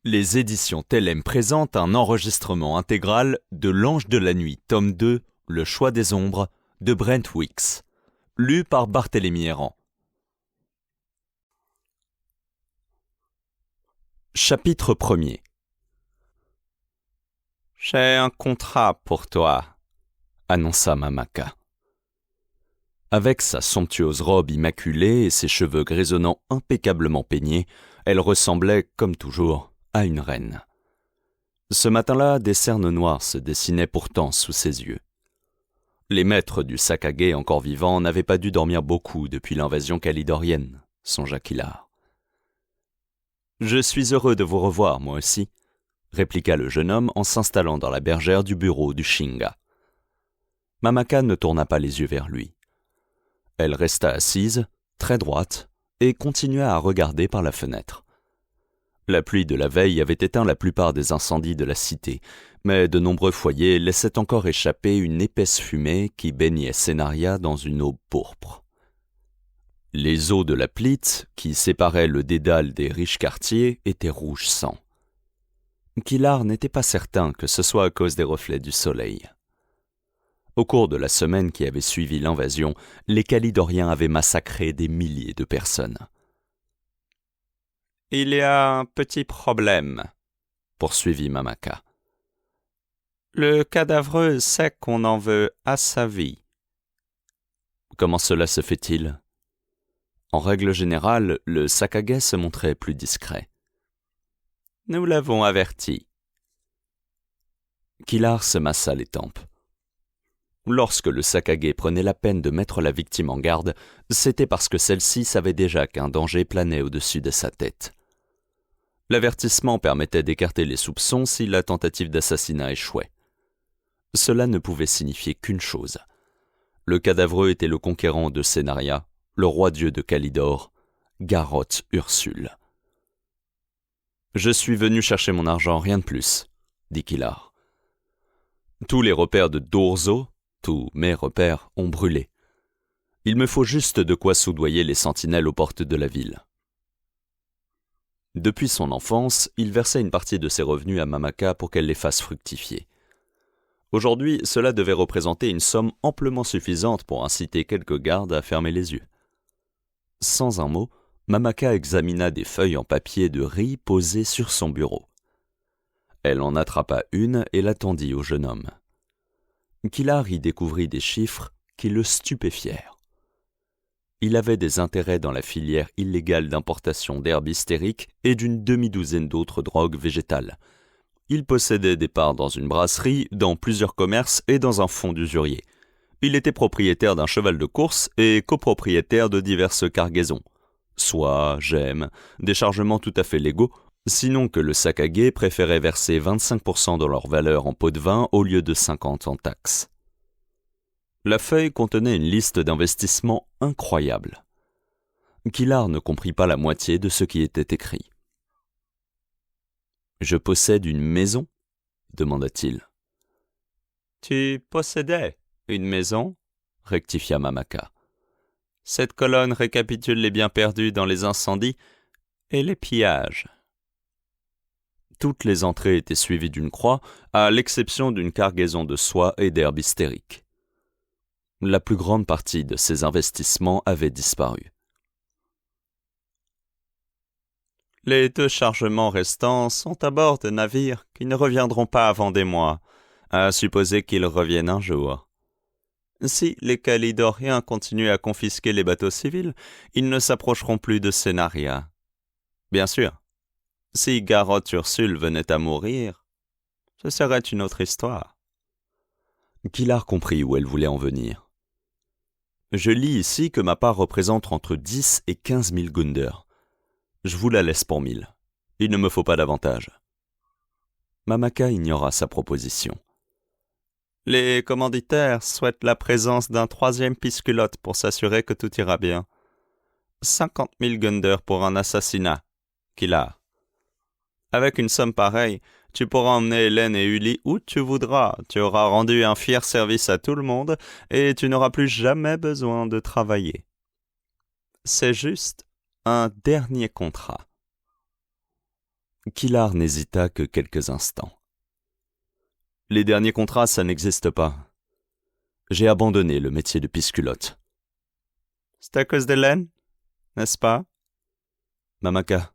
Les éditions Tellem présentent un enregistrement intégral de L'Ange de la Nuit, tome 2, Le Choix des Ombres, de Brent Weeks, lu par Barthélemy Errand. Chapitre 1er. « J'ai un contrat pour toi, » annonça Mamaka. Avec sa somptueuse robe immaculée et ses cheveux grisonnants impeccablement peignés, elle ressemblait, comme toujours, à une reine. Ce matin-là, des cernes noires se dessinaient pourtant sous ses yeux. Les maîtres du Sakage encore vivants n'avaient pas dû dormir beaucoup depuis l'invasion kalidorienne, songea Kilar. « Je suis heureux de vous revoir, moi aussi, » répliqua le jeune homme en s'installant dans la bergère du bureau du Shinga. Mamaka ne tourna pas les yeux vers lui. Elle resta assise, très droite, et continua à regarder par la fenêtre. La pluie de la veille avait éteint la plupart des incendies de la cité, mais de nombreux foyers laissaient encore échapper une épaisse fumée qui baignait Senaria dans une eau pourpre. Les eaux de la Plite, qui séparaient le dédale des riches quartiers, étaient rouge sang. Kilar n'était pas certain que ce soit à cause des reflets du soleil. Au cours de la semaine qui avait suivi l'invasion, les Kalidoriens avaient massacré des milliers de personnes. « Il y a un petit problème, » poursuivit Mamaka. « Le cadavreux sait qu'on en veut à sa vie. » Comment cela se fait-il ? En règle générale, le Sakage se montrait plus discret. « Nous l'avons averti. » Kilar se massa les tempes. Lorsque le Sakage prenait la peine de mettre la victime en garde, c'était parce que celle-ci savait déjà qu'un danger planait au-dessus de sa tête. L'avertissement permettait d'écarter les soupçons si la tentative d'assassinat échouait. Cela ne pouvait signifier qu'une chose. Le cadavreux était le conquérant de Senaria, le roi-dieu de Kalidor, Garroth Ursule. « Je suis venu chercher mon argent, rien de plus, » dit Kilar. « Tous les repères de Dorzo, tous mes repères, ont brûlé. Il me faut juste de quoi soudoyer les sentinelles aux portes de la ville. » Depuis son enfance, il versait une partie de ses revenus à Mamaka pour qu'elle les fasse fructifier. Aujourd'hui, cela devait représenter une somme amplement suffisante pour inciter quelques gardes à fermer les yeux. Sans un mot, Mamaka examina des feuilles en papier de riz posées sur son bureau. Elle en attrapa une et la tendit au jeune homme. Kilar y découvrit des chiffres qui le stupéfièrent. Il avait des intérêts dans la filière illégale d'importation d'herbes hystériques et d'une demi-douzaine d'autres drogues végétales. Il possédait des parts dans une brasserie, dans plusieurs commerces et dans un fonds d'usurier. Il était propriétaire d'un cheval de course et copropriétaire de diverses cargaisons. Soie, gemmes, des chargements tout à fait légaux, sinon que le Sakage préférait verser 25% de leur valeur en pots de vin au lieu de 50% en taxes. La feuille contenait une liste d'investissements incroyables. Kilar ne comprit pas la moitié de ce qui était écrit. « Je possède une maison ?» demanda-t-il. « Tu possédais une maison ?» rectifia Mamaka. « Cette colonne récapitule les biens perdus dans les incendies et les pillages. » Toutes les entrées étaient suivies d'une croix, à l'exception d'une cargaison de soie et d'herbes hystériques. La plus grande partie de ces investissements avait disparu. Les 2 chargements restants sont à bord de navires qui ne reviendront pas avant des mois, à supposer qu'ils reviennent un jour. Si les Kalidoriens continuent à confisquer les bateaux civils, ils ne s'approcheront plus de Senaria. Bien sûr, si Garroth Ursule venait à mourir, ce serait une autre histoire. Kilar comprit où elle voulait en venir. Je lis ici que ma part représente entre 10 et 15 000 gunders. Je vous la laisse pour 1000. Il ne me faut pas davantage. Mamaka ignora sa proposition. Les commanditaires souhaitent la présence d'un 3e pisculote pour s'assurer que tout ira bien. 50 000 gunders pour un assassinat. Kilar. Avec une somme pareille, tu pourras emmener Hélène et Uli où tu voudras. Tu auras rendu un fier service à tout le monde et tu n'auras plus jamais besoin de travailler. C'est juste un dernier contrat. Kilar n'hésita que quelques instants. « Les derniers contrats, ça n'existe pas. J'ai abandonné le métier de pisculotte. »« C'est à cause de laine, n'est-ce pas ?»« Mamaka,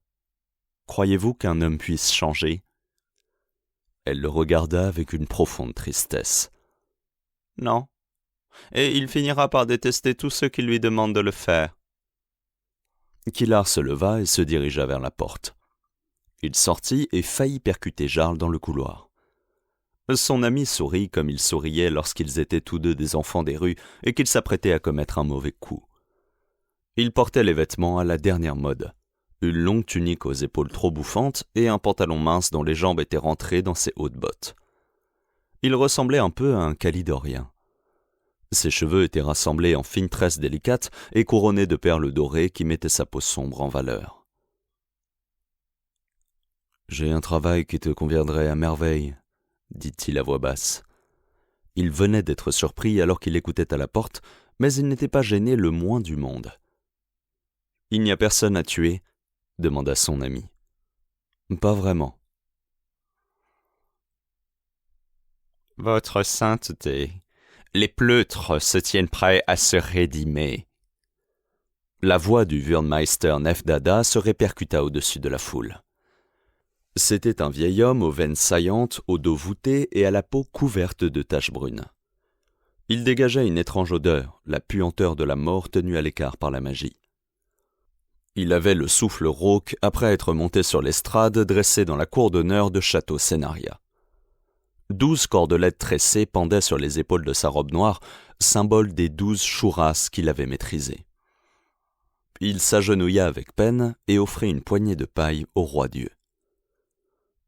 croyez-vous qu'un homme puisse changer ?» Elle le regarda avec une profonde tristesse. « Non. Et il finira par détester tous ceux qui lui demandent de le faire. » Kilar se leva et se dirigea vers la porte. Il sortit et faillit percuter Jarl dans le couloir. Son ami sourit comme il souriait lorsqu'ils étaient tous deux des enfants des rues et qu'ils s'apprêtaient à commettre un mauvais coup. Il portait les vêtements à la dernière mode, une longue tunique aux épaules trop bouffantes et un pantalon mince dont les jambes étaient rentrées dans ses hautes bottes. Il ressemblait un peu à un Calidorien. Ses cheveux étaient rassemblés en fines tresses délicates et couronnés de perles dorées qui mettaient sa peau sombre en valeur. « J'ai un travail qui te conviendrait à merveille, » dit-il à voix basse. Il venait d'être surpris alors qu'il écoutait à la porte, mais il n'était pas gêné le moins du monde. « Il n'y a personne à tuer ?» demanda son ami. « Pas vraiment. »« Votre sainteté, les pleutres se tiennent prêts à se rédimer. » La voix du Wurmeister Nefdada se répercuta au-dessus de la foule. C'était un vieil homme aux veines saillantes, au dos voûté et à la peau couverte de taches brunes. Il dégageait une étrange odeur, la puanteur de la mort tenue à l'écart par la magie. Il avait le souffle rauque après être monté sur l'estrade dressée dans la cour d'honneur de Château Sénaria. 12 cordelettes tressées pendaient sur les épaules de sa robe noire, symbole des 12 chouras qu'il avait maîtrisées. Il s'agenouilla avec peine et offrit une poignée de paille au roi-dieu.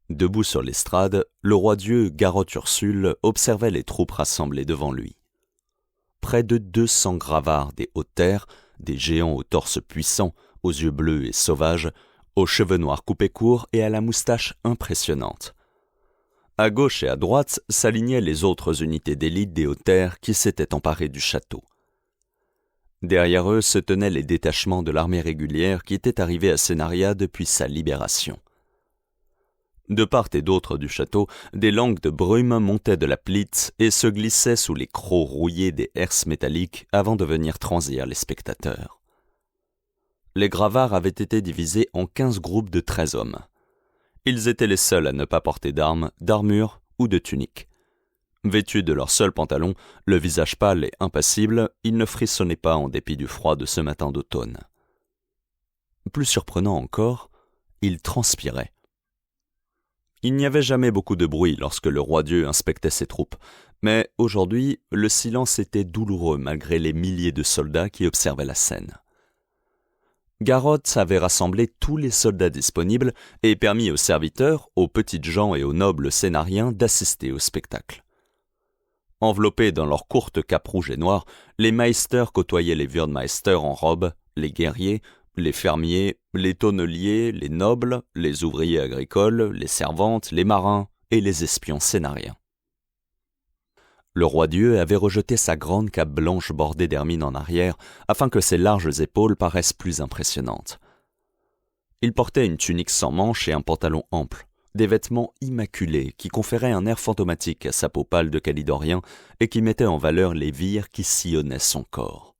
Debout sur l'estrade, le roi-dieu Garrotte-Ursule observait les troupes rassemblées devant lui. Près de 200 gravards des hautes terres, des géants au torse puissant, aux yeux bleus et sauvages, aux cheveux noirs coupés courts et à la moustache impressionnante. À gauche et à droite s'alignaient les autres unités d'élite des hautes terres qui s'étaient emparées du château. Derrière eux se tenaient les détachements de l'armée régulière qui étaient arrivés à Sénaria depuis sa libération. De part et d'autre du château, des langues de brume montaient de la Plite et se glissaient sous les crocs rouillés des herses métalliques avant de venir transir les spectateurs. Les gravards avaient été divisés en 15 groupes de 13 hommes. Ils étaient les seuls à ne pas porter d'armes, d'armure ou de tunique. Vêtus de leurs seuls pantalons, le visage pâle et impassible, ils ne frissonnaient pas en dépit du froid de ce matin d'automne. Plus surprenant encore, ils transpiraient. Il n'y avait jamais beaucoup de bruit lorsque le roi-dieu inspectait ses troupes, mais aujourd'hui, le silence était douloureux malgré les milliers de soldats qui observaient la scène. Garrotte avait rassemblé tous les soldats disponibles et permis aux serviteurs, aux petites gens et aux nobles sénariens d'assister au spectacle. Enveloppés dans leurs courtes capes rouges et noires, les meisters côtoyaient les Wurmeister en robe, les guerriers, les fermiers, les tonneliers, les nobles, les ouvriers agricoles, les servantes, les marins et les espions sénariens. Le roi-dieu avait rejeté sa grande cape blanche bordée d'hermine en arrière afin que ses larges épaules paraissent plus impressionnantes. Il portait une tunique sans manches et un pantalon ample, des vêtements immaculés qui conféraient un air fantomatique à sa peau pâle de Calidorien et qui mettaient en valeur les vires qui sillonnaient son corps.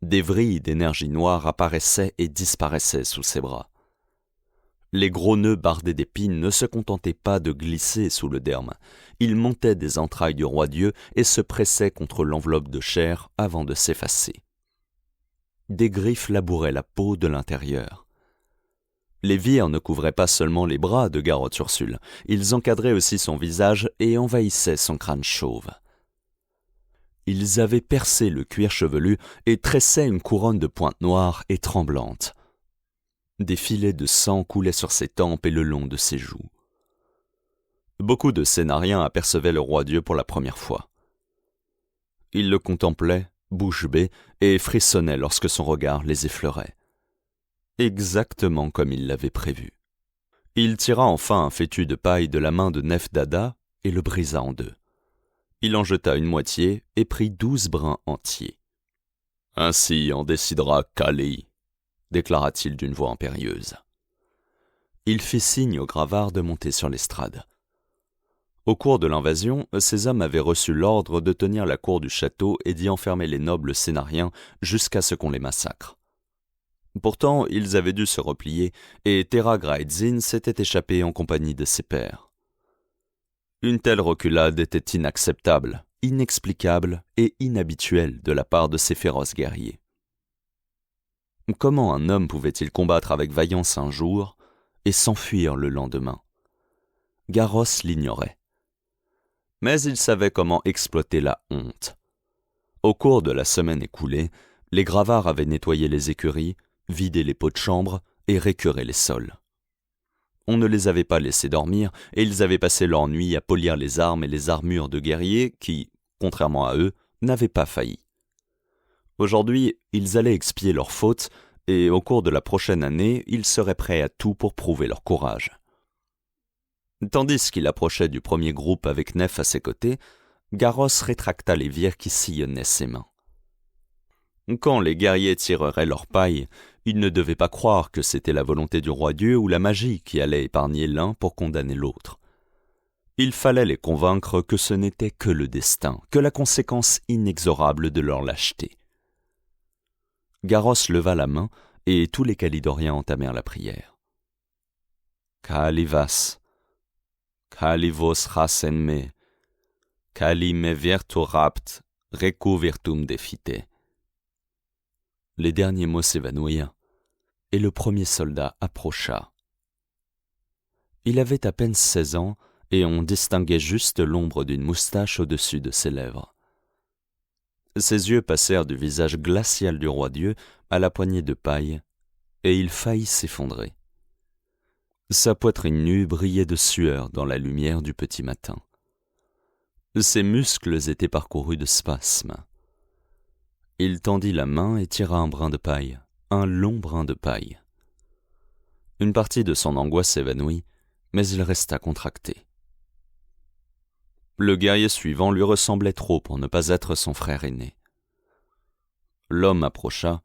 Des vrilles d'énergie noire apparaissaient et disparaissaient sous ses bras. Les gros nœuds bardés d'épines ne se contentaient pas de glisser sous le derme. Ils montaient des entrailles du roi-dieu et se pressaient contre l'enveloppe de chair avant de s'effacer. Des griffes labouraient la peau de l'intérieur. Les vires ne couvraient pas seulement les bras de Garrotte-Ursule, ils encadraient aussi son visage et envahissaient son crâne chauve. Ils avaient percé le cuir chevelu et tressaient une couronne de pointes noires et tremblantes. Des filets de sang coulaient sur ses tempes et le long de ses joues. Beaucoup de Sénariens apercevaient le roi-dieu pour la première fois. Ils le contemplaient, bouche bée, et frissonnaient lorsque son regard les effleurait. Exactement comme il l'avait prévu. Il tira enfin un fétu de paille de la main de Nefdada et le brisa en deux. Il en jeta une moitié et prit 12 brins entiers. « Ainsi en décidera Kali », déclara-t-il d'une voix impérieuse. Il fit signe aux Gravards de monter sur l'estrade. Au cours de l'invasion, ces hommes avaient reçu l'ordre de tenir la cour du château et d'y enfermer les nobles sénariens jusqu'à ce qu'on les massacre. Pourtant, ils avaient dû se replier, et Tera Graetzin s'était échappé en compagnie de ses pairs. Une telle reculade était inacceptable, inexplicable et inhabituelle de la part de ces féroces guerriers. Comment un homme pouvait-il combattre avec vaillance un jour et s'enfuir le lendemain? Garros l'ignorait. Mais il savait comment exploiter la honte. Au cours de la semaine écoulée, les Gravards avaient nettoyé les écuries, vidé les pots de chambre et récuré les sols. On ne les avait pas laissés dormir et ils avaient passé leur nuit à polir les armes et les armures de guerriers qui, contrairement à eux, n'avaient pas failli. Aujourd'hui, ils allaient expier leurs fautes et au cours de la prochaine année, ils seraient prêts à tout pour prouver leur courage. Tandis qu'il approchait du premier groupe avec Nef à ses côtés, Garros rétracta les vires qui sillonnaient ses mains. Quand les guerriers tireraient leur paille, ils ne devaient pas croire que c'était la volonté du roi-dieu ou la magie qui allait épargner l'un pour condamner l'autre. Il fallait les convaincre que ce n'était que le destin, que la conséquence inexorable de leur lâcheté. Garros leva la main et tous les Kalidoriens entamèrent la prière. Kalivas, Kalivos rasenme, Kalime virtu rapt, recu virtum defite. Les derniers mots s'évanouirent, et le premier soldat approcha. Il avait à peine 16 ans, et on distinguait juste l'ombre d'une moustache au-dessus de ses lèvres. Ses yeux passèrent du visage glacial du roi-dieu à la poignée de paille, et il faillit s'effondrer. Sa poitrine nue brillait de sueur dans la lumière du petit matin. Ses muscles étaient parcourus de spasmes. Il tendit la main et tira un brin de paille, un long brin de paille. Une partie de son angoisse s'évanouit, mais il resta contracté. Le guerrier suivant lui ressemblait trop pour ne pas être son frère aîné. L'homme approcha,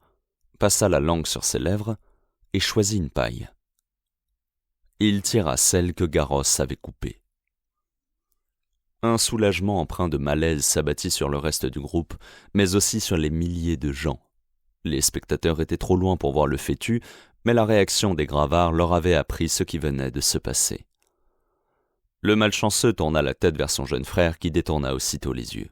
passa la langue sur ses lèvres et choisit une paille. Il tira celle que Garros avait coupée. Un soulagement empreint de malaise s'abattit sur le reste du groupe, mais aussi sur les milliers de gens. Les spectateurs étaient trop loin pour voir le fétu, mais la réaction des Gravards leur avait appris ce qui venait de se passer. Le malchanceux tourna la tête vers son jeune frère qui détourna aussitôt les yeux.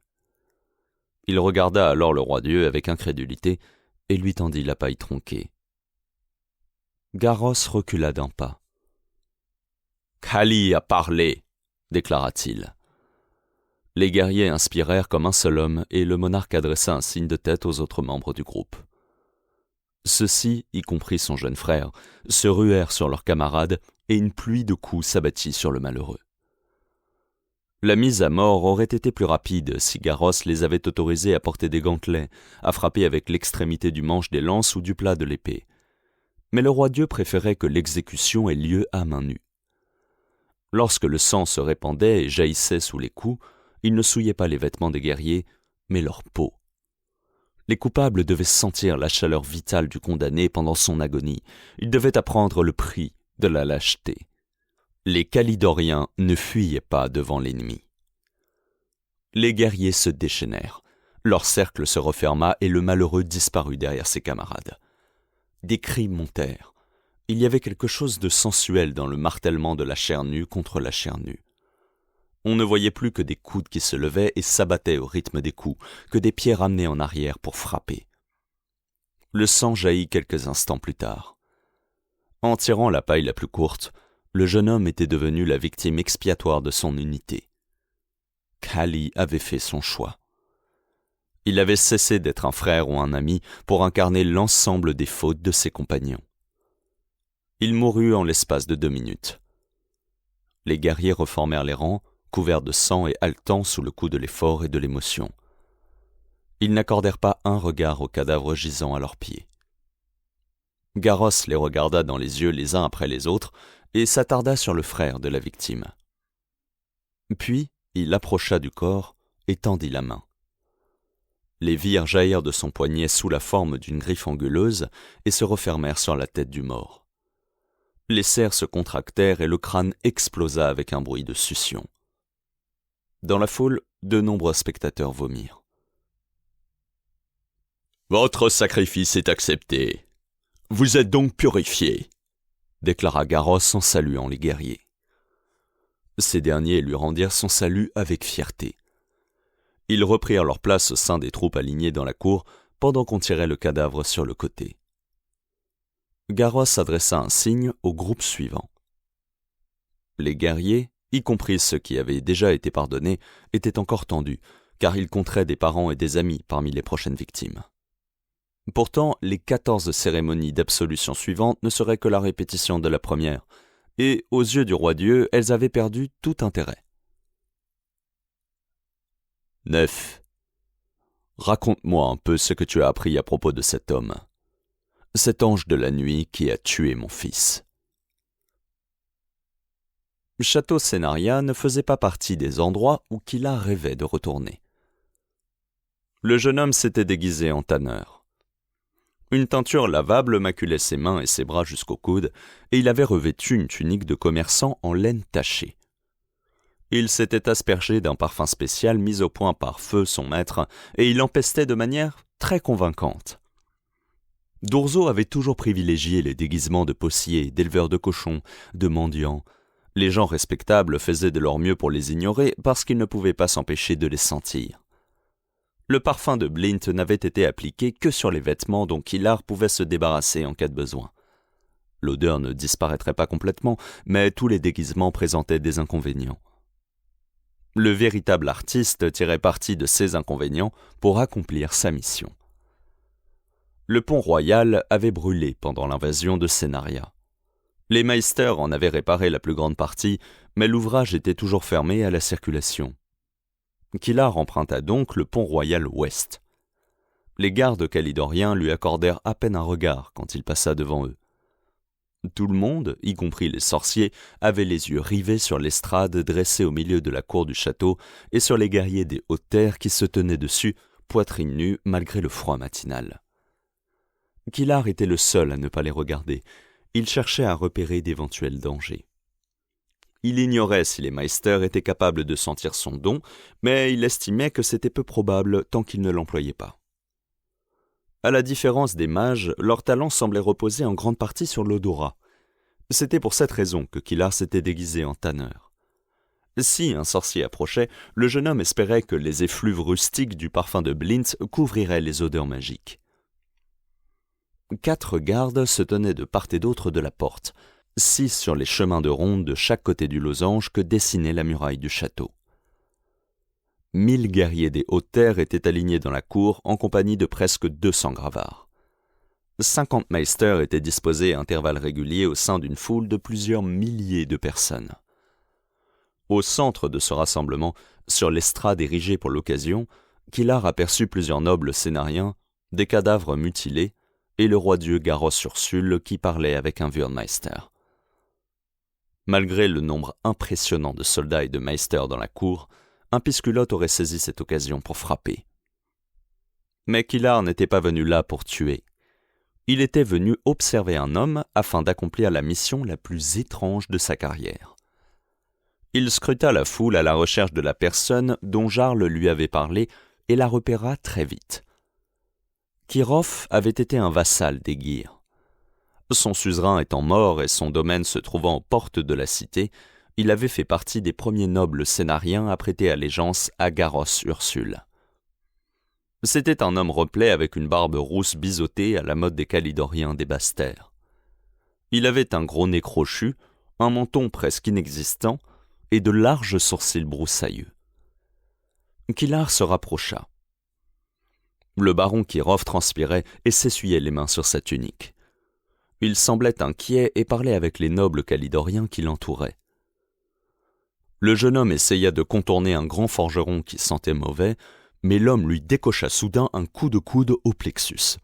Il regarda alors le roi-dieu avec incrédulité et lui tendit la paille tronquée. Garros recula d'un pas. « Kali a parlé !» déclara-t-il. Les guerriers inspirèrent comme un seul homme et le monarque adressa un signe de tête aux autres membres du groupe. Ceux-ci, y compris son jeune frère, se ruèrent sur leurs camarades et une pluie de coups s'abattit sur le malheureux. La mise à mort aurait été plus rapide si Garros les avait autorisés à porter des gantelets, à frapper avec l'extrémité du manche des lances ou du plat de l'épée. Mais le roi-dieu préférait que l'exécution ait lieu à main nue. Lorsque le sang se répandait et jaillissait sous les coups, il ne souillait pas les vêtements des guerriers, mais leur peau. Les coupables devaient sentir la chaleur vitale du condamné pendant son agonie. Ils devaient apprendre le prix de la lâcheté. Les Kalidoriens ne fuyaient pas devant l'ennemi. Les guerriers se déchaînèrent. Leur cercle se referma et le malheureux disparut derrière ses camarades. Des cris montèrent. Il y avait quelque chose de sensuel dans le martèlement de la chair nue contre la chair nue. On ne voyait plus que des coudes qui se levaient et s'abattaient au rythme des coups, que des pieds ramenés en arrière pour frapper. Le sang jaillit quelques instants plus tard. En tirant la paille la plus courte, le jeune homme était devenu la victime expiatoire de son unité. Kali avait fait son choix. Il avait cessé d'être un frère ou un ami pour incarner l'ensemble des fautes de ses compagnons. Il mourut en l'espace de 2 minutes. Les guerriers reformèrent les rangs, couverts de sang et haletants sous le coup de l'effort et de l'émotion. Ils n'accordèrent pas un regard aux cadavres gisant à leurs pieds. Garros les regarda dans les yeux les uns après les autres et s'attarda sur le frère de la victime. Puis, il approcha du corps et tendit la main. Les vires jaillirent de son poignet sous la forme d'une griffe anguleuse et se refermèrent sur la tête du mort. Les serres se contractèrent et le crâne explosa avec un bruit de succion. Dans la foule, de nombreux spectateurs vomirent. « Votre sacrifice est accepté. Vous êtes donc purifiés, » déclara Garros en saluant les guerriers. Ces derniers lui rendirent son salut avec fierté. Ils reprirent leur place au sein des troupes alignées dans la cour pendant qu'on tirait le cadavre sur le côté. Garros adressa un signe au groupe suivant. Les guerriers, y compris ceux qui avaient déjà été pardonnés, étaient encore tendus, car ils compteraient des parents et des amis parmi les prochaines victimes. Pourtant, les 14 cérémonies d'absolution suivantes ne seraient que la répétition de la première, et, aux yeux du roi-dieu, elles avaient perdu tout intérêt. 9. Raconte-moi un peu ce que tu as appris à propos de cet homme, cet ange de la nuit qui a tué mon fils. Château Sénaria ne faisait pas partie des endroits où Kila rêvait de retourner. Le jeune homme s'était déguisé en tanneur. Une teinture lavable maculait ses mains et ses bras jusqu'au coude, et il avait revêtu une tunique de commerçant en laine tachée. Il s'était aspergé d'un parfum spécial mis au point par Feu, son maître, et il empestait de manière très convaincante. Dourzo avait toujours privilégié les déguisements de postiers, d'éleveurs de cochons, de mendiants. Les gens respectables faisaient de leur mieux pour les ignorer parce qu'ils ne pouvaient pas s'empêcher de les sentir. Le parfum de Blint n'avait été appliqué que sur les vêtements dont Kilar pouvait se débarrasser en cas de besoin. L'odeur ne disparaîtrait pas complètement, mais tous les déguisements présentaient des inconvénients. Le véritable artiste tirait parti de ces inconvénients pour accomplir sa mission. Le pont royal avait brûlé pendant l'invasion de Sénaria. Les Meisters en avaient réparé la plus grande partie, mais l'ouvrage était toujours fermé à la circulation. Kilar emprunta donc le pont royal ouest. Les gardes calidoriens lui accordèrent à peine un regard quand il passa devant eux. Tout le monde, y compris les sorciers, avait les yeux rivés sur l'estrade dressée au milieu de la cour du château et sur les guerriers des hautes terres qui se tenaient dessus, poitrine nue, malgré le froid matinal. Kilar était le seul à ne pas les regarder. Il cherchait à repérer d'éventuels dangers. Il ignorait si les Meisters étaient capables de sentir son don, mais il estimait que c'était peu probable tant qu'ils ne l'employaient pas. À la différence des mages, leur talent semblait reposer en grande partie sur l'odorat. C'était pour cette raison que Kilar s'était déguisé en tanneur. Si un sorcier approchait, le jeune homme espérait que les effluves rustiques du parfum de Blint couvriraient les odeurs magiques. 4 gardes se tenaient de part et d'autre de la porte, 6 sur les chemins de ronde de chaque côté du losange que dessinait la muraille du château. 1000 guerriers des hautes terres étaient alignés dans la cour en compagnie de presque 200 gravards. 50 meisters étaient disposés à intervalles réguliers au sein d'une foule de plusieurs milliers de personnes. Au centre de ce rassemblement, sur l'estrade érigée pour l'occasion, Kilar aperçut plusieurs nobles sénariens, des cadavres mutilés, et le roi-dieu Garros Ursule qui parlait avec un Wurmeister. Malgré le nombre impressionnant de soldats et de meisters dans la cour, un pisculote aurait saisi cette occasion pour frapper. Mais Kilar n'était pas venu là pour tuer. Il était venu observer un homme afin d'accomplir la mission la plus étrange de sa carrière. Il scruta la foule à la recherche de la personne dont Jarl lui avait parlé et la repéra très vite. Kirov avait été un vassal des Gyr. Son suzerain étant mort et son domaine se trouvant aux portes de la cité, il avait fait partie des premiers nobles sénariens à prêter allégeance à Garros Ursule. C'était un homme replet avec une barbe rousse biseautée à la mode des Calidoriens des Basses-Terres. Il avait un gros nez crochu, un menton presque inexistant et de larges sourcils broussailleux. Kilar se rapprocha. Le baron Kirov transpirait et s'essuyait les mains sur sa tunique. Il semblait inquiet et parlait avec les nobles calidoriens qui l'entouraient. Le jeune homme essaya de contourner un grand forgeron qui sentait mauvais, mais l'homme lui décocha soudain un coup de coude au plexus.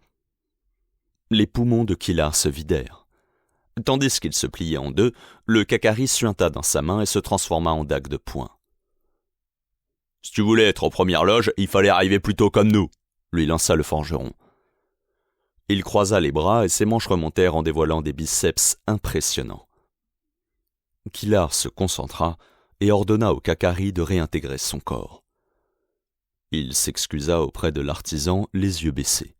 Les poumons de Kilar se vidèrent. Tandis qu'il se pliait en deux, le Kakari suinta dans sa main et se transforma en dague de poing. « Si tu voulais être aux premières loges, il fallait arriver plus tôt comme nous », lui lança le forgeron. Il croisa les bras et ses manches remontèrent en dévoilant des biceps impressionnants. Kilar se concentra et ordonna au Kakari de réintégrer son corps. Il s'excusa auprès de l'artisan, les yeux baissés.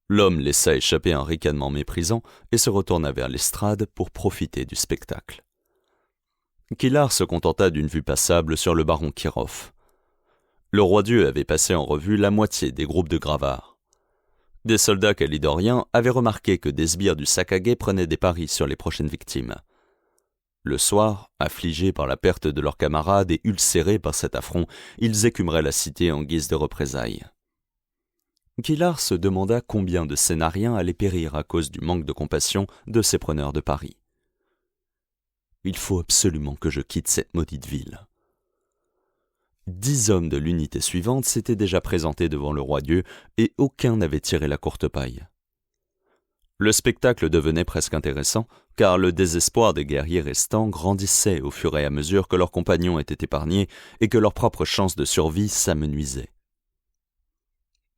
L'homme laissa échapper un ricanement méprisant et se retourna vers l'estrade pour profiter du spectacle. Kilar se contenta d'une vue passable sur le baron Kirov. Le roi-dieu avait passé en revue la moitié des groupes de gravards. Des soldats calidoriens avaient remarqué que des sbires du Sakagé prenaient des paris sur les prochaines victimes. Le soir, affligés par la perte de leurs camarades et ulcérés par cet affront, ils écumeraient la cité en guise de représailles. Kilar se demanda combien de Sénariens allaient périr à cause du manque de compassion de ces preneurs de paris. « Il faut absolument que je quitte cette maudite ville. » 10 hommes de l'unité suivante s'étaient déjà présentés devant le roi-dieu et aucun n'avait tiré la courte paille. Le spectacle devenait presque intéressant, car le désespoir des guerriers restants grandissait au fur et à mesure que leurs compagnons étaient épargnés et que leurs propres chances de survie s'amenuisaient.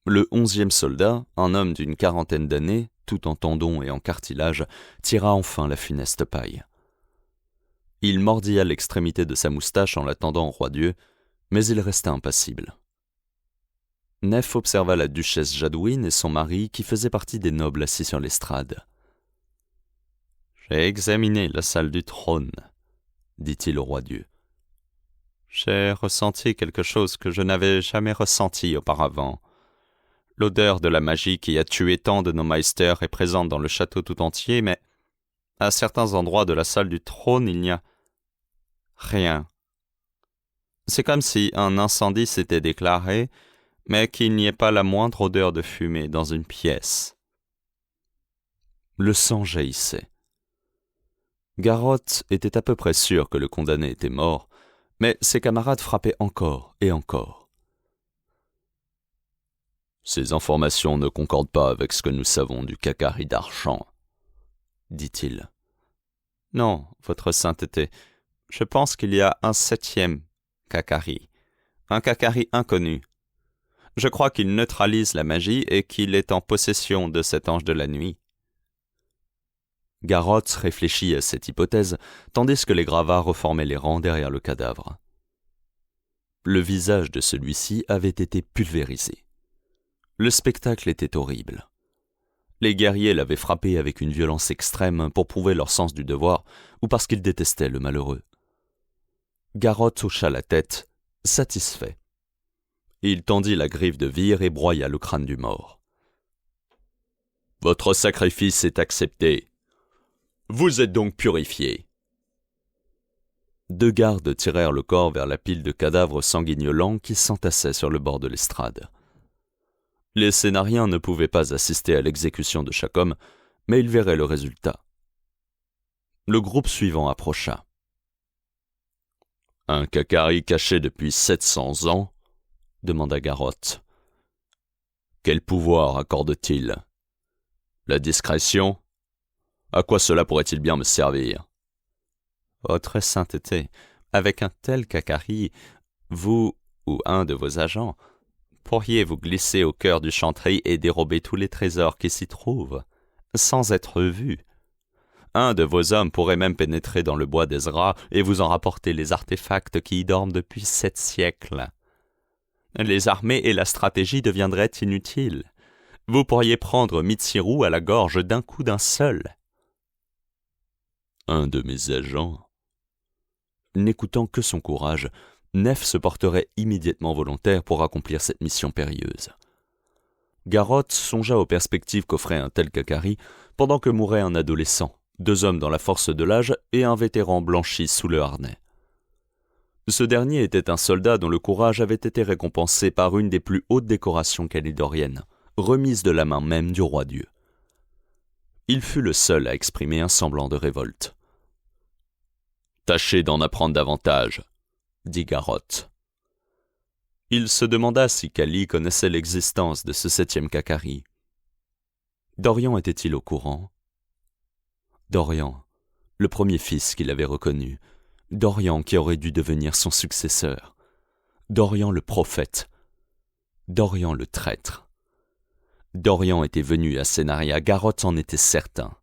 Le 11e soldat, un homme d'une quarantaine d'années, tout en tendons et en cartilage, tira enfin la funeste paille. Il mordilla l'extrémité de sa moustache en la tendant au roi-dieu, mais il resta impassible. Nef observa la duchesse Jadouine et son mari qui faisaient partie des nobles assis sur l'estrade. « J'ai examiné la salle du trône, » dit-il au roi-dieu. « J'ai ressenti quelque chose que je n'avais jamais ressenti auparavant. L'odeur de la magie qui a tué tant de nos meisters est présente dans le château tout entier, mais à certains endroits de la salle du trône, il n'y a rien. C'est comme si un incendie s'était déclaré, mais qu'il n'y ait pas la moindre odeur de fumée dans une pièce. » Le sang jaillissait. Garrotte était à peu près sûr que le condamné était mort, mais ses camarades frappaient encore et encore. « Ces informations ne concordent pas avec ce que nous savons du Kakari d'Archamps, » dit-il. « Non, votre sainteté, je pense qu'il y a un 7e Kakari, un Kakari inconnu. Je crois qu'il neutralise la magie et qu'il est en possession de cet ange de la nuit. » Garrotte réfléchit à cette hypothèse, tandis que les gravats reformaient les rangs derrière le cadavre. Le visage de celui-ci avait été pulvérisé. Le spectacle était horrible. Les guerriers l'avaient frappé avec une violence extrême pour prouver leur sens du devoir ou parce qu'ils détestaient le malheureux. Garrotte hocha la tête, satisfait. Il tendit la griffe de vire et broya le crâne du mort. « Votre sacrifice est accepté. Vous êtes donc purifié. » 2 gardes tirèrent le corps vers la pile de cadavres sanguignolants qui s'entassaient sur le bord de l'estrade. Les Sénariens ne pouvaient pas assister à l'exécution de chaque homme, mais ils verraient le résultat. Le groupe suivant approcha. « Un Kakari caché depuis 700 ans ?» demanda Garrotte. « Quel pouvoir accorde-t-il? La discrétion? À quoi cela pourrait-il bien me servir? » Votre sainteté, avec un tel Kakari, vous ou un de vos agents pourriez vous glisser au cœur du Chantry et dérober tous les trésors qui s'y trouvent, sans être vu. Un de vos hommes pourrait même pénétrer dans le bois d'Ezra et vous en rapporter les artefacts qui y dorment depuis 7 siècles. Les armées et la stratégie deviendraient inutiles. Vous pourriez prendre Mitsirou à la gorge d'un coup d'un seul. Un de mes agents. N'écoutant que son courage, Nef se porterait immédiatement volontaire pour accomplir cette mission périlleuse. Garrotte songea aux perspectives qu'offrait un tel Kakari pendant que mourait un adolescent, 2 hommes dans la force de l'âge et un vétéran blanchi sous le harnais. Ce dernier était un soldat dont le courage avait été récompensé par une des plus hautes décorations calidoriennes, remise de la main même du roi-dieu. Il fut le seul à exprimer un semblant de révolte. « Tâchez d'en apprendre davantage, » dit Garrotte. Il se demanda si Kali connaissait l'existence de ce 7e Kakari. Dorian était-il au courant? Dorian, le premier fils qu'il avait reconnu, Dorian qui aurait dû devenir son successeur, Dorian le prophète, Dorian le traître. Dorian était venu à Sénaria, Garrotte en était certain.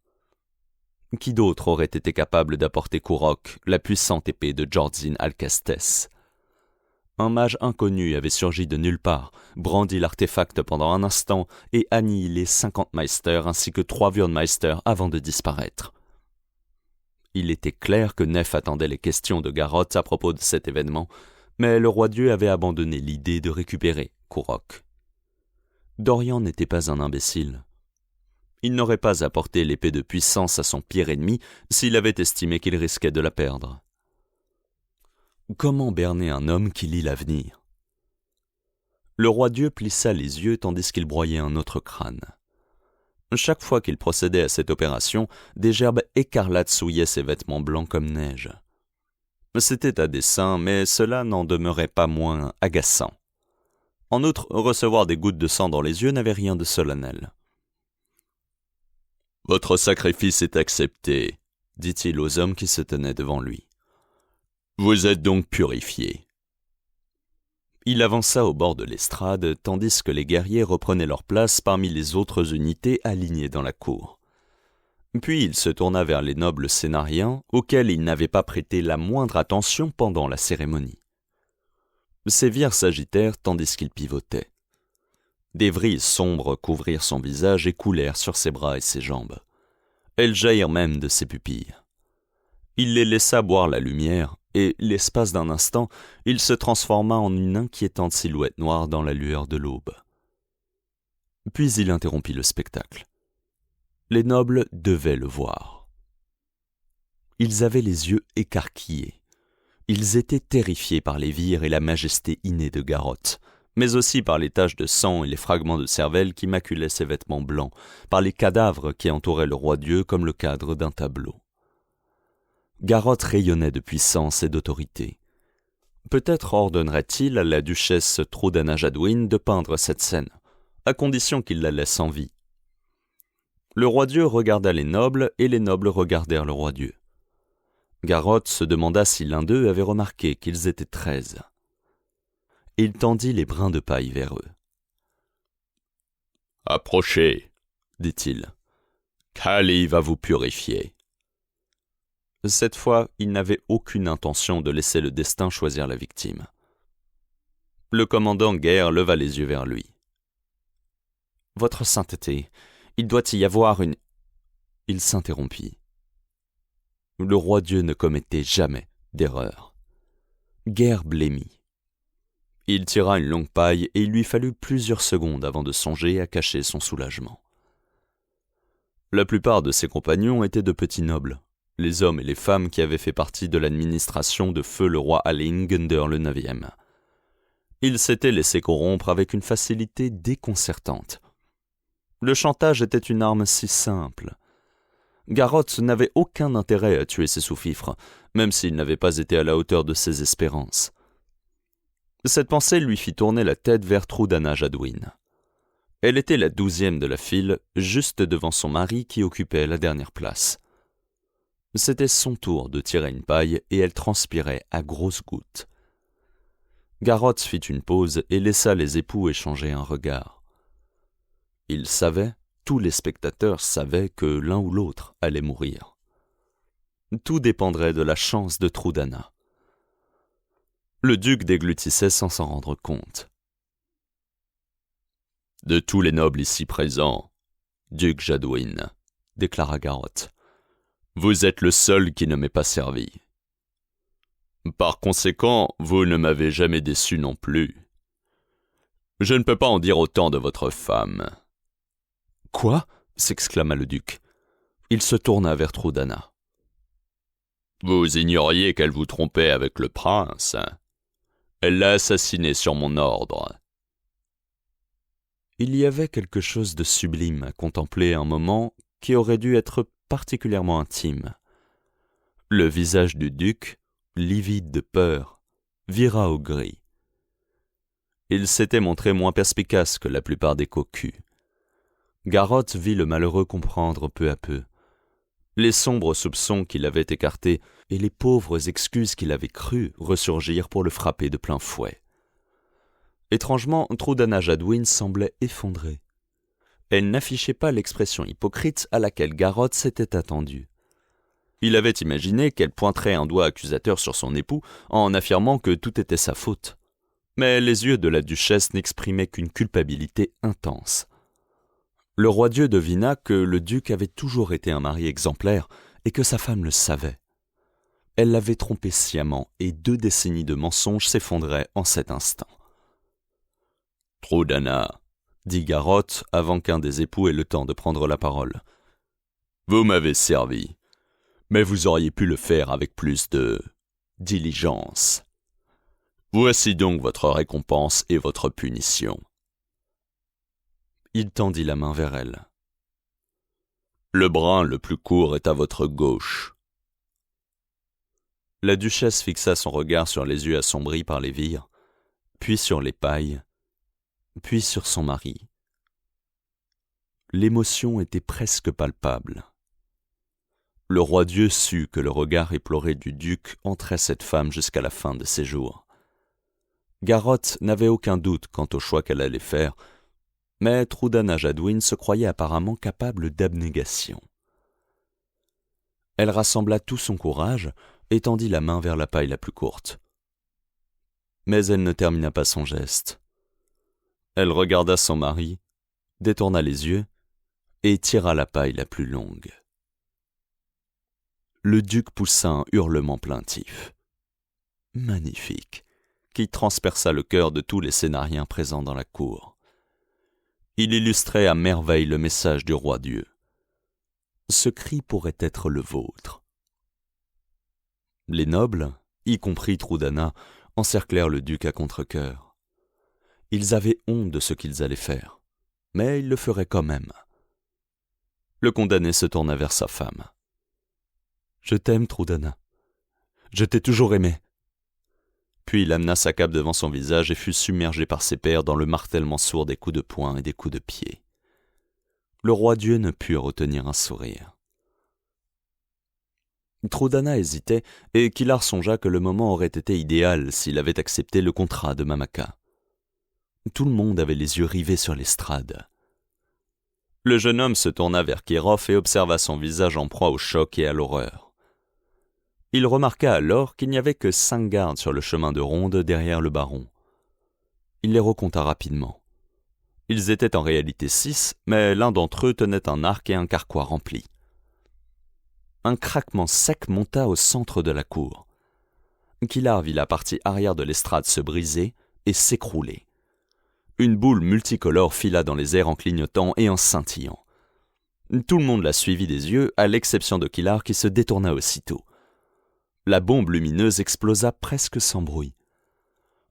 Qui d'autre aurait été capable d'apporter Kurok, la puissante épée de Jordzin Alcestes? Un mage inconnu avait surgi de nulle part, brandi l'artefact pendant un instant et annihilé 50 Meisters ainsi que 3 Wyrmmeisters avant de disparaître. Il était clair que Nef attendait les questions de Garroth à propos de cet événement, mais le roi-dieu avait abandonné l'idée de récupérer Kurok. Dorian n'était pas un imbécile. Il n'aurait pas apporté l'épée de puissance à son pire ennemi s'il avait estimé qu'il risquait de la perdre. Comment berner un homme qui lit l'avenir? Le roi-dieu plissa les yeux tandis qu'il broyait un autre crâne. Chaque fois qu'il procédait à cette opération, des gerbes écarlates souillaient ses vêtements blancs comme neige. C'était à dessein, mais cela n'en demeurait pas moins agaçant. En outre, recevoir des gouttes de sang dans les yeux n'avait rien de solennel. « Votre sacrifice est accepté, » dit-il aux hommes qui se tenaient devant lui. « Vous êtes donc purifiés. » Il avança au bord de l'estrade, tandis que les guerriers reprenaient leur place parmi les autres unités alignées dans la cour. Puis il se tourna vers les nobles sénariens, auxquels il n'avait pas prêté la moindre attention pendant la cérémonie. Ses vires s'agitèrent tandis qu'il pivotait. Des vrilles sombres couvrirent son visage et coulèrent sur ses bras et ses jambes. Elles jaillirent même de ses pupilles. Il les laissa boire la lumière, et, l'espace d'un instant, il se transforma en une inquiétante silhouette noire dans la lueur de l'aube. Puis il interrompit le spectacle. Les nobles devaient le voir. Ils avaient les yeux écarquillés. Ils étaient terrifiés par les vires et la majesté innée de Garroth, mais aussi par les taches de sang et les fragments de cervelle qui maculaient ses vêtements blancs, par les cadavres qui entouraient le roi-dieu comme le cadre d'un tableau. Garroth rayonnait de puissance et d'autorité. Peut-être ordonnerait-il à la duchesse Trudana Jadwin de peindre cette scène, à condition qu'il la laisse en vie. Le roi-dieu regarda les nobles et les nobles regardèrent le roi-dieu. Garroth se demanda si l'un d'eux avait remarqué qu'ils étaient 13. Il tendit les brins de paille vers eux. « Approchez, dit-il. Kali va vous purifier. » Cette fois, il n'avait aucune intention de laisser le destin choisir la victime. Le commandant Guerre leva les yeux vers lui. « Votre sainteté, il doit y avoir une... » Il s'interrompit. Le roi-dieu ne commettait jamais d'erreur. Guerre blêmit. Il tira une longue paille et il lui fallut plusieurs secondes avant de songer à cacher son soulagement. La plupart de ses compagnons étaient de petits nobles, les hommes et les femmes qui avaient fait partie de l'administration de feu le roi Aling Gunder le IXe. Ils s'étaient laissés corrompre avec une facilité déconcertante. Le chantage était une arme si simple. Garroth n'avait aucun intérêt à tuer ses sous-fifres, même s'il n'avait pas été à la hauteur de ses espérances. Cette pensée lui fit tourner la tête vers Trudana Jadwin. Elle était la 12e de la file, juste devant son mari qui occupait la dernière place. C'était son tour de tirer une paille et elle transpirait à grosses gouttes. Garroth fit une pause et laissa les époux échanger un regard. Ils savaient, tous les spectateurs savaient que l'un ou l'autre allait mourir. Tout dépendrait de la chance de Trudana. Le duc déglutissait sans s'en rendre compte. « De tous les nobles ici présents, duc Jadwin, déclara Garroth, vous êtes le seul qui ne m'ait pas servi. Par conséquent, vous ne m'avez jamais déçu non plus. Je ne peux pas en dire autant de votre femme. »« Quoi ?» s'exclama le duc. Il se tourna vers Trudana. « Vous ignoriez qu'elle vous trompait avec le prince. Elle l'a assassiné sur mon ordre. » Il y avait quelque chose de sublime à contempler un moment qui aurait dû être particulièrement intime. Le visage du duc, livide de peur, vira au gris. Il s'était montré moins perspicace que la plupart des cocus. Garroth vit le malheureux comprendre peu à peu. Les sombres soupçons qu'il avait écartés et les pauvres excuses qu'il avait crues ressurgir pour le frapper de plein fouet. Étrangement, Trudana Jadwin semblait effondrée. Elle n'affichait pas l'expression hypocrite à laquelle Garroth s'était attendu. Il avait imaginé qu'elle pointerait un doigt accusateur sur son époux en affirmant que tout était sa faute. Mais les yeux de la duchesse n'exprimaient qu'une culpabilité intense. Le roi-dieu devina que le duc avait toujours été un mari exemplaire et que sa femme le savait. Elle l'avait trompé sciemment et 2 décennies de mensonges s'effondraient en cet instant. « Trudhana, dit Garrotte avant qu'un des époux ait le temps de prendre la parole. Vous m'avez servi, mais vous auriez pu le faire avec plus de diligence. Voici donc votre récompense et votre punition. » Il tendit la main vers elle. « Le brin le plus court est à votre gauche. » La duchesse fixa son regard sur les yeux assombris par les vires, puis sur les pailles, puis sur son mari. L'émotion était presque palpable. Le roi-dieu sut que le regard éploré du duc entrait cette femme jusqu'à la fin de ses jours. Garrotte n'avait aucun doute quant au choix qu'elle allait faire, mais Trudhana Jadwin se croyait apparemment capable d'abnégation. Elle rassembla tout son courage et tendit la main vers la paille la plus courte. Mais elle ne termina pas son geste. Elle regarda son mari, détourna les yeux et tira la paille la plus longue. Le duc poussa un hurlement plaintif. Magnifique, qui transperça le cœur de tous les scénariens présents dans la cour. Il illustrait à merveille le message du roi-dieu. Ce cri pourrait être le vôtre. Les nobles, y compris Trudhana, encerclèrent le duc à contre-cœur. Ils avaient honte de ce qu'ils allaient faire, mais ils le feraient quand même. Le condamné se tourna vers sa femme. « Je t'aime, Trudhana. Je t'ai toujours aimé. » Puis il amena sa cape devant son visage et fut submergé par ses pairs dans le martèlement sourd des coups de poing et des coups de pied. Le roi-dieu ne put retenir un sourire. Trudhana hésitait, et Kilar songea que le moment aurait été idéal s'il avait accepté le contrat de Mamaka. Tout le monde avait les yeux rivés sur l'estrade. Le jeune homme se tourna vers Kirov et observa son visage en proie au choc et à l'horreur. Il remarqua alors qu'il n'y avait que 5 gardes sur le chemin de ronde derrière le baron. Il les recompta rapidement. Ils étaient en réalité 6, mais l'un d'entre eux tenait un arc et un carquois remplis. Un craquement sec monta au centre de la cour. Kilar vit la partie arrière de l'estrade se briser et s'écrouler. Une boule multicolore fila dans les airs en clignotant et en scintillant. Tout le monde la suivit des yeux, à l'exception de Kilar qui se détourna aussitôt. La bombe lumineuse explosa presque sans bruit.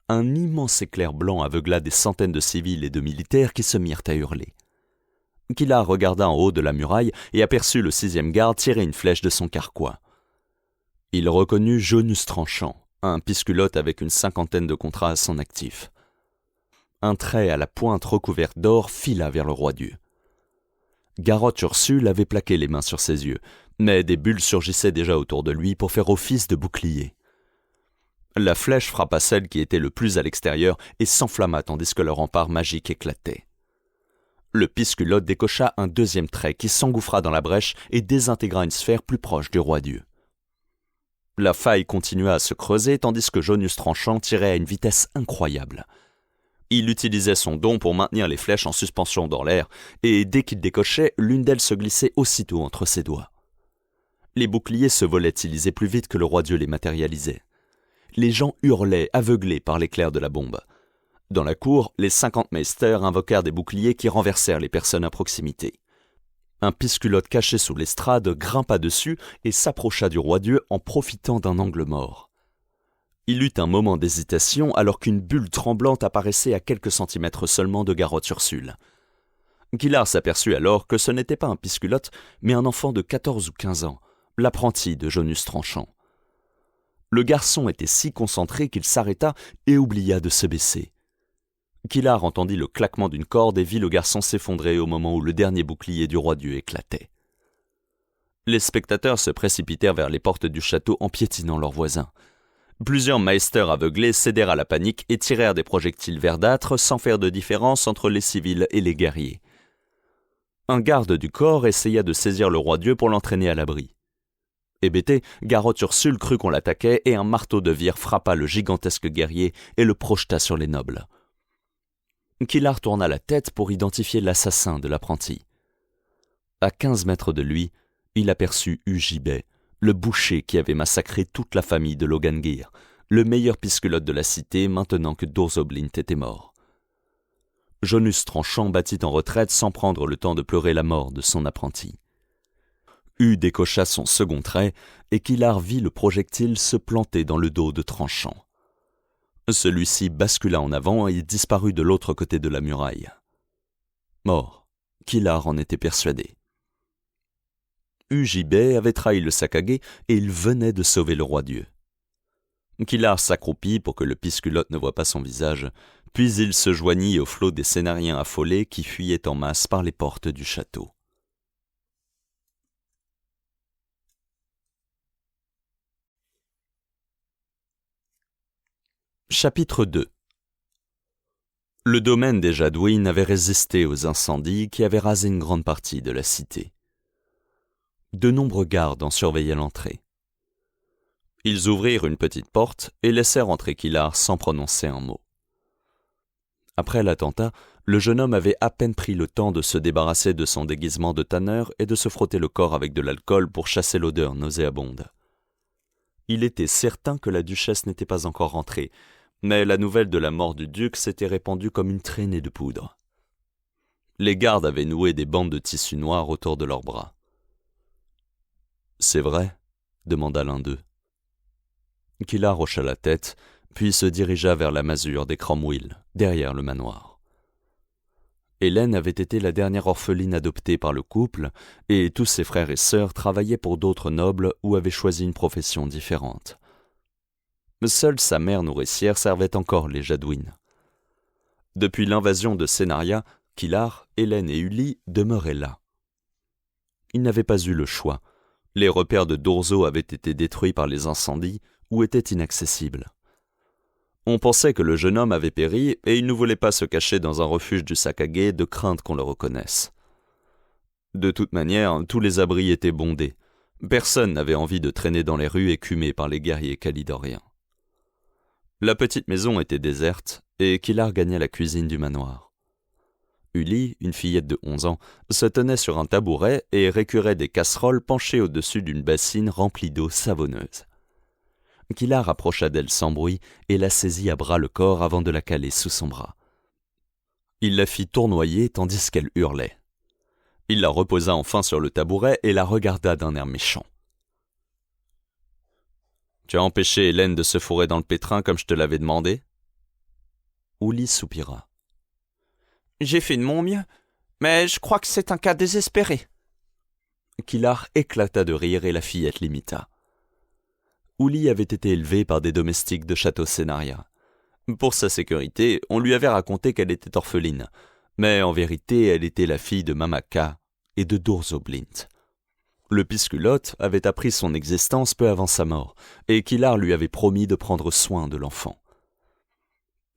Un immense éclair blanc aveugla des centaines de civils et de militaires qui se mirent à hurler. Kilar regarda en haut de la muraille et aperçut le 6e garde tirer une flèche de son carquois. Il reconnut Jonus Tranchant, un pisculote avec une 50aine de contrats à son actif. Un trait à la pointe recouverte d'or fila vers le roi-dieu. Garrotte Ursule avait plaqué les mains sur ses yeux, mais des bulles surgissaient déjà autour de lui pour faire office de bouclier. La flèche frappa celle qui était le plus à l'extérieur et s'enflamma tandis que le rempart magique éclatait. Le pisculote décocha un 2e trait qui s'engouffra dans la brèche et désintégra une sphère plus proche du roi-dieu. La faille continua à se creuser tandis que Jonus Tranchant tirait à une vitesse incroyable. Il utilisait son don pour maintenir les flèches en suspension dans l'air, et dès qu'il décochait, l'une d'elles se glissait aussitôt entre ses doigts. Les boucliers se volatilisaient plus vite que le roi-dieu les matérialisait. Les gens hurlaient, aveuglés par l'éclair de la bombe. Dans la cour, les 50 meisters invoquèrent des boucliers qui renversèrent les personnes à proximité. Un pisculote caché sous l'estrade grimpa dessus et s'approcha du roi-dieu en profitant d'un angle mort. Il eut un moment d'hésitation alors qu'une bulle tremblante apparaissait à quelques centimètres seulement de Garrotte Ursule. Kilar s'aperçut alors que ce n'était pas un pisculote, mais un enfant de 14 ou 15 ans, l'apprenti de Jonus Tranchant. Le garçon était si concentré qu'il s'arrêta et oublia de se baisser. Kilar entendit le claquement d'une corde et vit le garçon s'effondrer au moment où le dernier bouclier du roi-dieu éclatait. Les spectateurs se précipitèrent vers les portes du château en piétinant leurs voisins. Plusieurs meisters aveuglés cédèrent à la panique et tirèrent des projectiles verdâtres sans faire de différence entre les civils et les guerriers. Un garde du corps essaya de saisir le roi-dieu pour l'entraîner à l'abri. Hébété, Garotte Ursule crut qu'on l'attaquait et un marteau de vire frappa le gigantesque guerrier et le projeta sur les nobles. Killard tourna la tête pour identifier l'assassin de l'apprenti. À 15 mètres de lui, il aperçut Ugibet, le boucher qui avait massacré toute la famille de Logangear, le meilleur pisculote de la cité maintenant que Dorzoblint était mort. Jonus Tranchant battit en retraite sans prendre le temps de pleurer la mort de son apprenti. Décocha son second trait et Killard vit le projectile se planter dans le dos de Tranchant. Celui-ci bascula en avant et disparut de l'autre côté de la muraille. Mort, Killard en était persuadé. Ugibet avait trahi le Sakage et il venait de sauver le roi-dieu. Killard s'accroupit pour que le pisculote ne voie pas son visage, puis il se joignit au flot des Sénariens affolés qui fuyaient en masse par les portes du château. Chapitre 2. Le domaine des Jadouin avait résisté aux incendies qui avaient rasé une grande partie de la cité. De nombreux gardes en surveillaient l'entrée. Ils ouvrirent une petite porte et laissèrent entrer Killard sans prononcer un mot. Après l'attentat, le jeune homme avait à peine pris le temps de se débarrasser de son déguisement de tanneur et de se frotter le corps avec de l'alcool pour chasser l'odeur nauséabonde. Il était certain que la duchesse n'était pas encore rentrée, mais la nouvelle de la mort du duc s'était répandue comme une traînée de poudre. Les gardes avaient noué des bandes de tissu noir autour de leurs bras. « C'est vrai ?» demanda l'un d'eux. Killard hocha la tête, puis se dirigea vers la masure des Cromwell, derrière le manoir. Hélène avait été la dernière orpheline adoptée par le couple, et tous ses frères et sœurs travaillaient pour d'autres nobles ou avaient choisi une profession différente. Seule sa mère nourricière servait encore les Jadouin. Depuis l'invasion de Sénaria, Killard, Hélène et Uli demeuraient là. Ils n'avaient pas eu le choix. Les repères de Dorzo avaient été détruits par les incendies ou étaient inaccessibles. On pensait que le jeune homme avait péri et il ne voulait pas se cacher dans un refuge du Sakage de crainte qu'on le reconnaisse. De toute manière, tous les abris étaient bondés. Personne n'avait envie de traîner dans les rues écumées par les guerriers kalidoriens. La petite maison était déserte et Killard gagnait la cuisine du manoir. Uli, une fillette de 11 ans, se tenait sur un tabouret et récurait des casseroles penchées au-dessus d'une bassine remplie d'eau savonneuse. Killard approcha d'elle sans bruit et la saisit à bras-le-corps avant de la caler sous son bras. Il la fit tournoyer tandis qu'elle hurlait. Il la reposa enfin sur le tabouret et la regarda d'un air méchant. « Tu as empêché Hélène de se fourrer dans le pétrin comme je te l'avais demandé ?» Uli soupira. « J'ai fait de mon mieux, mais je crois que c'est un cas désespéré. » Killard éclata de rire et la fillette l'imita. Uli avait été élevée par des domestiques de château Sénaria. Pour sa sécurité, on lui avait raconté qu'elle était orpheline, mais en vérité, elle était la fille de Mamaka et de Dorzoblint. Le pisculote avait appris son existence peu avant sa mort, et Killard lui avait promis de prendre soin de l'enfant.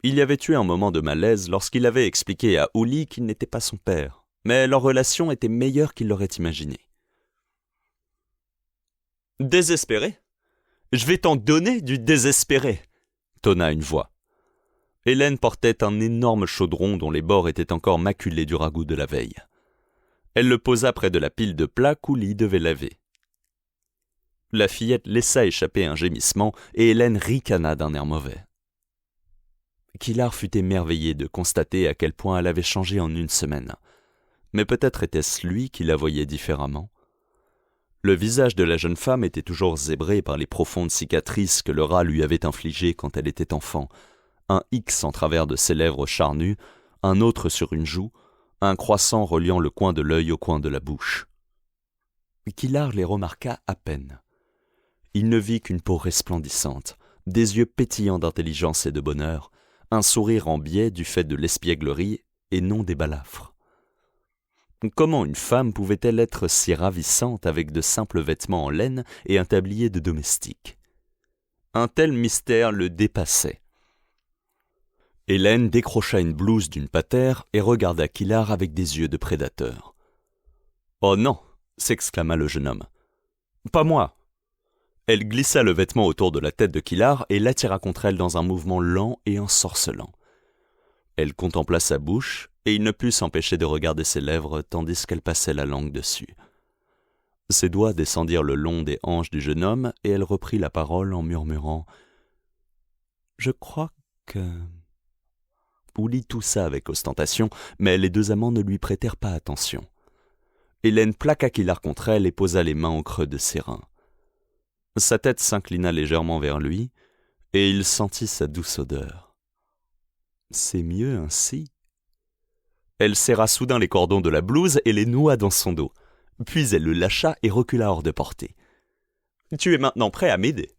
Il y avait eu un moment de malaise lorsqu'il avait expliqué à Uli qu'il n'était pas son père, mais leur relation était meilleure qu'il l'aurait imaginé. « Désespéré ? Je vais t'en donner du désespéré !» tonna une voix. Hélène portait un énorme chaudron dont les bords étaient encore maculés du ragoût de la veille. Elle le posa près de la pile de plats qu'Uli devait laver. La fillette laissa échapper un gémissement et Hélène ricana d'un air mauvais. Killard fut émerveillé de constater à quel point elle avait changé en une semaine. Mais peut-être était-ce lui qui la voyait différemment. Le visage de la jeune femme était toujours zébré par les profondes cicatrices que le rat lui avait infligées quand elle était enfant. Un X en travers de ses lèvres charnues, un autre sur une joue, un croissant reliant le coin de l'œil au coin de la bouche. Killard les remarqua à peine. Il ne vit qu'une peau resplendissante, des yeux pétillants d'intelligence et de bonheur, un sourire en biais du fait de l'espièglerie et non des balafres. Comment une femme pouvait-elle être si ravissante avec de simples vêtements en laine et un tablier de domestique ? Un tel mystère le dépassait. Hélène décrocha une blouse d'une patère et regarda Killard avec des yeux de prédateur. « Oh non !» s'exclama le jeune homme. « Pas moi ! Elle glissa le vêtement autour de la tête de Kilar et l'attira contre elle dans un mouvement lent et ensorcelant. Elle contempla sa bouche, et il ne put s'empêcher de regarder ses lèvres tandis qu'elle passait la langue dessus. Ses doigts descendirent le long des hanches du jeune homme, et elle reprit la parole en murmurant « Je crois que... » Ouli toussa avec ostentation, mais les deux amants ne lui prêtèrent pas attention. Hélène plaqua Kilar contre elle et posa les mains au creux de ses reins. Sa tête s'inclina légèrement vers lui, et il sentit sa douce odeur. « C'est mieux ainsi. » Elle serra soudain les cordons de la blouse et les noua dans son dos. Puis elle le lâcha et recula hors de portée. « Tu es maintenant prêt à m'aider.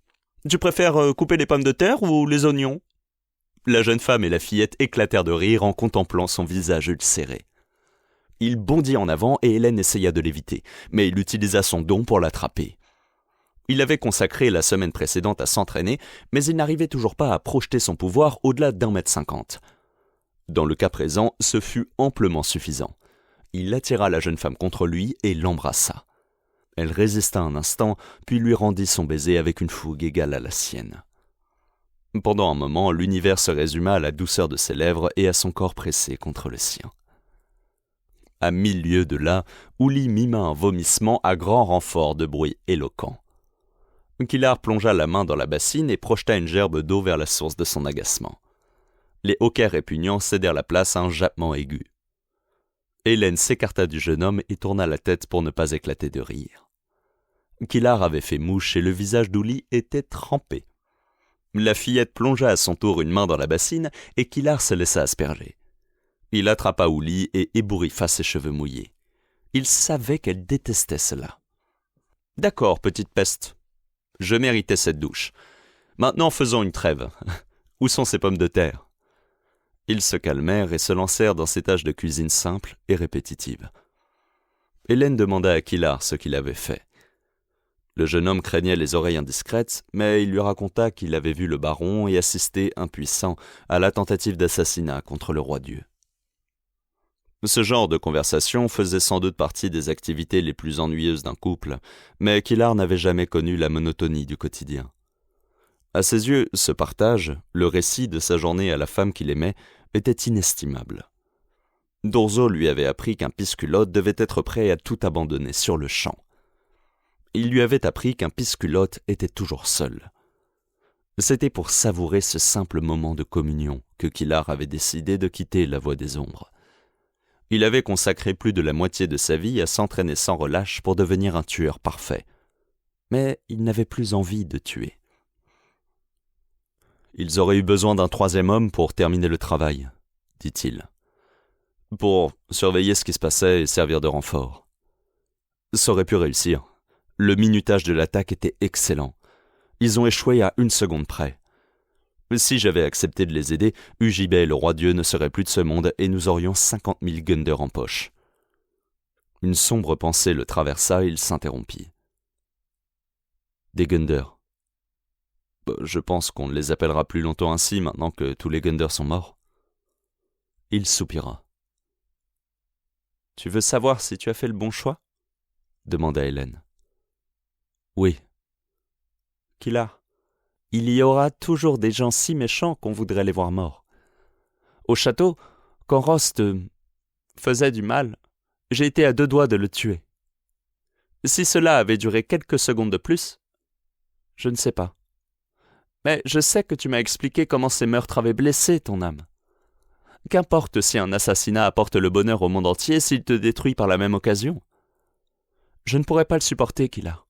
Tu préfères couper les pommes de terre ou les oignons ?» La jeune femme et la fillette éclatèrent de rire en contemplant son visage ulcéré. Il bondit en avant et Hélène essaya de l'éviter, mais il utilisa son don pour l'attraper. Il avait consacré la semaine précédente à s'entraîner, mais il n'arrivait toujours pas à projeter son pouvoir au-delà d'1,50 m. Dans le cas présent, ce fut amplement suffisant. Il attira la jeune femme contre lui et l'embrassa. Elle résista un instant, puis lui rendit son baiser avec une fougue égale à la sienne. Pendant un moment, l'univers se résuma à la douceur de ses lèvres et à son corps pressé contre le sien. À 1000 lieues de là, Ouli mima un vomissement à grand renfort de bruit éloquent. Kilar plongea la main dans la bassine et projeta une gerbe d'eau vers la source de son agacement. Les hoquets répugnants cédèrent la place à un jappement aigu. Hélène s'écarta du jeune homme et tourna la tête pour ne pas éclater de rire. Kilar avait fait mouche et le visage d'Ouli était trempé. La fillette plongea à son tour une main dans la bassine et Kilar se laissa asperger. Il attrapa Ouli et ébouriffa ses cheveux mouillés. Il savait qu'elle détestait cela. « D'accord, petite peste. Je méritais cette douche. Maintenant faisons une trêve. Où sont ces pommes de terre ?» Ils se calmèrent et se lancèrent dans ces tâches de cuisine simples et répétitives. Hélène demanda à Kilar ce qu'il avait fait. Le jeune homme craignait les oreilles indiscrètes, mais il lui raconta qu'il avait vu le baron et assisté, impuissant, à la tentative d'assassinat contre le roi-dieu. Ce genre de conversation faisait sans doute partie des activités les plus ennuyeuses d'un couple, mais Kilar n'avait jamais connu la monotonie du quotidien. À ses yeux, ce partage, le récit de sa journée à la femme qu'il aimait, était inestimable. Dorzo lui avait appris qu'un pisculote devait être prêt à tout abandonner sur le champ. Il lui avait appris qu'un pisculote était toujours seul. C'était pour savourer ce simple moment de communion que Kilar avait décidé de quitter la voie des ombres. Il avait consacré plus de la moitié de sa vie à s'entraîner sans relâche pour devenir un tueur parfait. Mais il n'avait plus envie de tuer. « Ils auraient eu besoin d'un troisième homme pour terminer le travail, » dit-il. « Pour surveiller ce qui se passait et servir de renfort. Ça aurait pu réussir. Le minutage de l'attaque était excellent. Ils ont échoué à 1 seconde près. Si j'avais accepté de les aider, UJB et le roi-dieu ne seraient plus de ce monde et nous aurions 50 000 Gunders en poche. » Une sombre pensée le traversa et il s'interrompit. « Des Gunders. Je pense qu'on ne les appellera plus longtemps ainsi maintenant que tous les Gunders sont morts. » Il soupira. « Tu veux savoir si tu as fait le bon choix ?» demanda Hélène. « Oui. »« Kilar, il y aura toujours des gens si méchants qu'on voudrait les voir morts. Au château, quand Ross te faisait du mal, j'ai été à 2 doigts de le tuer. Si cela avait duré quelques secondes de plus, je ne sais pas. Mais je sais que tu m'as expliqué comment ces meurtres avaient blessé ton âme. Qu'importe si un assassinat apporte le bonheur au monde entier s'il te détruit par la même occasion. Je ne pourrais pas le supporter, Kilar.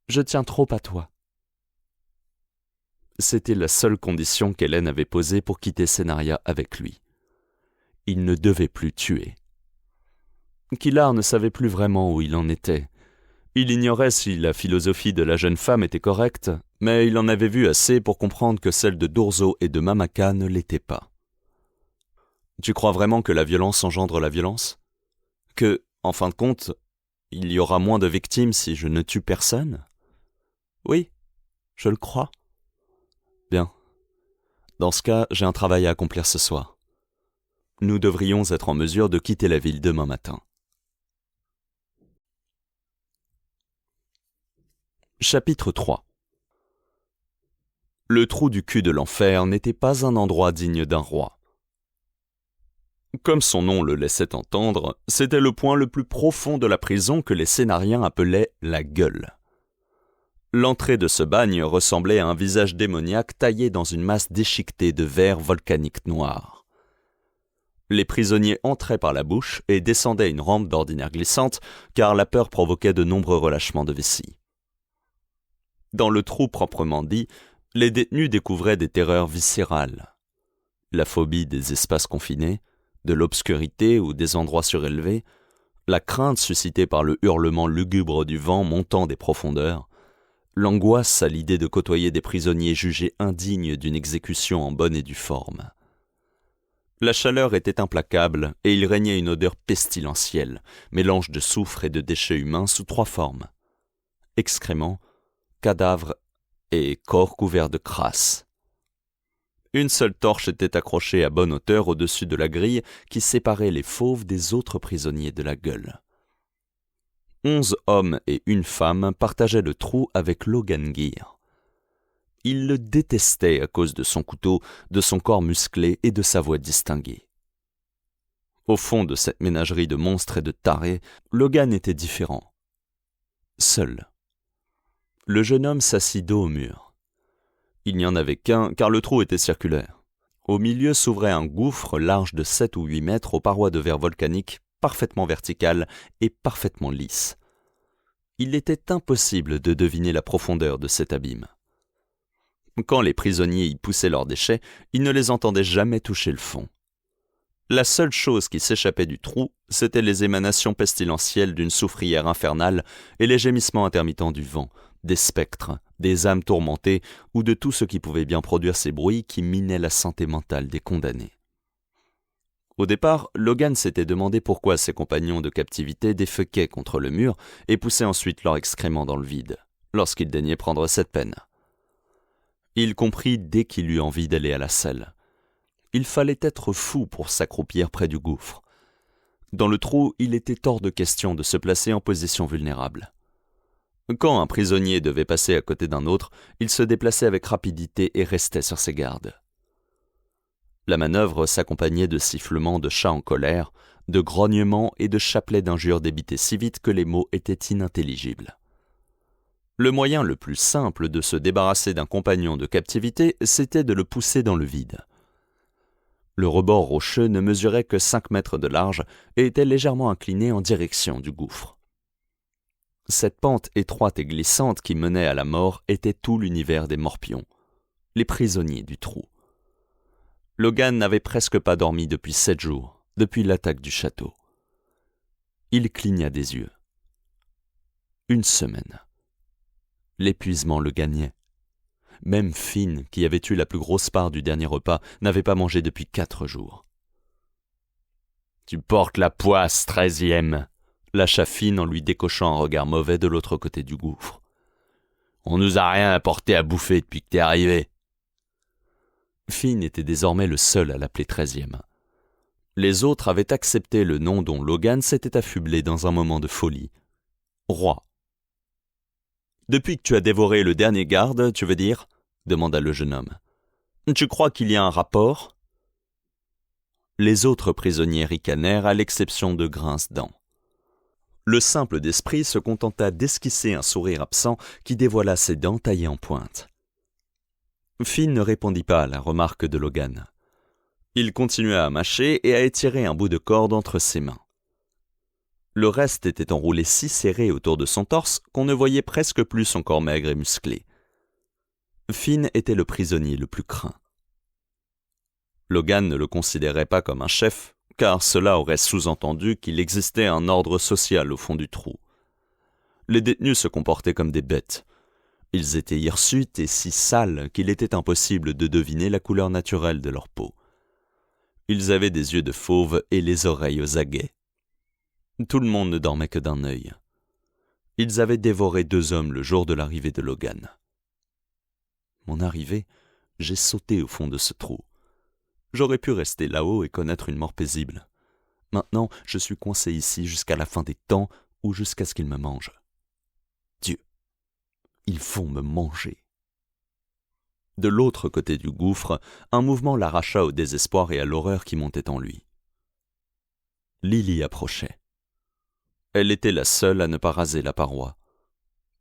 Je tiens trop à toi. » C'était la seule condition qu'Hélène avait posée pour quitter Sénaria avec lui. Il ne devait plus tuer. Kilar ne savait plus vraiment où il en était. Il ignorait si la philosophie de la jeune femme était correcte, mais il en avait vu assez pour comprendre que celle de Dorzo et de Mamaka ne l'était pas. « Tu crois vraiment que la violence engendre la violence ? Que, en fin de compte, il y aura moins de victimes si je ne tue personne ? » ?»« Oui, je le crois. » »« Bien. Dans ce cas, j'ai un travail à accomplir ce soir. Nous devrions être en mesure de quitter la ville demain matin. » Chapitre 3. Le trou du cul de l'enfer n'était pas un endroit digne d'un roi. Comme son nom le laissait entendre, c'était le point le plus profond de la prison que les scénariens appelaient la gueule. L'entrée de ce bagne ressemblait à un visage démoniaque taillé dans une masse déchiquetée de verre volcanique noir. Les prisonniers entraient par la bouche et descendaient une rampe d'ordinaire glissante, car la peur provoquait de nombreux relâchements de vessie. Dans le trou proprement dit, les détenus découvraient des terreurs viscérales. La phobie des espaces confinés, de l'obscurité ou des endroits surélevés, la crainte suscitée par le hurlement lugubre du vent montant des profondeurs, l'angoisse à l'idée de côtoyer des prisonniers jugés indignes d'une exécution en bonne et due forme. La chaleur était implacable et il régnait une odeur pestilentielle, mélange de soufre et de déchets humains sous 3 formes: excréments, cadavres et corps couverts de crasse. Une seule torche était accrochée à bonne hauteur au-dessus de la grille qui séparait les fauves des autres prisonniers de la gueule. 11 hommes et une femme partageaient le trou avec Logan Gear. Ils le détestaient à cause de son couteau, de son corps musclé et de sa voix distinguée. Au fond de cette ménagerie de monstres et de tarés, Logan était différent. Seul. Le jeune homme s'assit dos au mur. Il n'y en avait qu'un, car le trou était circulaire. Au milieu s'ouvrait un gouffre large de 7 ou 8 mètres aux parois de verre volcanique, parfaitement verticales et parfaitement lisses. Il était impossible de deviner la profondeur de cet abîme. Quand les prisonniers y poussaient leurs déchets, ils ne les entendaient jamais toucher le fond. La seule chose qui s'échappait du trou, c'étaient les émanations pestilentielles d'une soufrière infernale et les gémissements intermittents du vent, des spectres, des âmes tourmentées ou de tout ce qui pouvait bien produire ces bruits qui minaient la santé mentale des condamnés. Au départ, Logan s'était demandé pourquoi ses compagnons de captivité déféquaient contre le mur et poussaient ensuite leurs excréments dans le vide, lorsqu'ils daignaient prendre cette peine. Il comprit dès qu'il eut envie d'aller à la selle. Il fallait être fou pour s'accroupir près du gouffre. Dans le trou, il était hors de question de se placer en position vulnérable. Quand un prisonnier devait passer à côté d'un autre, il se déplaçait avec rapidité et restait sur ses gardes. La manœuvre s'accompagnait de sifflements de chats en colère, de grognements et de chapelets d'injures débités si vite que les mots étaient inintelligibles. Le moyen le plus simple de se débarrasser d'un compagnon de captivité, c'était de le pousser dans le vide. Le rebord rocheux ne mesurait que 5 mètres de large et était légèrement incliné en direction du gouffre. Cette pente étroite et glissante qui menait à la mort était tout l'univers des morpions, les prisonniers du trou. Logan n'avait presque pas dormi depuis 7 jours, depuis l'attaque du château. Il cligna des yeux. 1 semaine. L'épuisement le gagnait. Même Finn, qui avait eu la plus grosse part du dernier repas, n'avait pas mangé depuis 4 jours. « Tu portes la poisse, 13e !» lâcha Finn en lui décochant un regard mauvais de l'autre côté du gouffre. « On nous a rien apporté à bouffer depuis que t'es arrivé. » Finn était désormais le seul à l'appeler 13e. Les autres avaient accepté le nom dont Logan s'était affublé dans un moment de folie. Roi. « Depuis que tu as dévoré le dernier garde, tu veux dire ?» demanda le jeune homme. « Tu crois qu'il y a un rapport ?» Les autres prisonniers ricanèrent à l'exception de Grince-Dents. Le simple d'esprit se contenta d'esquisser un sourire absent qui dévoila ses dents taillées en pointe. Finn ne répondit pas à la remarque de Logan. Il continua à mâcher et à étirer un bout de corde entre ses mains. Le reste était enroulé si serré autour de son torse qu'on ne voyait presque plus son corps maigre et musclé. Finn était le prisonnier le plus craint. Logan ne le considérait pas comme un chef, car cela aurait sous-entendu qu'il existait un ordre social au fond du trou. Les détenus se comportaient comme des bêtes. Ils étaient hirsutes et si sales qu'il était impossible de deviner la couleur naturelle de leur peau. Ils avaient des yeux de fauve et les oreilles aux aguets. Tout le monde ne dormait que d'un œil. Ils avaient dévoré 2 hommes le jour de l'arrivée de Logan. Mon arrivée, j'ai sauté au fond de ce trou. J'aurais pu rester là-haut et connaître une mort paisible. Maintenant, je suis coincé ici jusqu'à la fin des temps ou jusqu'à ce qu'il me mange. Dieu. Ils vont me manger. De l'autre côté du gouffre, un mouvement l'arracha au désespoir et à l'horreur qui montait en lui. Lily approchait. Elle était la seule à ne pas raser la paroi.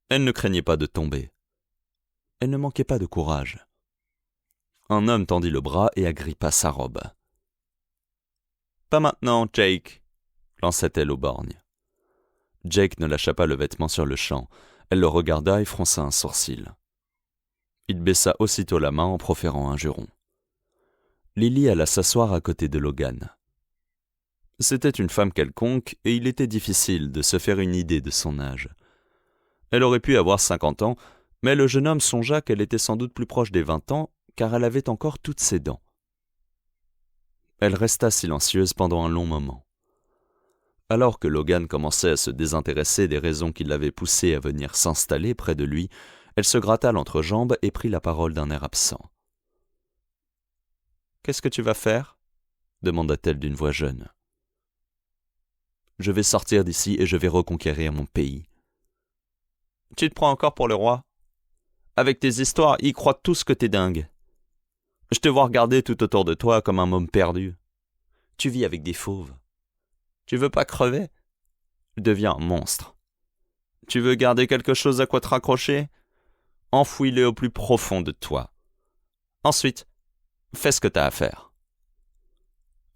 Elle ne craignait pas de tomber. Elle ne manquait pas de courage. Un homme tendit le bras et agrippa sa robe. « Pas maintenant, Jake !» lança-t-elle au borgne. Jake ne lâcha pas le vêtement sur le champ. Elle le regarda et fronça un sourcil. Il baissa aussitôt la main en proférant un juron. Lily alla s'asseoir à côté de Logan. C'était une femme quelconque et il était difficile de se faire une idée de son âge. Elle aurait pu avoir 50 ans, mais le jeune homme songea qu'elle était sans doute plus proche des 20 ans, car elle avait encore toutes ses dents. Elle resta silencieuse pendant un long moment. Alors que Logan commençait à se désintéresser des raisons qui l'avaient poussé à venir s'installer près de lui, elle se gratta l'entrejambe et prit la parole d'un air absent. « Qu'est-ce que tu vas faire ?» demanda-t-elle d'une voix jeune. « Je vais sortir d'ici et je vais reconquérir mon pays. »« Tu te prends encore pour le roi ? Avec tes histoires, ils croient tous que t'es dingue. Je te vois regarder tout autour de toi comme un môme perdu. Tu vis avec des fauves. Tu veux pas crever ? Deviens un monstre. Tu veux garder quelque chose à quoi te raccrocher ? Enfouis-le au plus profond de toi. Ensuite, fais ce que t'as à faire. »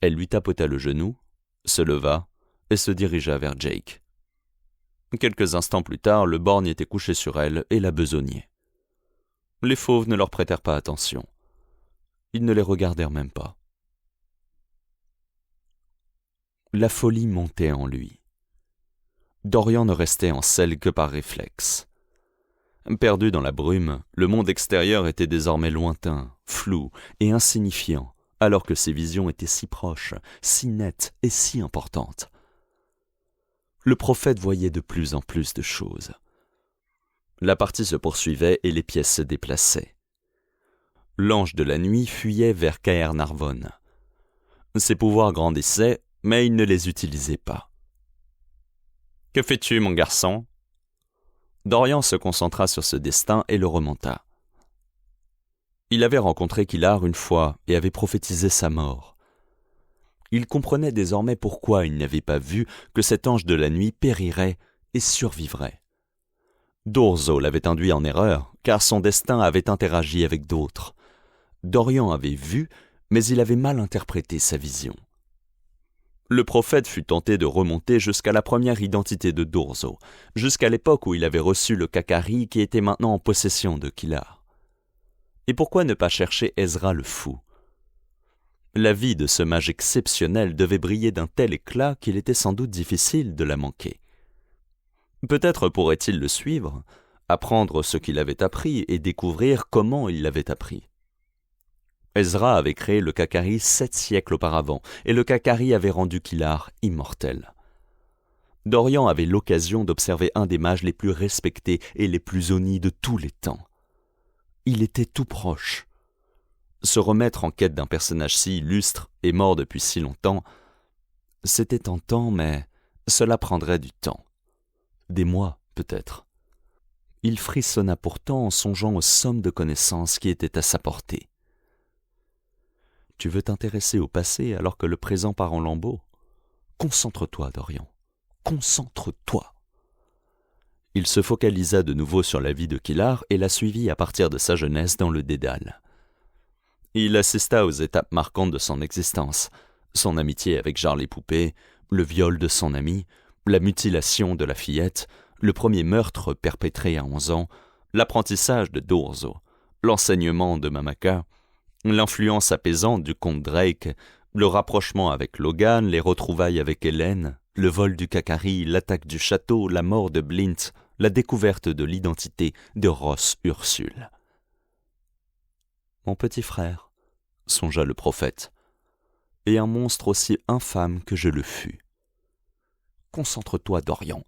Elle lui tapota le genou, se leva et se dirigea vers Jake. Quelques instants plus tard, le borgne était couché sur elle et la besognait. Les fauves ne leur prêtèrent pas attention. Ils ne les regardèrent même pas. La folie montait en lui. Dorian ne restait en selle que par réflexe. Perdu dans la brume, le monde extérieur était désormais lointain, flou et insignifiant, alors que ses visions étaient si proches, si nettes et si importantes. Le prophète voyait de plus en plus de choses. La partie se poursuivait et les pièces se déplaçaient. L'ange de la nuit fuyait vers Caernarvon. Ses pouvoirs grandissaient, mais il ne les utilisait pas. « Que fais-tu, mon garçon ?» Dorian se concentra sur ce destin et le remonta. Il avait rencontré Kilar une fois et avait prophétisé sa mort. Il comprenait désormais pourquoi il n'avait pas vu que cet ange de la nuit périrait et survivrait. Dorzo l'avait induit en erreur, car son destin avait interagi avec d'autres. Dorian avait vu, mais il avait mal interprété sa vision. Le prophète fut tenté de remonter jusqu'à la première identité de Dorzo, jusqu'à l'époque où il avait reçu le Kakari qui était maintenant en possession de Kilar. Et pourquoi ne pas chercher Ezra le fou ? La vie de ce mage exceptionnel devait briller d'un tel éclat qu'il était sans doute difficile de la manquer. Peut-être pourrait-il le suivre, apprendre ce qu'il avait appris et découvrir comment il l'avait appris. Ezra avait créé le Kakari 7 siècles auparavant, et le Kakari avait rendu Kilar immortel. Dorian avait l'occasion d'observer un des mages les plus respectés et les plus honnis de tous les temps. Il était tout proche. Se remettre en quête d'un personnage si illustre et mort depuis si longtemps, c'était tentant, mais cela prendrait du temps. Des mois, peut-être. Il frissonna pourtant en songeant aux sommes de connaissances qui étaient à sa portée. Tu veux t'intéresser au passé alors que le présent part en lambeaux ? Concentre-toi, Dorian. Concentre-toi. Il se focalisa de nouveau sur la vie de Kilar et la suivit à partir de sa jeunesse dans le Dédale. Il assista aux étapes marquantes de son existence, son amitié avec Jarl Poupée, le viol de son ami, la mutilation de la fillette, le premier meurtre perpétré à 11 ans, l'apprentissage de Dorzo, l'enseignement de Mamaka, l'influence apaisante du comte Drake, le rapprochement avec Logan, les retrouvailles avec Hélène, le vol du Kakari, l'attaque du château, la mort de Blint, la découverte de l'identité de Ross Ursule. « Mon petit frère, » songea le prophète, « et un monstre aussi infâme que je le fus. Concentre-toi, Dorian. »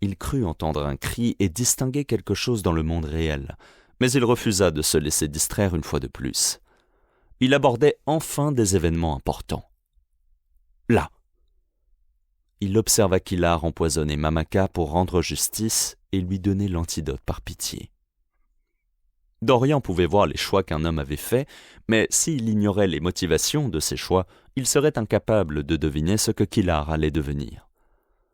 Il crut entendre un cri et distinguer quelque chose dans le monde réel, mais il refusa de se laisser distraire une fois de plus. Il abordait enfin des événements importants. Là. Il observa Kilar empoisonner Mamaka pour rendre justice et lui donner l'antidote par pitié. Dorian pouvait voir les choix qu'un homme avait faits, mais s'il ignorait les motivations de ces choix, il serait incapable de deviner ce que Killard allait devenir.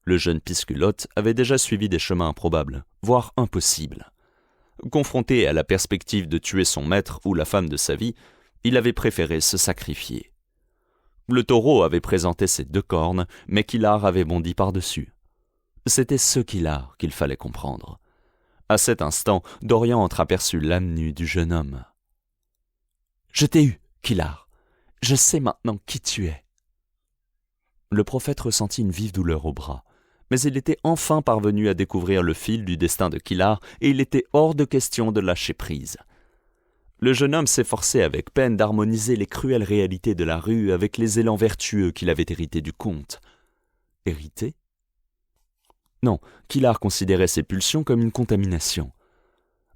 Le jeune Pisculotte avait déjà suivi des chemins improbables, voire impossibles. Confronté à la perspective de tuer son maître ou la femme de sa vie, il avait préféré se sacrifier. Le taureau avait présenté ses 2 cornes, mais Killard avait bondi par-dessus. C'était ce Killard qu'il fallait comprendre. À cet instant, Dorian entreaperçut l'âme nue du jeune homme. « Je t'ai eu, Killard. Je sais maintenant qui tu es. » Le prophète ressentit une vive douleur au bras, mais il était enfin parvenu à découvrir le fil du destin de Killard et il était hors de question de lâcher prise. Le jeune homme s'efforçait avec peine d'harmoniser les cruelles réalités de la rue avec les élans vertueux qu'il avait hérités du comte. Hérité ? Non, Killard considérait ses pulsions comme une contamination.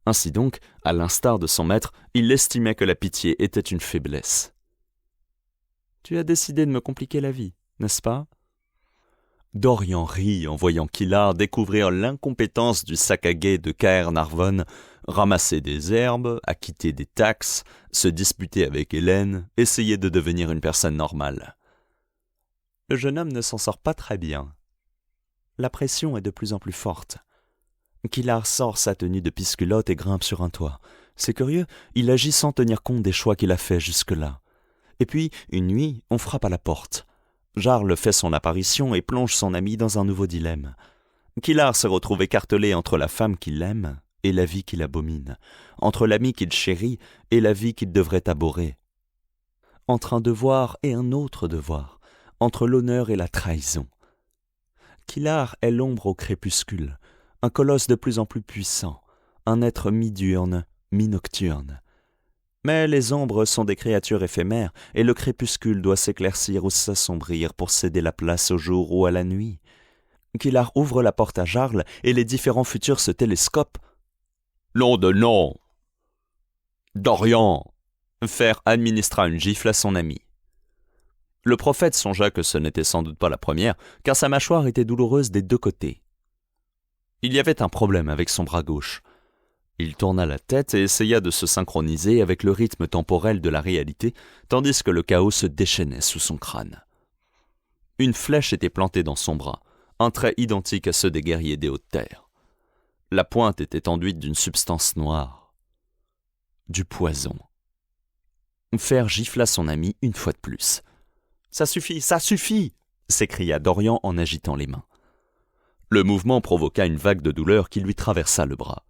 Ainsi donc, à l'instar de son maître, il estimait que la pitié était une faiblesse. « Tu as décidé de me compliquer la vie, n'est-ce pas ?» Dorian rit en voyant Killard découvrir l'incompétence du sac à guet de Caernarvon, ramasser des herbes, acquitter des taxes, se disputer avec Hélène, essayer de devenir une personne normale. Le jeune homme ne s'en sort pas très bien. La pression est de plus en plus forte. Killard sort sa tenue de Pisculotte et grimpe sur un toit. C'est curieux, il agit sans tenir compte des choix qu'il a faits jusque-là. Et puis, une nuit, on frappe à la porte. Jarl fait son apparition et plonge son ami dans un nouveau dilemme. Killard se retrouve écartelé entre la femme qu'il aime et la vie qu'il abomine, entre l'ami qu'il chérit et la vie qu'il devrait abhorrer, entre un devoir et un autre devoir, entre l'honneur et la trahison. Killard est l'ombre au crépuscule, un colosse de plus en plus puissant, un être mi-diurne, mi-nocturne. Mais les ombres sont des créatures éphémères, et le crépuscule doit s'éclaircir ou s'assombrir pour céder la place au jour ou à la nuit. Killard ouvre la porte à Jarl, et les différents futurs se télescopent. « Nom de nom !»« Dorian !» Fer administra une gifle à son ami. Le prophète songea que ce n'était sans doute pas la première, car sa mâchoire était douloureuse des 2 côtés. Il y avait un problème avec son bras gauche. Il tourna la tête et essaya de se synchroniser avec le rythme temporel de la réalité, tandis que le chaos se déchaînait sous son crâne. Une flèche était plantée dans son bras, un trait identique à ceux des guerriers des Hautes-Terres. La pointe était enduite d'une substance noire. Du poison. Fer gifla son ami une fois de plus. « Ça suffit, ça suffit !» s'écria Dorian en agitant les mains. Le mouvement provoqua une vague de douleur qui lui traversa le bras.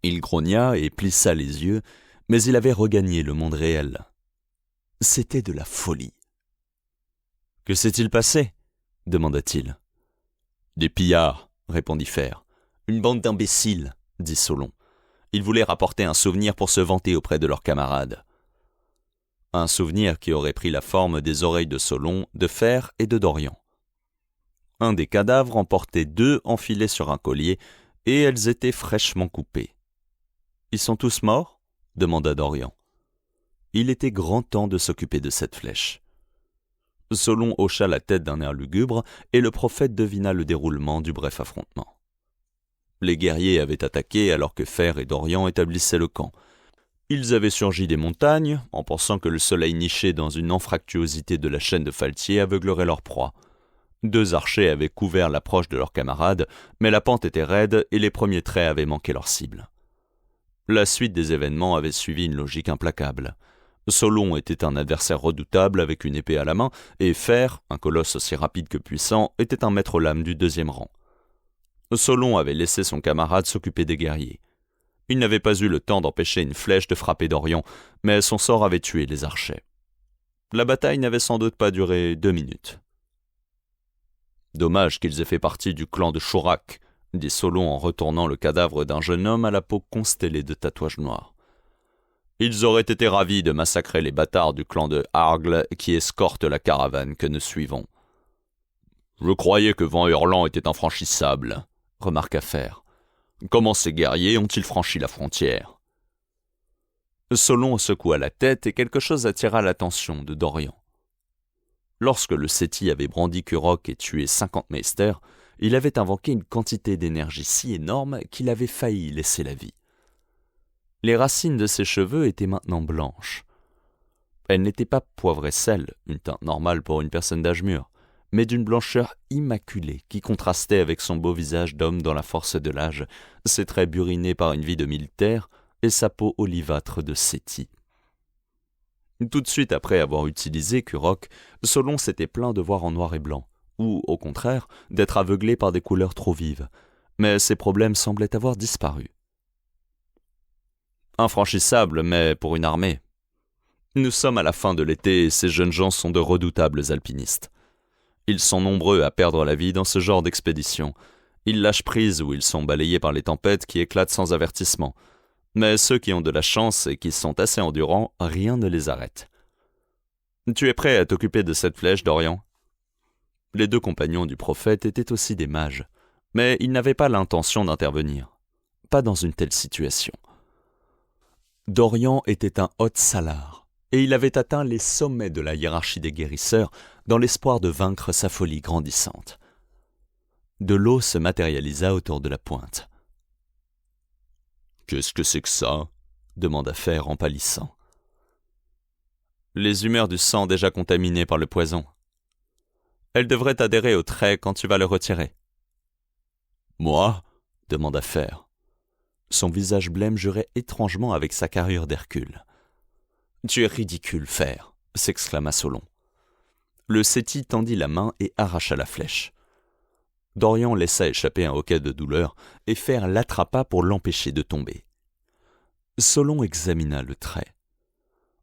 Il grogna et plissa les yeux, mais il avait regagné le monde réel. C'était de la folie. « Que s'est-il passé ?» demanda-t-il. « Des pillards, » répondit Fer. « Une bande d'imbéciles, » dit Solon. Ils voulaient rapporter un souvenir pour se vanter auprès de leurs camarades. Un souvenir qui aurait pris la forme des oreilles de Solon, de Fer et de Dorian. Un des cadavres en portait 2 enfilés sur un collier, et elles étaient fraîchement coupées. « Ils sont tous morts ?» demanda Dorian. Il était grand temps de s'occuper de cette flèche. Solon hocha la tête d'un air lugubre, et le prophète devina le déroulement du bref affrontement. Les guerriers avaient attaqué alors que Fer et Dorian établissaient le camp. Ils avaient surgi des montagnes, en pensant que le soleil niché dans une anfractuosité de la chaîne de Faltier aveuglerait leur proie. 2 archers avaient couvert l'approche de leurs camarades, mais la pente était raide et les premiers traits avaient manqué leur cible. La suite des événements avait suivi une logique implacable. Solon était un adversaire redoutable avec une épée à la main, et Fer, un colosse aussi rapide que puissant, était un maître-lame du 2e rang. Solon avait laissé son camarade s'occuper des guerriers. Il n'avait pas eu le temps d'empêcher une flèche de frapper Dorian, mais son sort avait tué les archers. La bataille n'avait sans doute pas duré 2 minutes. « Dommage qu'ils aient fait partie du clan de Chorak », dit Solon en retournant le cadavre d'un jeune homme à la peau constellée de tatouages noirs. « Ils auraient été ravis de massacrer les bâtards du clan de Argle qui escortent la caravane que nous suivons. »« Je croyais que Vent Hurlant était infranchissable, » remarqua Fer. « Comment ces guerriers ont-ils franchi la frontière ?» Solon secoua la tête et quelque chose attira l'attention de Dorian. Lorsque le Séti avait brandi Kurok et tué 50 meisters, il avait invoqué une quantité d'énergie si énorme qu'il avait failli y laisser la vie. Les racines de ses cheveux étaient maintenant blanches. Elles n'étaient pas poivre et sel, une teinte normale pour une personne d'âge mûr, mais d'une blancheur immaculée qui contrastait avec son beau visage d'homme dans la force de l'âge, ses traits burinés par une vie de militaire et sa peau olivâtre de Séti. Tout de suite après avoir utilisé Kurok, Solon s'était plaint de voir en noir et blanc, ou, au contraire, d'être aveuglé par des couleurs trop vives, mais ces problèmes semblaient avoir disparu. Infranchissable, mais pour une armée. Nous sommes à la fin de l'été et ces jeunes gens sont de redoutables alpinistes. Ils sont nombreux à perdre la vie dans ce genre d'expédition. Ils lâchent prise ou ils sont balayés par les tempêtes qui éclatent sans avertissement. Mais ceux qui ont de la chance et qui sont assez endurants, rien ne les arrête. Tu es prêt à t'occuper de cette flèche, Dorian ? Les deux compagnons du prophète étaient aussi des mages, mais ils n'avaient pas l'intention d'intervenir. Pas dans une telle situation. Dorian était un Haute-Salar, et il avait atteint les sommets de la hiérarchie des guérisseurs dans l'espoir de vaincre sa folie grandissante. De l'eau se matérialisa autour de la pointe. « Qu'est-ce que c'est que ça ?» demanda Fer en pâlissant. « Les humeurs du sang déjà contaminées par le poison. Elles devraient adhérer au trait quand tu vas le retirer. »« Moi ?» demanda Fer. Son visage blême jurait étrangement avec sa carrure d'Hercule. « Tu es ridicule, Fer !» s'exclama Solon. Le Séti tendit la main et arracha la flèche. Dorian laissa échapper un hoquet de douleur et Fer l'attrapa pour l'empêcher de tomber. Solon examina le trait.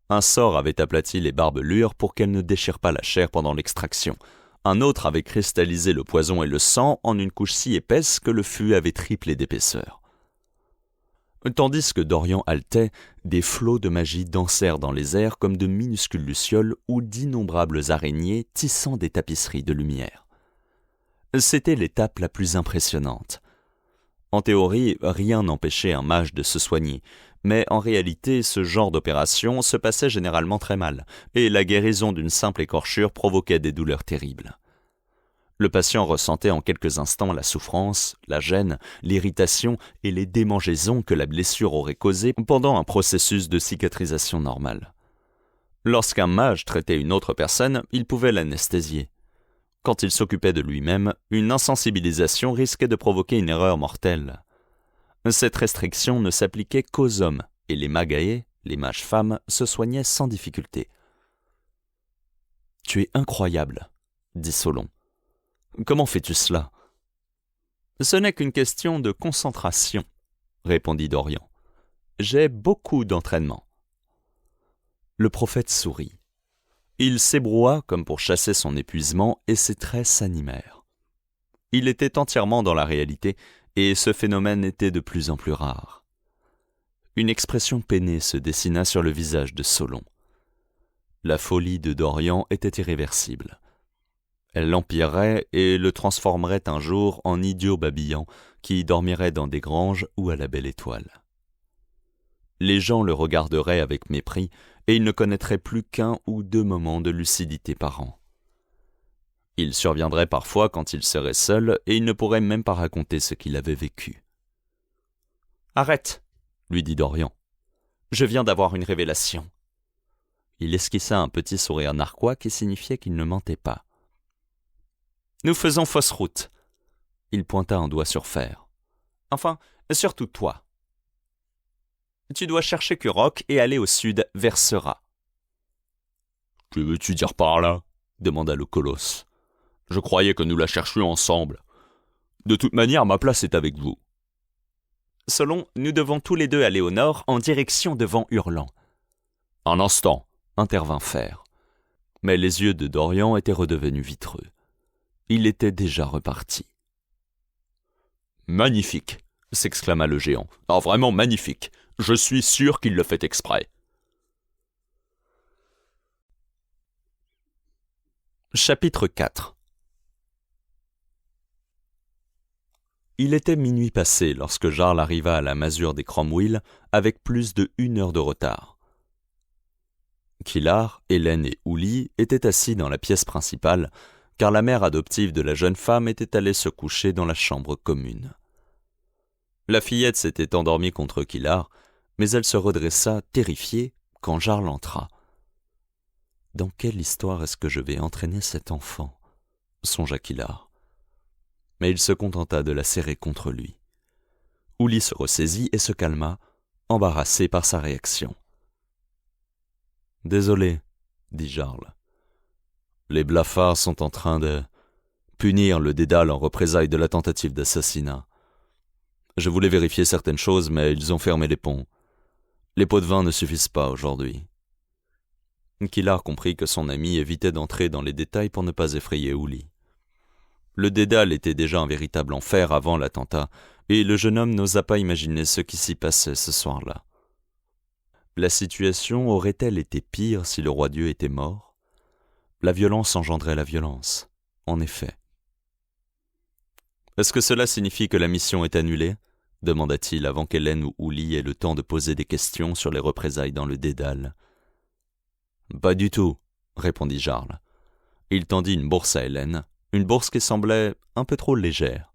Un sort avait aplati les barbelures pour qu'elles ne déchirent pas la chair pendant l'extraction. Un autre avait cristallisé le poison et le sang en une couche si épaisse que le fût avait triplé d'épaisseur. Tandis que Dorian haletait, des flots de magie dansèrent dans les airs comme de minuscules lucioles ou d'innombrables araignées tissant des tapisseries de lumière. C'était l'étape la plus impressionnante. En théorie, rien n'empêchait un mage de se soigner, mais en réalité, ce genre d'opération se passait généralement très mal, et la guérison d'une simple écorchure provoquait des douleurs terribles. Le patient ressentait en quelques instants la souffrance, la gêne, l'irritation et les démangeaisons que la blessure aurait causées pendant un processus de cicatrisation normal. Lorsqu'un mage traitait une autre personne, il pouvait l'anesthésier. Quand il s'occupait de lui-même, une insensibilisation risquait de provoquer une erreur mortelle. Cette restriction ne s'appliquait qu'aux hommes, et les magae, les mages femmes, se soignaient sans difficulté. « Tu es incroyable, » dit Solon. « Comment fais-tu cela ?»« Ce n'est qu'une question de concentration, » répondit Dorian. « J'ai beaucoup d'entraînement. » Le prophète sourit. Il s'ébroua comme pour chasser son épuisement et ses traits s'animèrent. Il était entièrement dans la réalité et ce phénomène était de plus en plus rare. Une expression peinée se dessina sur le visage de Solon. La folie de Dorian était irréversible. Elle l'empirerait et le transformerait un jour en idiot babillant qui dormirait dans des granges ou à la belle étoile. Les gens le regarderaient avec mépris et il ne connaîtrait plus qu'un ou deux moments de lucidité par an. Il surviendrait parfois quand il serait seul et il ne pourrait même pas raconter ce qu'il avait vécu. « Arrête !» lui dit Dorian. « Je viens d'avoir une révélation. » Il esquissa un petit sourire narquois qui signifiait qu'il ne mentait pas. « Nous faisons fausse route. » Il pointa un doigt sur Fer. « Enfin, surtout toi. Tu dois chercher Kurok et aller au sud, vers Sera. »« Que veux-tu dire par là ?» demanda le colosse. « Je croyais que nous la cherchions ensemble. De toute manière, ma place est avec vous. »« Selon, nous devons tous les deux aller au nord, en direction de Vent Hurlant. »« Un instant, » intervint Fer. Mais les yeux de Dorian étaient redevenus vitreux. Il était déjà reparti. « Magnifique !» s'exclama le géant. « Ah, vraiment magnifique ! Je suis sûr qu'il le fait exprès. » Chapitre 4. Il était minuit passé lorsque Jarl arriva à la masure des Cromwell avec plus de 1 heure de retard. Kilar, Hélène et Uli étaient assis dans la pièce principale car la mère adoptive de la jeune femme était allée se coucher dans la chambre commune. La fillette s'était endormie contre Kilar, mais elle se redressa, terrifiée, quand Jarl entra. « Dans quelle histoire est-ce que je vais entraîner cet enfant ?» songea Kilar. Mais il se contenta de la serrer contre lui. Uli se ressaisit et se calma, embarrassé par sa réaction. « Désolé, » dit Jarl. « Les blafards sont en train de punir le Dédale en représailles de la tentative d'assassinat. Je voulais vérifier certaines choses, mais ils ont fermé les ponts. Les pots de vin ne suffisent pas aujourd'hui. » Kilar comprit que son ami évitait d'entrer dans les détails pour ne pas effrayer Uli. Le Dédale était déjà un véritable enfer avant l'attentat, et le jeune homme n'osa pas imaginer ce qui s'y passait ce soir-là. La situation aurait-elle été pire si le roi-dieu était mort ? La violence engendrait la violence, en effet. « Est-ce que cela signifie que la mission est annulée ?» demanda-t-il avant qu'Hélène ou Uli aient le temps de poser des questions sur les représailles dans le Dédale. « Pas du tout, » répondit Jarl. Il tendit une bourse à Hélène, une bourse qui semblait un peu trop légère.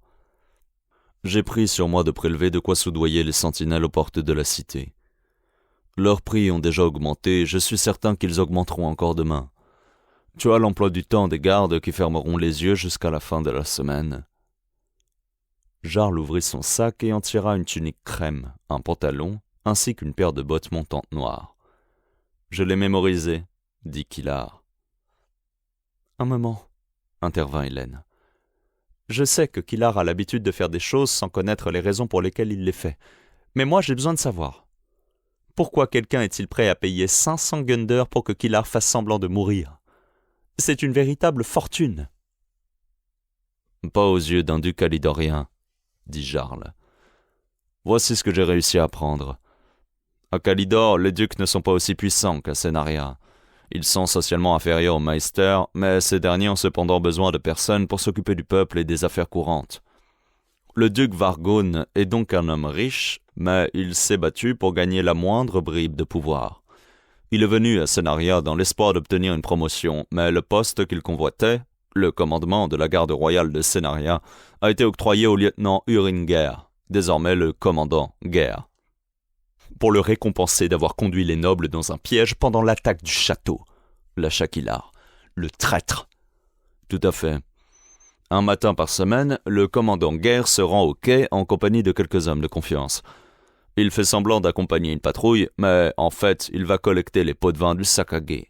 « J'ai pris sur moi de prélever de quoi soudoyer les sentinelles aux portes de la cité. Leurs prix ont déjà augmenté et je suis certain qu'ils augmenteront encore demain. Tu as l'emploi du temps des gardes qui fermeront les yeux jusqu'à la fin de la semaine. » Jarl ouvrit son sac et en tira une tunique crème, un pantalon, ainsi qu'une paire de bottes montantes noires. « Je l'ai mémorisé, » dit Kilar. « Un moment, » intervint Hélène. « Je sais que Kilar a l'habitude de faire des choses sans connaître les raisons pour lesquelles il les fait. Mais moi, j'ai besoin de savoir. Pourquoi quelqu'un est-il prêt à payer 500 Gunders pour que Kilar fasse semblant de mourir ? C'est une véritable fortune. »« Pas aux yeux d'un duc kalidorien, » dit Jarl. « Voici ce que j'ai réussi à apprendre. À Kalidor, les ducs ne sont pas aussi puissants qu'à Senaria. Ils sont socialement inférieurs aux Meister, mais ces derniers ont cependant besoin de personnes pour s'occuper du peuple et des affaires courantes. Le duc Vargon est donc un homme riche, mais il s'est battu pour gagner la moindre bribe de pouvoir. Il est venu à Senaria dans l'espoir d'obtenir une promotion, mais le poste qu'il convoitait, le commandement de la garde royale de Senaria, a été octroyé au lieutenant Uringer, désormais le commandant Ger, pour le récompenser d'avoir conduit les nobles dans un piège pendant l'attaque du château, lâcha Kilar. Le traître. Tout à fait. Un matin par semaine, le commandant Ger se rend au quai en compagnie de quelques hommes de confiance. Il fait semblant d'accompagner une patrouille, mais en fait, il va collecter les pots de vin du Sakage.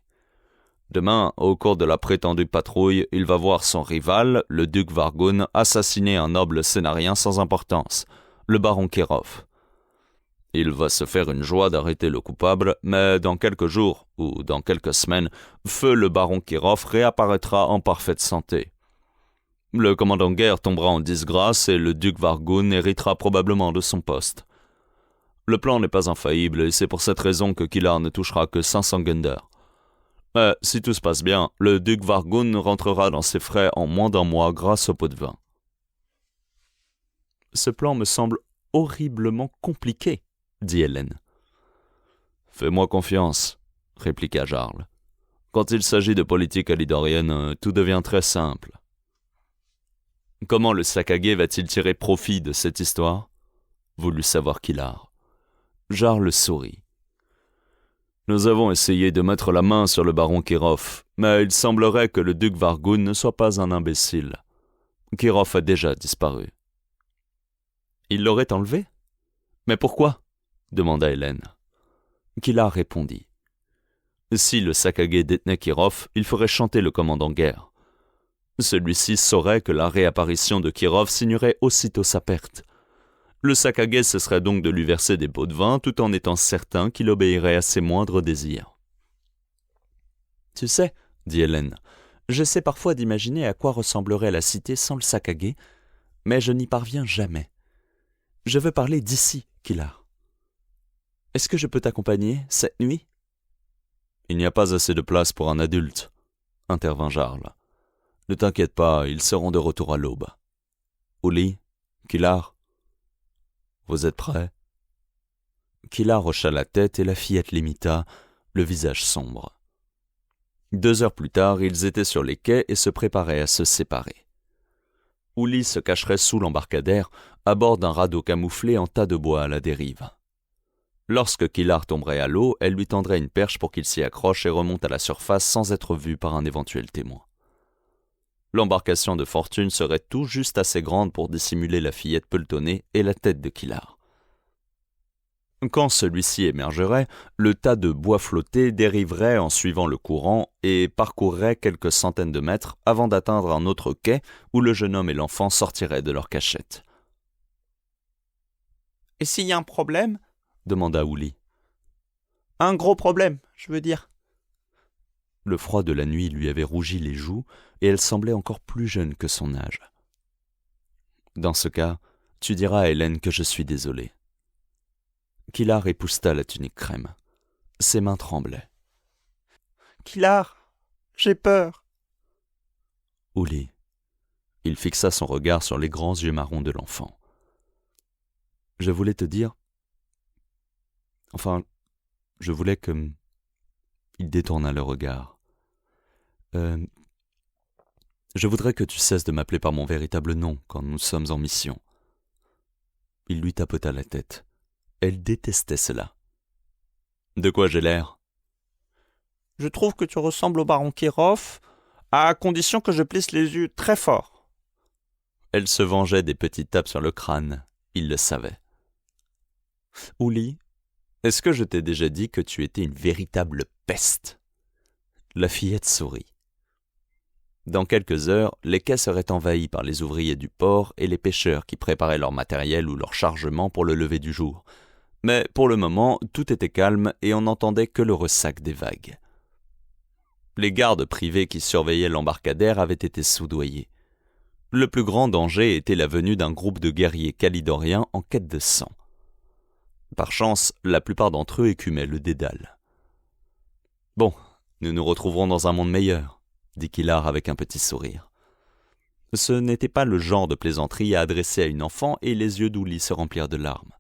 Demain, au cours de la prétendue patrouille, il va voir son rival, le duc Vargon, assassiner un noble sénarien sans importance, le baron Kirov. Il va se faire une joie d'arrêter le coupable, mais dans quelques jours, ou dans quelques semaines, feu le baron Kirov réapparaîtra en parfaite santé. Le commandant Ger tombera en disgrâce et le duc Vargon héritera probablement de son poste. Le plan n'est pas infaillible et c'est pour cette raison que Kilar ne touchera que 500 Gunders. Mais si tout se passe bien, le duc Vargon rentrera dans ses frais en moins d'un mois grâce au pot de vin. Ce plan me semble horriblement compliqué, dit Hélène. Fais-moi confiance, répliqua Jarl. Quand il s'agit de politique kalidorienne, tout devient très simple. Comment le Sakage va-t-il tirer profit de cette histoire ? Voulut savoir Kilar. Jarl sourit. Nous avons essayé de mettre la main sur le baron Kirov, mais il semblerait que le duc Vargon ne soit pas un imbécile. Kirov a déjà disparu. Il l'aurait enlevé ? Mais pourquoi ? Demanda Hélène. Kilar répondit. Si le Sakage détenait Kirov, il ferait chanter le commandant Ger. Celui-ci saurait que la réapparition de Kirov signerait aussitôt sa perte. Le Sakage cesserait donc de lui verser des pots de vin tout en étant certain qu'il obéirait à ses moindres désirs. « Tu sais, dit Hélène, j'essaie parfois d'imaginer à quoi ressemblerait la cité sans le Sakage, mais je n'y parviens jamais. Je veux parler d'ici, Kilar. Est-ce que je peux t'accompagner cette nuit ?»« Il n'y a pas assez de place pour un adulte, » intervint Jarl. « Ne t'inquiète pas, ils seront de retour à l'aube. Uli, Kilar, vous êtes prêts ?» Kilar hocha la tête et la fillette l'imita, le visage sombre. 2 heures plus tard, ils étaient sur les quais et se préparaient à se séparer. Ouli se cacherait sous l'embarcadère, à bord d'un radeau camouflé en tas de bois à la dérive. Lorsque Kilar tomberait à l'eau, elle lui tendrait une perche pour qu'il s'y accroche et remonte à la surface sans être vu par un éventuel témoin. L'embarcation de fortune serait tout juste assez grande pour dissimuler la fillette pelletonnée et la tête de Kilar. Quand celui-ci émergerait, le tas de bois flotté dériverait en suivant le courant et parcourrait quelques centaines de mètres avant d'atteindre un autre quai où le jeune homme et l'enfant sortiraient de leur cachette. « Et s'il y a un problème ?» demanda Ouli. « Un gros problème, je veux dire. » Le froid de la nuit lui avait rougi les joues et elle semblait encore plus jeune que son âge. « Dans ce cas, tu diras à Hélène que je suis désolé. » Kilar épousseta la tunique crème. Ses mains tremblaient. « Kilar, j'ai peur. » Ouli. Il fixa son regard sur les grands yeux marrons de l'enfant. « Je voulais te dire... Enfin, je voulais que... » Il détourna le regard. « Je voudrais que tu cesses de m'appeler par mon véritable nom quand nous sommes en mission. » Il lui tapota la tête. Elle détestait cela. « De quoi j'ai l'air ?»« Je trouve que tu ressembles au baron Kirov, à condition que je plisse les yeux très fort. » Elle se vengeait des petites tapes sur le crâne. Il le savait. « Ouli, est-ce que je t'ai déjà dit que tu étais une véritable peste ?» La fillette sourit. Dans quelques heures, les quais seraient envahis par les ouvriers du port et les pêcheurs qui préparaient leur matériel ou leur chargement pour le lever du jour. Mais pour le moment, tout était calme et on n'entendait que le ressac des vagues. Les gardes privés qui surveillaient l'embarcadère avaient été soudoyés. Le plus grand danger était la venue d'un groupe de guerriers calidoriens en quête de sang. Par chance, la plupart d'entre eux écumaient le dédale. « Bon, nous nous retrouverons dans un monde meilleur, » dit Kilar avec un petit sourire. Ce n'était pas le genre de plaisanterie à adresser à une enfant et les yeux d'Ouli se remplirent de larmes.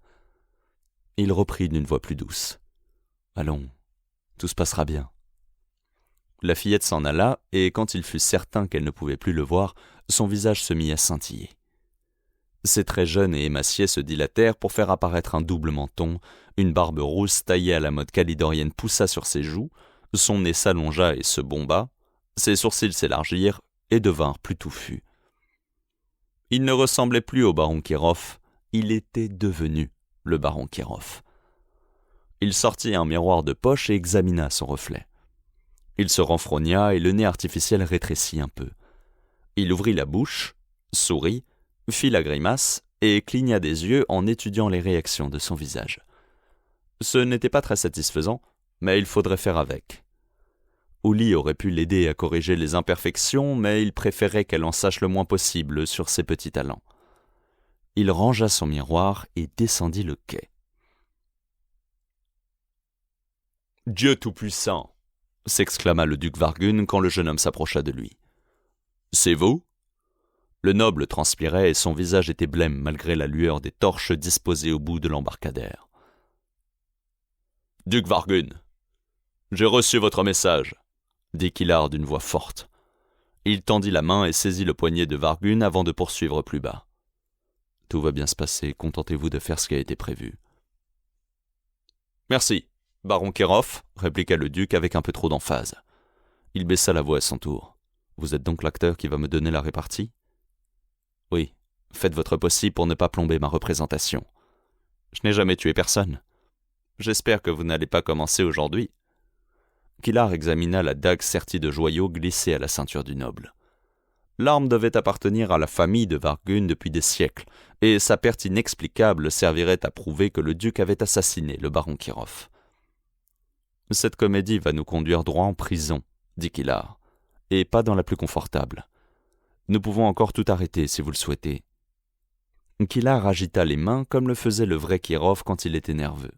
Il reprit d'une voix plus douce. « Allons, tout se passera bien. » La fillette s'en alla, et quand il fut certain qu'elle ne pouvait plus le voir, son visage se mit à scintiller. Ses traits jeunes et émaciés se dilatèrent pour faire apparaître un double menton, une barbe rousse taillée à la mode calidorienne poussa sur ses joues, son nez s'allongea et se bomba, ses sourcils s'élargirent et devinrent plus touffus. Il ne ressemblait plus au baron Kirov, il était devenu le baron Kirov. Il sortit un miroir de poche et examina son reflet. Il se renfrogna et le nez artificiel rétrécit un peu. Il ouvrit la bouche, sourit, fit la grimace et cligna des yeux en étudiant les réactions de son visage. Ce n'était pas très satisfaisant, mais il faudrait faire avec. Ouli aurait pu l'aider à corriger les imperfections, mais il préférait qu'elle en sache le moins possible sur ses petits talents. Il rangea son miroir et descendit le quai. « Dieu Tout-Puissant !» s'exclama le duc Vargun quand le jeune homme s'approcha de lui. « C'est vous ?» Le noble transpirait et son visage était blême malgré la lueur des torches disposées au bout de l'embarcadère. « Duc Vargun, j'ai reçu votre message, » dit Kilar d'une voix forte. Il tendit la main et saisit le poignet de Vargun avant de poursuivre plus bas. « Tout va bien se passer, contentez-vous de faire ce qui a été prévu. »« Merci, baron Kirov, » répliqua le duc avec un peu trop d'emphase. Il baissa la voix à son tour. « Vous êtes donc l'acteur qui va me donner la répartie ?»« Oui, faites votre possible pour ne pas plomber ma représentation. Je n'ai jamais tué personne. J'espère que vous n'allez pas commencer aujourd'hui. » Kilar examina la dague sertie de joyaux glissée à la ceinture du noble. L'arme devait appartenir à la famille de Vargun depuis des siècles, et sa perte inexplicable servirait à prouver que le duc avait assassiné le baron Kirov. « Cette comédie va nous conduire droit en prison, » dit Kilar, « et pas dans la plus confortable. Nous pouvons encore tout arrêter si vous le souhaitez. » Kilar agita les mains comme le faisait le vrai Kirov quand il était nerveux.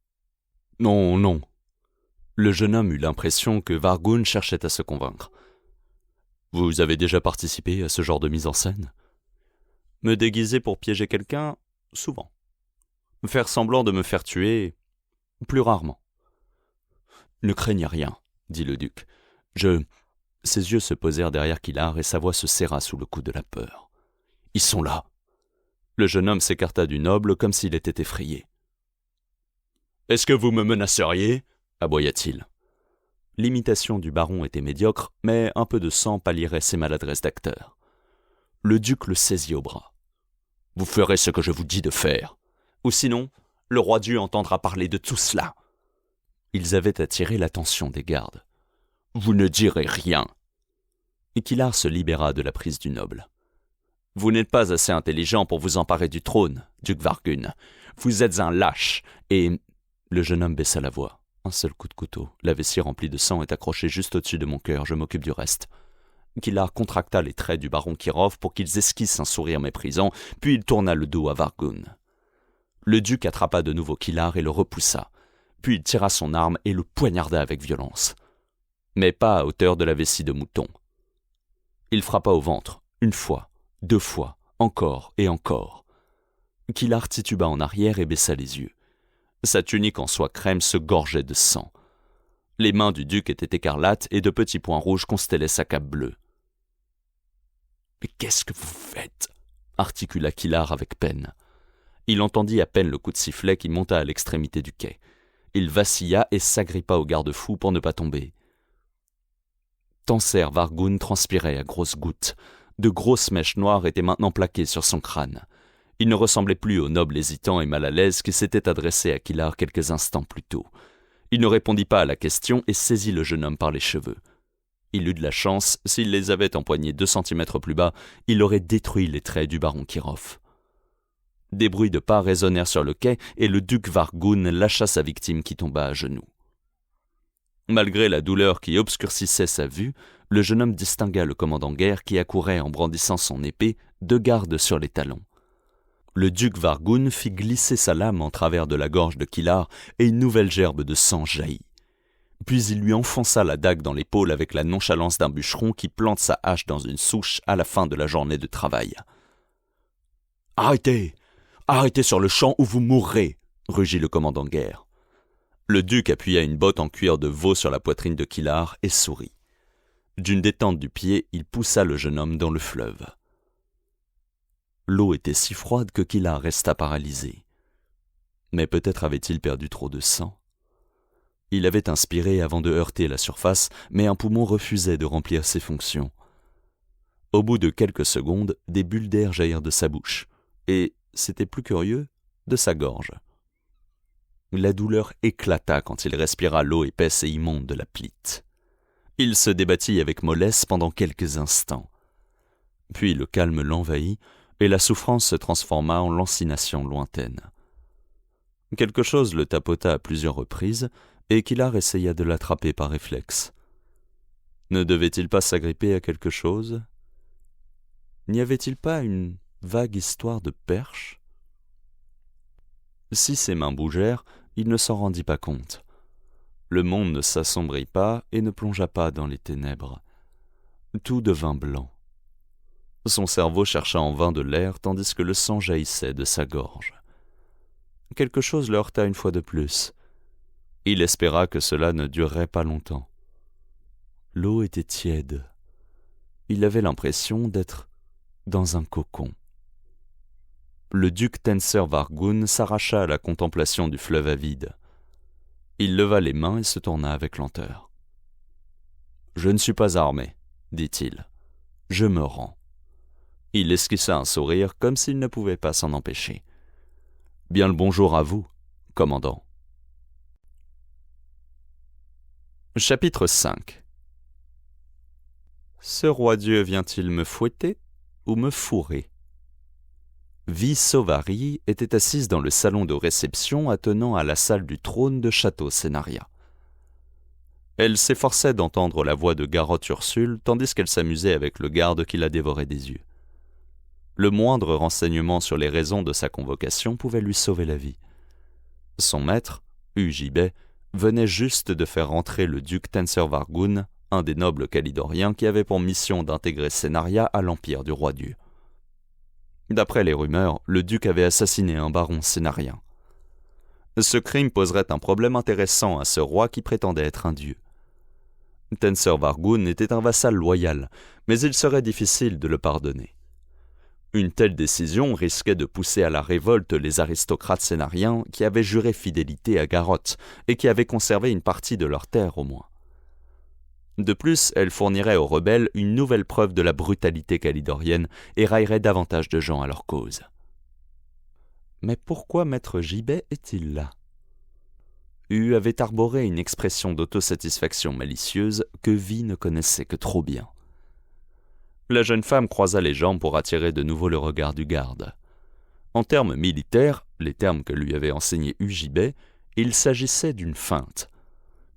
« Non, non. » Le jeune homme eut l'impression que Vargun cherchait à se convaincre. « Vous avez déjà participé à ce genre de mise en scène ? » Me déguiser pour piéger quelqu'un, souvent. Faire semblant de me faire tuer, plus rarement. « Ne craignez rien, » dit le duc. Ses yeux se posèrent derrière Killard et sa voix se serra sous le coup de la peur. « Ils sont là !» Le jeune homme s'écarta du noble comme s'il était effrayé. « Est-ce que vous me menaceriez ?» aboya-t-il. L'imitation du baron était médiocre, mais un peu de sang pallierait ses maladresses d'acteur. Le duc le saisit au bras. « Vous ferez ce que je vous dis de faire. Ou sinon, le roi Dieu entendra parler de tout cela. » Ils avaient attiré l'attention des gardes. « Vous ne direz rien. » Et Killard se libéra de la prise du noble. « Vous n'êtes pas assez intelligent pour vous emparer du trône, duc Vargun. Vous êtes un lâche, et... » Le jeune homme baissa la voix. « Un seul coup de couteau. La vessie remplie de sang est accrochée juste au-dessus de mon cœur. Je m'occupe du reste. » Killard contracta les traits du baron Kirov pour qu'ils esquissent un sourire méprisant, puis il tourna le dos à Vargun. Le duc attrapa de nouveau Killard et le repoussa. Puis il tira son arme et le poignarda avec violence. Mais pas à hauteur de la vessie de mouton. Il frappa au ventre, 1 fois, 2 fois, encore et encore. Killard tituba en arrière et baissa les yeux. Sa tunique en soie crème se gorgeait de sang. Les mains du duc étaient écarlates et de petits points rouges constellaient sa cape bleue. « Mais qu'est-ce que vous faites ?» articula Killard avec peine. Il entendit à peine le coup de sifflet qui monta à l'extrémité du quai. Il vacilla et s'agrippa au garde-fou pour ne pas tomber. Tenser Vargun transpirait à grosses gouttes. De grosses mèches noires étaient maintenant plaquées sur son crâne. Il ne ressemblait plus au noble hésitant et mal à l'aise qui s'était adressé à Killard quelques instants plus tôt. Il ne répondit pas à la question et saisit le jeune homme par les cheveux. Il eut de la chance, s'il les avait empoignés 2 centimètres plus bas, il aurait détruit les traits du baron Kirov. Des bruits de pas résonnèrent sur le quai et le duc Vargun lâcha sa victime qui tomba à genoux. Malgré la douleur qui obscurcissait sa vue, le jeune homme distingua le commandant Guerre qui accourait en brandissant son épée, 2 gardes sur les talons. Le duc Vargun fit glisser sa lame en travers de la gorge de Killard et une nouvelle gerbe de sang jaillit. Puis il lui enfonça la dague dans l'épaule avec la nonchalance d'un bûcheron qui plante sa hache dans une souche à la fin de la journée de travail. « Arrêtez ! Arrêtez sur le champ ou vous mourrez !» rugit le commandant Guerre. Le duc appuya une botte en cuir de veau sur la poitrine de Killard et sourit. D'une détente du pied, il poussa le jeune homme dans le fleuve. L'eau était si froide que Killard resta paralysé. Mais peut-être avait-il perdu trop de sang. Il avait inspiré avant de heurter la surface, mais un poumon refusait de remplir ses fonctions. Au bout de quelques secondes, des bulles d'air jaillirent de sa bouche, et, c'était plus curieux, de sa gorge. La douleur éclata quand il respira l'eau épaisse et immonde de la Plyte. Il se débattit avec mollesse pendant quelques instants. Puis le calme l'envahit, et la souffrance se transforma en lancination lointaine. Quelque chose le tapota à plusieurs reprises, et Killard essaya de l'attraper par réflexe. Ne devait-il pas s'agripper à quelque chose ? N'y avait-il pas une vague histoire de perche ? Si ses mains bougèrent, il ne s'en rendit pas compte. Le monde ne s'assombrit pas et ne plongea pas dans les ténèbres. Tout devint blanc. Son cerveau chercha en vain de l'air tandis que le sang jaillissait de sa gorge. Quelque chose le heurta une fois de plus. Il espéra que cela ne durerait pas longtemps. L'eau était tiède. Il avait l'impression d'être dans un cocon. Le duc Tenser Vargun s'arracha à la contemplation du fleuve avide. Il leva les mains et se tourna avec lenteur. « Je ne suis pas armé, dit-il. Je me rends. » Il esquissa un sourire comme s'il ne pouvait pas s'en empêcher. « Bien le bonjour à vous, commandant. » Chapitre 5. Ce roi-dieu vient-il me fouetter ou me fourrer ? Vi Sauvari était assise dans le salon de réception attenant à la salle du trône de Château Sénaria. Elle s'efforçait d'entendre la voix de Garotte Ursule tandis qu'elle s'amusait avec le garde qui la dévorait des yeux. Le moindre renseignement sur les raisons de sa convocation pouvait lui sauver la vie. Son maître, Ugibet, venait juste de faire entrer le duc Tenser Vargun, un des nobles calidoriens qui avait pour mission d'intégrer Sénaria à l'empire du roi-dieu. D'après les rumeurs, le duc avait assassiné un baron sénarien. Ce crime poserait un problème intéressant à ce roi qui prétendait être un dieu. Tensur Vargun était un vassal loyal, mais il serait difficile de le pardonner. Une telle décision risquait de pousser à la révolte les aristocrates sénariens qui avaient juré fidélité à Garroth et qui avaient conservé une partie de leurs terres au moins. De plus, elle fournirait aux rebelles une nouvelle preuve de la brutalité calidorienne et raillerait davantage de gens à leur cause. Mais pourquoi maître Gibet est-il là ? Hu avait arboré une expression d'autosatisfaction malicieuse que Vi ne connaissait que trop bien. La jeune femme croisa les jambes pour attirer de nouveau le regard du garde. En termes militaires, les termes que lui avait enseignés Hu Gibet, il s'agissait d'une feinte.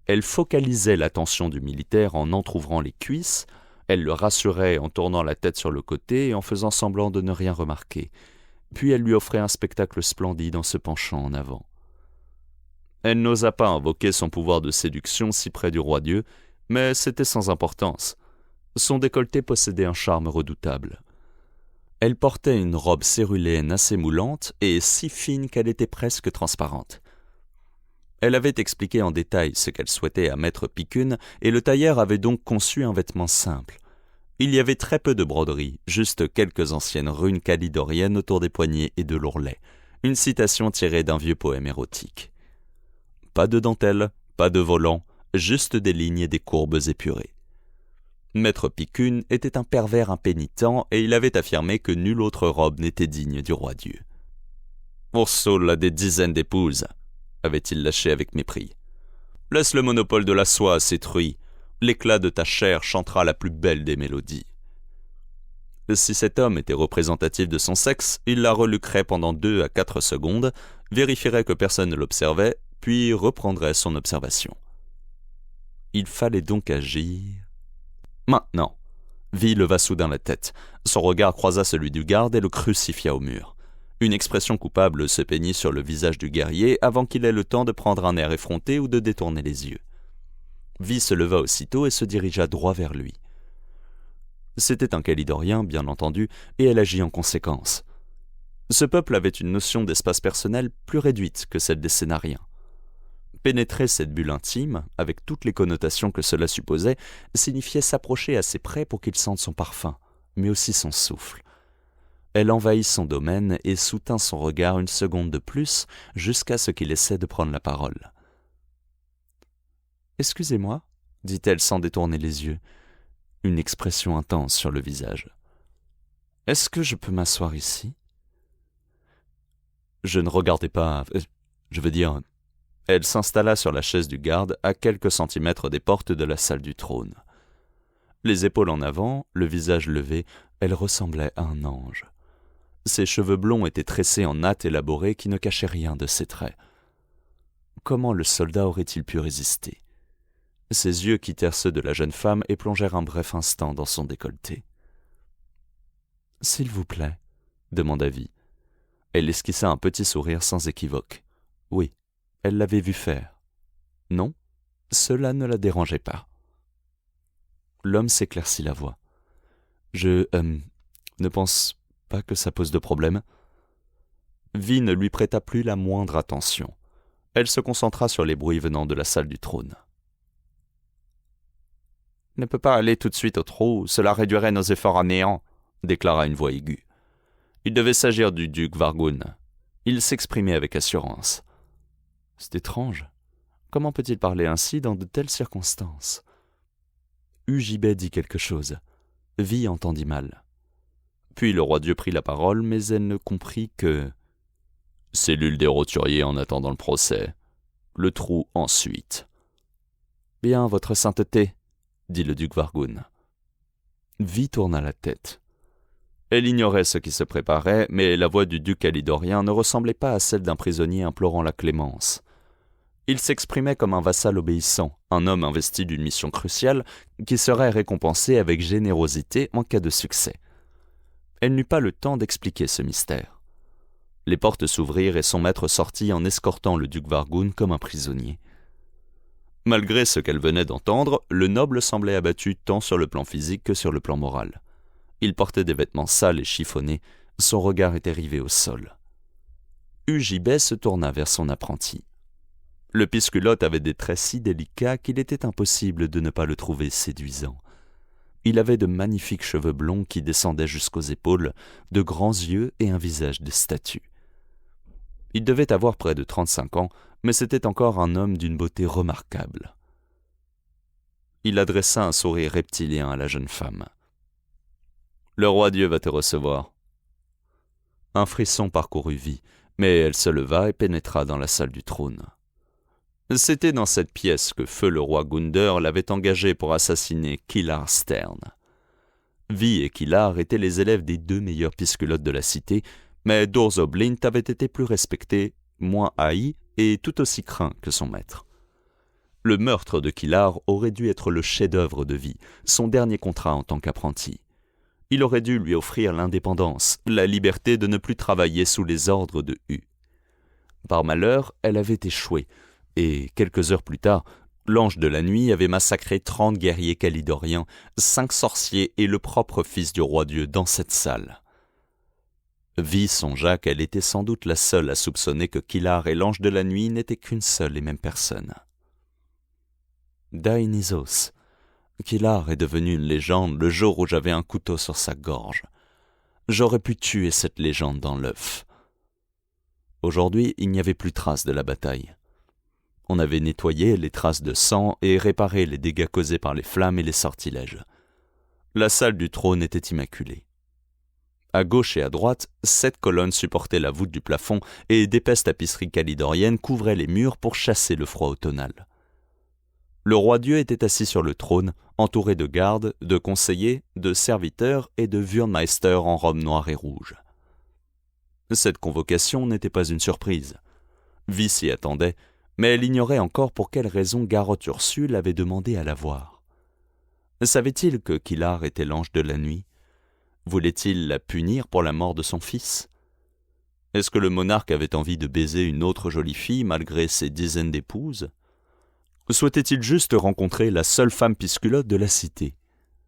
Elle focalisait l'attention du militaire en entr'ouvrant les cuisses, elle le rassurait en tournant la tête sur le côté et en faisant semblant de ne rien remarquer, puis elle lui offrait un spectacle splendide en se penchant en avant. Elle n'osa pas invoquer son pouvoir de séduction si près du roi-dieu, mais c'était sans importance. Son décolleté possédait un charme redoutable. Elle portait une robe céruléenne assez moulante et si fine qu'elle était presque transparente. Elle avait expliqué en détail ce qu'elle souhaitait à maître Picune et le tailleur avait donc conçu un vêtement simple. Il y avait très peu de broderie, juste quelques anciennes runes calidoriennes autour des poignets et de l'ourlet, une citation tirée d'un vieux poème érotique. Pas de dentelle, pas de volant, juste des lignes et des courbes épurées. Maître Picune était un pervers impénitent et il avait affirmé que nulle autre robe n'était digne du roi-dieu. « Ursule a des dizaines d'épouses », avait-il lâché avec mépris. « Laisse le monopole de la soie à ses truies. L'éclat de ta chair chantera la plus belle des mélodies. » Si cet homme était représentatif de son sexe, il la reluquerait pendant 2 à 4 secondes, vérifierait que personne ne l'observait, puis reprendrait son observation. Il fallait donc agir. Maintenant. Vi leva soudain la tête. Son regard croisa celui du garde et le crucifia au mur. Une expression coupable se peignit sur le visage du guerrier avant qu'il ait le temps de prendre un air effronté ou de détourner les yeux. Vi se leva aussitôt et se dirigea droit vers lui. C'était un Calidorien, bien entendu, et elle agit en conséquence. Ce peuple avait une notion d'espace personnel plus réduite que celle des Sénariens. Pénétrer cette bulle intime, avec toutes les connotations que cela supposait, signifiait s'approcher assez près pour qu'il sente son parfum, mais aussi son souffle. Elle envahit son domaine et soutint son regard une seconde de plus, jusqu'à ce qu'il essaie de prendre la parole. « Excusez-moi, » dit-elle sans détourner les yeux, une expression intense sur le visage. « Est-ce que je peux m'asseoir ici ?» Je ne regardais pas... Je veux dire... Elle s'installa sur la chaise du garde à quelques centimètres des portes de la salle du trône. Les épaules en avant, le visage levé, elle ressemblait à un ange. Ses cheveux blonds étaient tressés en nattes élaborées qui ne cachaient rien de ses traits. Comment le soldat aurait-il pu résister ? Ses yeux quittèrent ceux de la jeune femme et plongèrent un bref instant dans son décolleté. « S'il vous plaît, » demanda Vi. Elle esquissa un petit sourire sans équivoque. Oui. Elle l'avait vu faire. Non, cela ne la dérangeait pas. L'homme s'éclaircit la voix. « Je ne pense pas que ça pose de problème. » Vi ne lui prêta plus la moindre attention. Elle se concentra sur les bruits venant de la salle du trône. « Ne peut pas aller tout de suite au trou, cela réduirait nos efforts à néant, » déclara une voix aiguë. Il devait s'agir du duc Vargun. Il s'exprimait avec assurance. C'est étrange. Comment peut-il parler ainsi dans de telles circonstances ? Hu Gibet dit quelque chose. Vi entendit mal. Puis le roi-dieu prit la parole, mais elle ne comprit que... Cellule des roturiers en attendant le procès. Le trou ensuite. Bien, votre sainteté, dit le duc Vargun. Vi tourna la tête. Elle ignorait ce qui se préparait, mais la voix du duc calidorien ne ressemblait pas à celle d'un prisonnier implorant la clémence. Il s'exprimait comme un vassal obéissant, un homme investi d'une mission cruciale qui serait récompensé avec générosité en cas de succès. Elle n'eut pas le temps d'expliquer ce mystère. Les portes s'ouvrirent et son maître sortit en escortant le duc Vargun comme un prisonnier. Malgré ce qu'elle venait d'entendre, le noble semblait abattu tant sur le plan physique que sur le plan moral. Il portait des vêtements sales et chiffonnés, son regard était rivé au sol. Hu Gibet se tourna vers son apprenti. Le pisculote avait des traits si délicats qu'il était impossible de ne pas le trouver séduisant. Il avait de magnifiques cheveux blonds qui descendaient jusqu'aux épaules, de grands yeux et un visage de statue. Il devait avoir près de 35 ans, mais c'était encore un homme d'une beauté remarquable. Il adressa un sourire reptilien à la jeune femme. « Le roi Dieu va te recevoir. » Un frisson parcourut Vi, mais elle se leva et pénétra dans la salle du trône. C'était dans cette pièce que feu le roi Gunder l'avait engagé pour assassiner Kilar Stern. Vi et Kilar étaient les élèves des 2 meilleurs pisculotes de la cité, mais Dorzo Blint avait été plus respecté, moins haï et tout aussi craint que son maître. Le meurtre de Kilar aurait dû être le chef-d'œuvre de Vi, son dernier contrat en tant qu'apprenti. Il aurait dû lui offrir l'indépendance, la liberté de ne plus travailler sous les ordres de Hu. Par malheur, elle avait échoué, et quelques heures plus tard, l'ange de la nuit avait massacré 30 guerriers calidoriens, 5 sorciers et le propre fils du roi Dieu dans cette salle. Vi songea qu'elle était sans doute la seule à soupçonner que Kilar et l'ange de la nuit n'étaient qu'une seule et même personne. Dionysos, Kilar est devenu une légende le jour où j'avais un couteau sur sa gorge. J'aurais pu tuer cette légende dans l'œuf. Aujourd'hui, il n'y avait plus trace de la bataille. On avait nettoyé les traces de sang et réparé les dégâts causés par les flammes et les sortilèges. La salle du trône était immaculée. À gauche et à droite, 7 colonnes supportaient la voûte du plafond et d'épaisses tapisseries calidoriennes couvraient les murs pour chasser le froid automnal. Le roi Dieu était assis sur le trône, entouré de gardes, de conseillers, de serviteurs et de Wurmeister en robe noire et rouge. Cette convocation n'était pas une surprise. Vi s'y attendait, mais elle ignorait encore pour quelle raison Garrote Ursule avait demandé à la voir. Savait-il que Kilar était l'ange de la nuit? Voulait-il la punir pour la mort de son fils? Est-ce que le monarque avait envie de baiser une autre jolie fille malgré ses dizaines d'épouses? Souhaitait-il juste rencontrer la seule femme pisculote de la cité?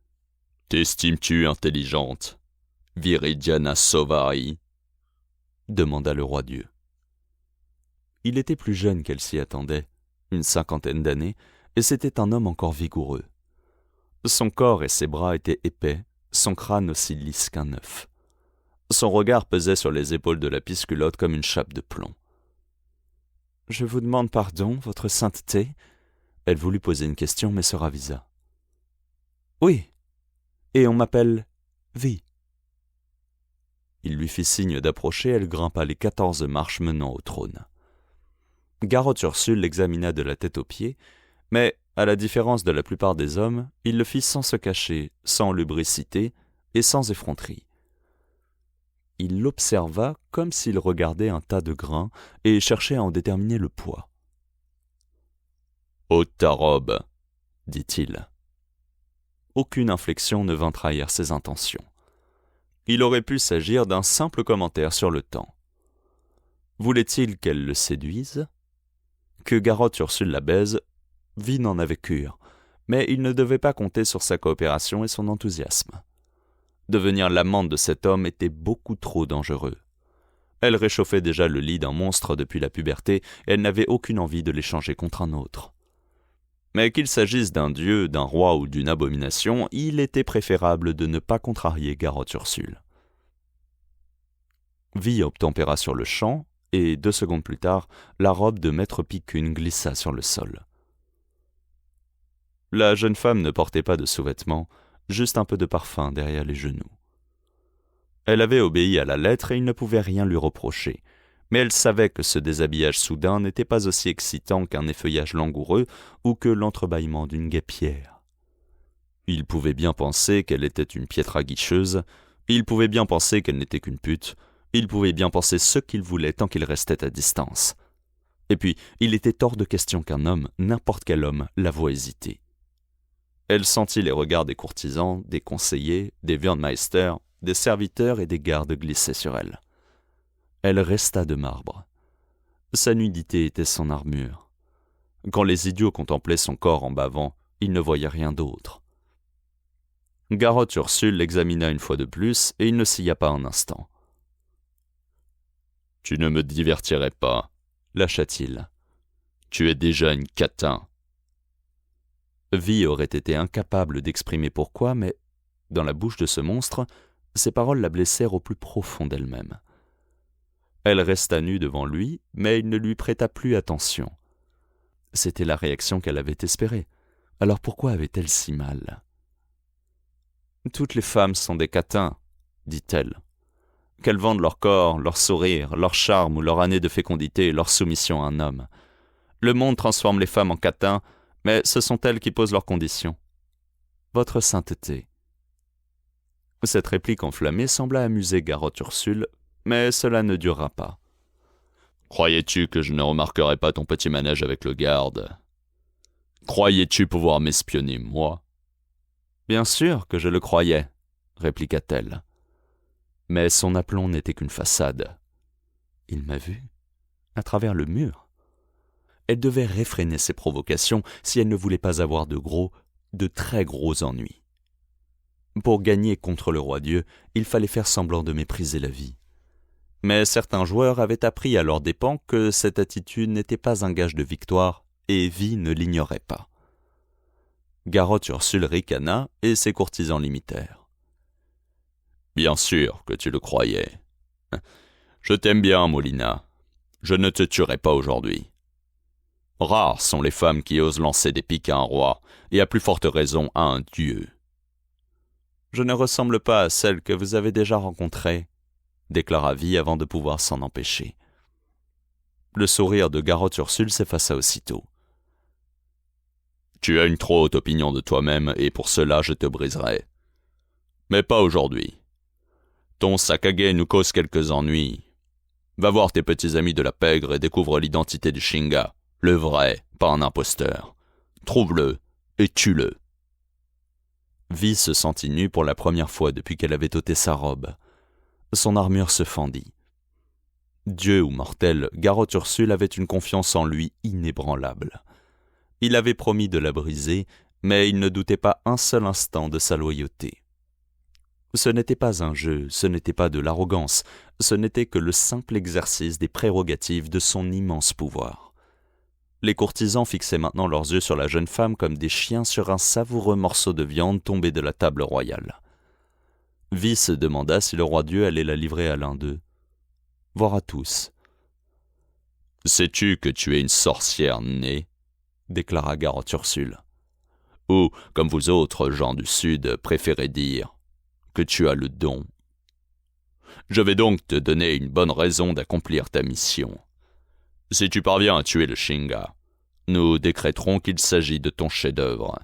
« T'estimes-tu intelligente, Viridiana Sovari ?» demanda le roi Dieu. Il était plus jeune qu'elle s'y attendait, une 50aine d'années, et c'était un homme encore vigoureux. Son corps et ses bras étaient épais, son crâne aussi lisse qu'un œuf. Son regard pesait sur les épaules de la pisculote comme une chape de plomb. « Je vous demande pardon, votre sainteté ?» Elle voulut poser une question, mais se ravisa. « Oui, et on m'appelle Vi. » Il lui fit signe d'approcher, elle grimpa les 14 marches menant au trône. Garrote Ursule l'examina de la tête aux pieds, mais, à la différence de la plupart des hommes, il le fit sans se cacher, sans lubricité et sans effronterie. Il l'observa comme s'il regardait un tas de grains et cherchait à en déterminer le poids. « Ôte ta robe, » dit-il. Aucune inflexion ne vint trahir ses intentions. Il aurait pu s'agir d'un simple commentaire sur le temps. Voulait-il qu'elle le séduise? Que Garrote Ursule la baise, Vi n'en avait cure, mais il ne devait pas compter sur sa coopération et son enthousiasme. Devenir l'amante de cet homme était beaucoup trop dangereux. Elle réchauffait déjà le lit d'un monstre depuis la puberté et elle n'avait aucune envie de l'échanger contre un autre. Mais qu'il s'agisse d'un dieu, d'un roi ou d'une abomination, il était préférable de ne pas contrarier Garrote Ursule. Vi obtempéra sur le champ, et 2 secondes plus tard, la robe de Maître Picune glissa sur le sol. La jeune femme ne portait pas de sous-vêtements, juste un peu de parfum derrière les genoux. Elle avait obéi à la lettre et il ne pouvait rien lui reprocher, mais elle savait que ce déshabillage soudain n'était pas aussi excitant qu'un effeuillage langoureux ou que l'entrebâillement d'une guêpière. Il pouvait bien penser qu'elle était une piètre aguicheuse, il pouvait bien penser qu'elle n'était qu'une pute, il pouvait bien penser ce qu'il voulait tant qu'il restait à distance. Et puis, il était hors de question qu'un homme, n'importe quel homme, la voie hésiter. Elle sentit les regards des courtisans, des conseillers, des Wurmeister, des serviteurs et des gardes glisser sur elle. Elle resta de marbre. Sa nudité était son armure. Quand les idiots contemplaient son corps en bavant, ils ne voyaient rien d'autre. Garrote Ursule l'examina une fois de plus et il ne s'y pas un instant. « Tu ne me divertirais pas, lâcha-t-il. Tu es déjà une catin. » Vi aurait été incapable d'exprimer pourquoi, mais, dans la bouche de ce monstre, ces paroles la blessèrent au plus profond d'elle-même. Elle resta nue devant lui, mais il ne lui prêta plus attention. C'était la réaction qu'elle avait espérée. Alors pourquoi avait-elle si mal ? « Toutes les femmes sont des catins, » dit-elle. « Qu'elles vendent leur corps, leur sourire, leur charme ou leur année de fécondité, leur soumission à un homme. Le monde transforme les femmes en catins, mais ce sont elles qui posent leurs conditions. Votre sainteté. » Cette réplique enflammée sembla amuser Garotte Ursule, mais cela ne dura pas. « Croyais-tu que je ne remarquerais pas ton petit manège avec le garde ? Croyais-tu pouvoir m'espionner, moi ? » « Bien sûr que je le croyais, » répliqua-t-elle. Mais son aplomb n'était qu'une façade. Il m'a vue, à travers le mur. Elle devait réfréner ses provocations si elle ne voulait pas avoir de très gros ennuis. Pour gagner contre le roi-dieu, il fallait faire semblant de mépriser la vie. Mais certains joueurs avaient appris à leurs dépens que cette attitude n'était pas un gage de victoire, et Vi ne l'ignorait pas. Garotte Ursule ricana et ses courtisans l'imitèrent. « Bien sûr que tu le croyais. Je t'aime bien, Molina. Je ne te tuerai pas aujourd'hui. Rares sont les femmes qui osent lancer des piques à un roi, et à plus forte raison à un dieu. »« Je ne ressemble pas à celle que vous avez déjà rencontrée, » déclara Vi avant de pouvoir s'en empêcher. Le sourire de Garotte Ursule s'effaça aussitôt. « Tu as une trop haute opinion de toi-même, et pour cela je te briserai. Mais pas aujourd'hui. Ton Sakage nous cause quelques ennuis. Va voir tes petits amis de la pègre et découvre l'identité du Shinga, le vrai, pas un imposteur. Trouve-le et tue-le. » Vi se sentit nue pour la première fois depuis qu'elle avait ôté sa robe. Son armure se fendit. Dieu ou mortel, Garotte Ursule avait une confiance en lui inébranlable. Il avait promis de la briser, mais il ne doutait pas un seul instant de sa loyauté. Ce n'était pas un jeu, ce n'était pas de l'arrogance, ce n'était que le simple exercice des prérogatives de son immense pouvoir. Les courtisans fixaient maintenant leurs yeux sur la jeune femme comme des chiens sur un savoureux morceau de viande tombé de la table royale. Vi se demanda si le roi-dieu allait la livrer à l'un d'eux, voire à tous. « Sais-tu que tu es une sorcière née ?» déclara Garotte Ursule. « Ou, comme vous autres gens du Sud préférez dire, que tu as le don. Je vais donc te donner une bonne raison d'accomplir ta mission. Si tu parviens à tuer le Shinga, nous décréterons qu'il s'agit de ton chef-d'œuvre.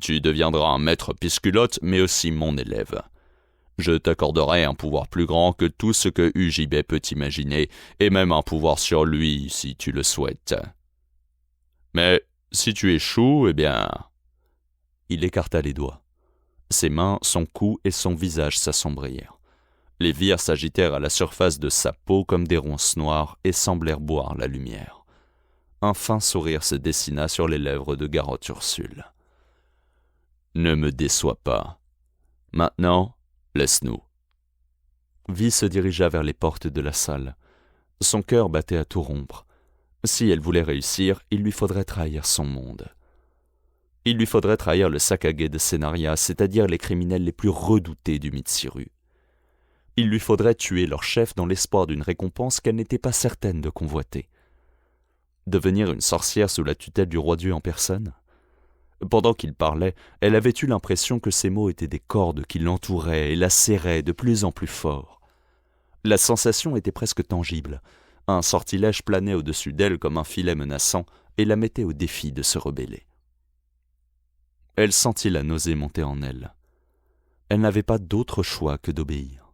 Tu deviendras un maître pisculotte, mais aussi mon élève. Je t'accorderai un pouvoir plus grand que tout ce que Ujibé peut imaginer, et même un pouvoir sur lui si tu le souhaites. Mais si tu échoues, eh bien... » Il écarta les doigts. Ses mains, son cou et son visage s'assombrirent. Les vires s'agitèrent à la surface de sa peau comme des ronces noires et semblèrent boire la lumière. Un fin sourire se dessina sur les lèvres de Garotte Ursule. « Ne me déçois pas. Maintenant, laisse-nous. » Vi se dirigea vers les portes de la salle. Son cœur battait à tout rompre. Si elle voulait réussir, il lui faudrait trahir son monde. Il lui faudrait trahir le Sakage de Senaria, c'est-à-dire les criminels les plus redoutés du Mitsuru. Il lui faudrait tuer leur chef dans l'espoir d'une récompense qu'elle n'était pas certaine de convoiter. Devenir une sorcière sous la tutelle du roi-dieu en personne ? Pendant qu'il parlait, elle avait eu l'impression que ces mots étaient des cordes qui l'entouraient et la serraient de plus en plus fort. La sensation était presque tangible. Un sortilège planait au-dessus d'elle comme un filet menaçant et la mettait au défi de se rebeller. Elle sentit la nausée monter en elle. Elle n'avait pas d'autre choix que d'obéir.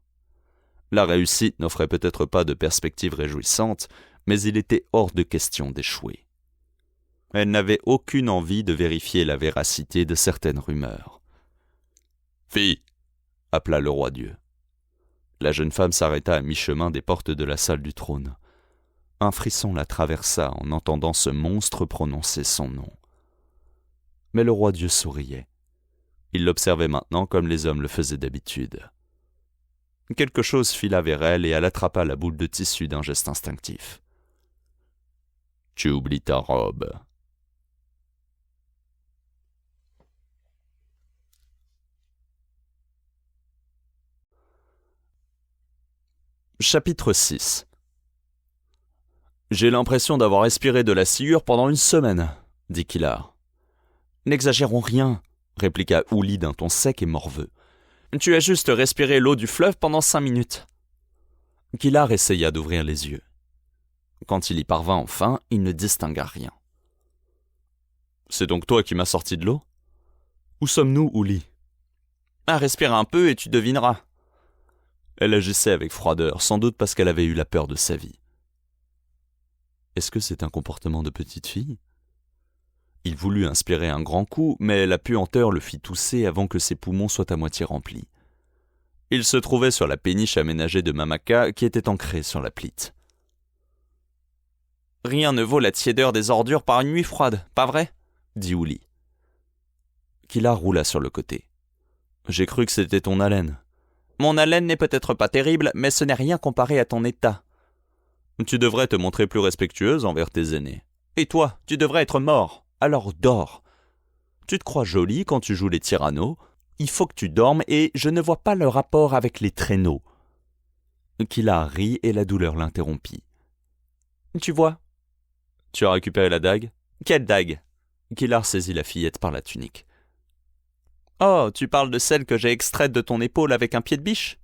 La réussite n'offrait peut-être pas de perspective réjouissante, mais il était hors de question d'échouer. Elle n'avait aucune envie de vérifier la véracité de certaines rumeurs. « Fille !» appela le roi-dieu. La jeune femme s'arrêta à mi-chemin des portes de la salle du trône. Un frisson la traversa en entendant ce monstre prononcer son nom. Mais le roi-dieu souriait. Il l'observait maintenant comme les hommes le faisaient d'habitude. Quelque chose fila vers elle et elle attrapa la boule de tissu d'un geste instinctif. Tu oublies ta robe. Chapitre 6. J'ai l'impression d'avoir respiré de la sciure pendant une semaine, dit Kilar. N'exagérons rien, répliqua Ouli d'un ton sec et morveux. Tu as juste respiré l'eau du fleuve pendant 5 minutes. Kilar essaya d'ouvrir les yeux. Quand il y parvint enfin, il ne distingua rien. C'est donc toi qui m'as sorti de l'eau ? Où sommes-nous, Ouli ? Respire un peu et tu devineras. Elle agissait avec froideur, sans doute parce qu'elle avait eu la peur de sa vie. Est-ce que c'est un comportement de petite fille ? Il voulut inspirer un grand coup, mais la puanteur le fit tousser avant que ses poumons soient à moitié remplis. Il se trouvait sur la péniche aménagée de Mamaka qui était ancrée sur la plite. « Rien ne vaut la tiédeur des ordures par une nuit froide, pas vrai ?» dit Ouli. Kilar roula sur le côté. « J'ai cru que c'était ton haleine. »« Mon haleine n'est peut-être pas terrible, mais ce n'est rien comparé à ton état. » Tu devrais te montrer plus respectueuse envers tes aînés. Et toi, tu devrais être mort. Alors dors. Tu te crois jolie quand tu joues les tyrannos. Il faut que tu dormes et je ne vois pas le rapport avec les traîneaux. Kilar rit et la douleur l'interrompit. Tu vois ? Tu as récupéré la dague ? Quelle dague ? Kilar saisit la fillette par la tunique. Oh, tu parles de celle que j'ai extraite de ton épaule avec un pied de biche ?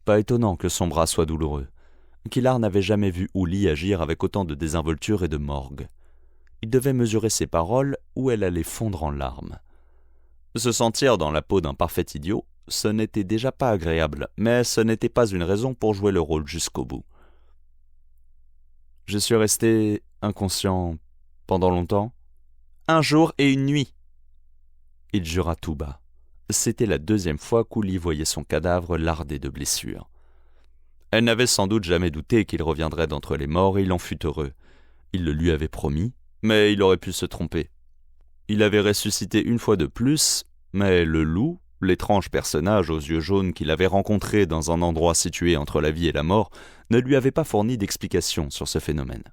Pas étonnant que son bras soit douloureux. Kilar n'avait jamais vu Ouli agir avec autant de désinvolture et de morgue. Il devait mesurer ses paroles ou elle allait fondre en larmes. Se sentir dans la peau d'un parfait idiot, ce n'était déjà pas agréable, mais ce n'était pas une raison pour jouer le rôle jusqu'au bout. Je suis resté inconscient pendant longtemps ? 1 jour et 1 nuit. Il jura tout bas. C'était la 2e fois qu'Ouli voyait son cadavre lardé de blessures. Elle n'avait sans doute jamais douté qu'il reviendrait d'entre les morts et il en fut heureux. Il le lui avait promis, mais il aurait pu se tromper. Il avait ressuscité 1 fois de plus, mais le loup, l'étrange personnage aux yeux jaunes qu'il avait rencontré dans un endroit situé entre la vie et la mort, ne lui avait pas fourni d'explication sur ce phénomène.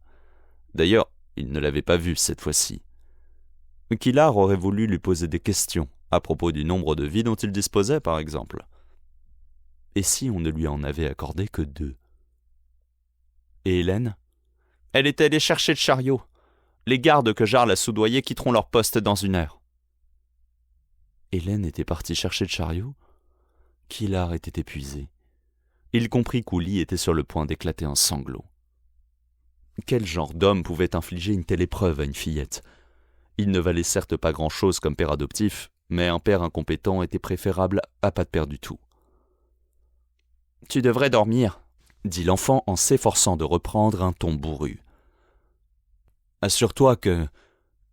D'ailleurs, il ne l'avait pas vu cette fois-ci. Kilar aurait voulu lui poser des questions à propos du nombre de vies dont il disposait, par exemple. Et si on ne lui en avait accordé que 2 ? Et Hélène ? Elle est allée chercher le chariot. Les gardes que Jarl a soudoyés quitteront leur poste dans 1 heure. Hélène était partie chercher le chariot ? Kilar était épuisé. Il comprit qu'Ouli était sur le point d'éclater en sanglots. Quel genre d'homme pouvait infliger une telle épreuve à une fillette ? Il ne valait certes pas grand-chose comme père adoptif, mais un père incompétent était préférable à pas de père du tout. « Tu devrais dormir », dit l'enfant en s'efforçant de reprendre un ton bourru. « Assure-toi que... »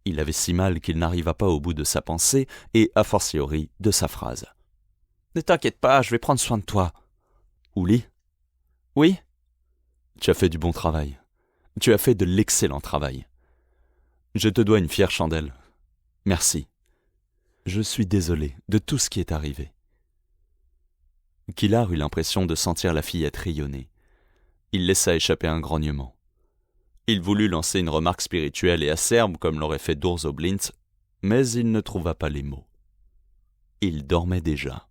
Il avait si mal qu'il n'arriva pas au bout de sa pensée et, a fortiori, de sa phrase. « Ne t'inquiète pas, je vais prendre soin de toi. »« Ouli ? » ?»« Oui ? » ?»« Tu as fait du bon travail. Tu as fait de l'excellent travail. Je te dois une fière chandelle. Merci. Je suis désolé de tout ce qui est arrivé. » Kilar eut l'impression de sentir la fillette rayonner. Il laissa échapper un grognement. Il voulut lancer une remarque spirituelle et acerbe comme l'aurait fait Durzo Blint, mais il ne trouva pas les mots. Il dormait déjà.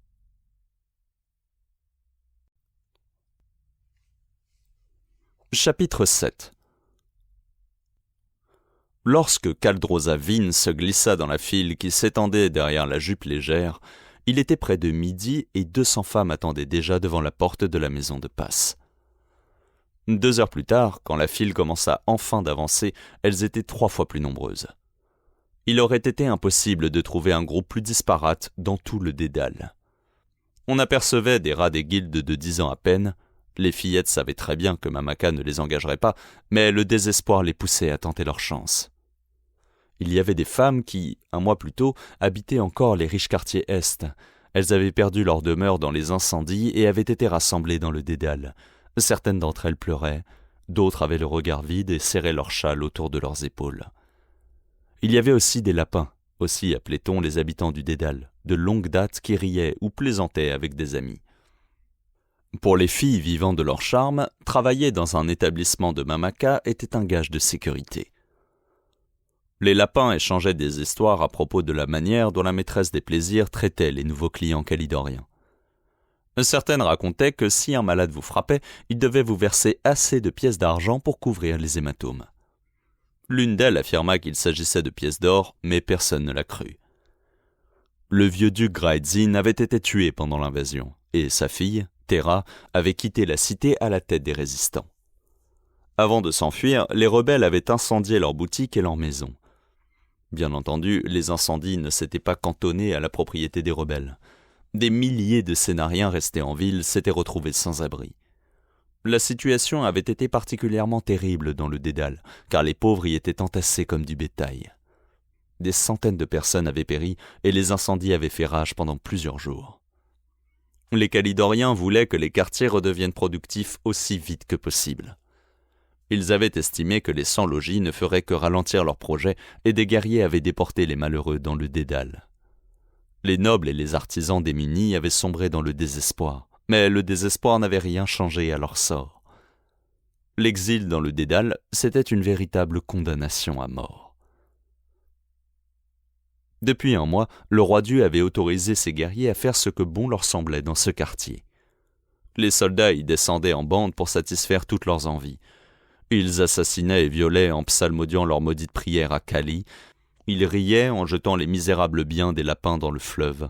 Chapitre 7. Lorsque Kaldroza Vin se glissa dans la file qui s'étendait derrière la jupe légère, il était près de midi et 200 femmes attendaient déjà devant la porte de la maison de passe. 2 heures plus tard, quand la file commença enfin d'avancer, elles étaient 3 fois plus nombreuses. Il aurait été impossible de trouver un groupe plus disparate dans tout le Dédale. On apercevait des rats des guildes de 10 ans à peine. Les fillettes savaient très bien que Mamaka ne les engagerait pas, mais le désespoir les poussait à tenter leur chance. Il y avait des femmes qui, 1 mois plus tôt, habitaient encore les riches quartiers Est. Elles avaient perdu leur demeure dans les incendies et avaient été rassemblées dans le Dédale. Certaines d'entre elles pleuraient, d'autres avaient le regard vide et serraient leur châle autour de leurs épaules. Il y avait aussi des lapins, aussi appelait-on les habitants du Dédale, de longue date qui riaient ou plaisantaient avec des amis. Pour les filles vivant de leur charme, travailler dans un établissement de Mamaka était un gage de sécurité. Les lapins échangeaient des histoires à propos de la manière dont la maîtresse des plaisirs traitait les nouveaux clients calidoriens. Certaines racontaient que si un malade vous frappait, il devait vous verser assez de pièces d'argent pour couvrir les hématomes. L'une d'elles affirma qu'il s'agissait de pièces d'or, mais personne ne la crut. Le vieux duc Graitzin avait été tué pendant l'invasion, et sa fille, Terra, avait quitté la cité à la tête des résistants. Avant de s'enfuir, les rebelles avaient incendié leurs boutiques et leurs maisons. Bien entendu, les incendies ne s'étaient pas cantonnés à la propriété des rebelles. Des milliers de Sénariens restés en ville s'étaient retrouvés sans abri. La situation avait été particulièrement terrible dans le Dédale, car les pauvres y étaient entassés comme du bétail. Des centaines de personnes avaient péri et les incendies avaient fait rage pendant plusieurs jours. Les Calidoriens voulaient que les quartiers redeviennent productifs aussi vite que possible. Ils avaient estimé que les sans-logis ne feraient que ralentir leurs projets et des guerriers avaient déporté les malheureux dans le Dédale. Les nobles et les artisans démunis avaient sombré dans le désespoir, mais le désespoir n'avait rien changé à leur sort. L'exil dans le Dédale, c'était une véritable condamnation à mort. Depuis un mois, le roi-dieu avait autorisé ses guerriers à faire ce que bon leur semblait dans ce quartier. Les soldats y descendaient en bande pour satisfaire toutes leurs envies. Ils assassinaient et violaient en psalmodiant leur maudite prière à Kali. Ils riaient en jetant les misérables biens des lapins dans le fleuve.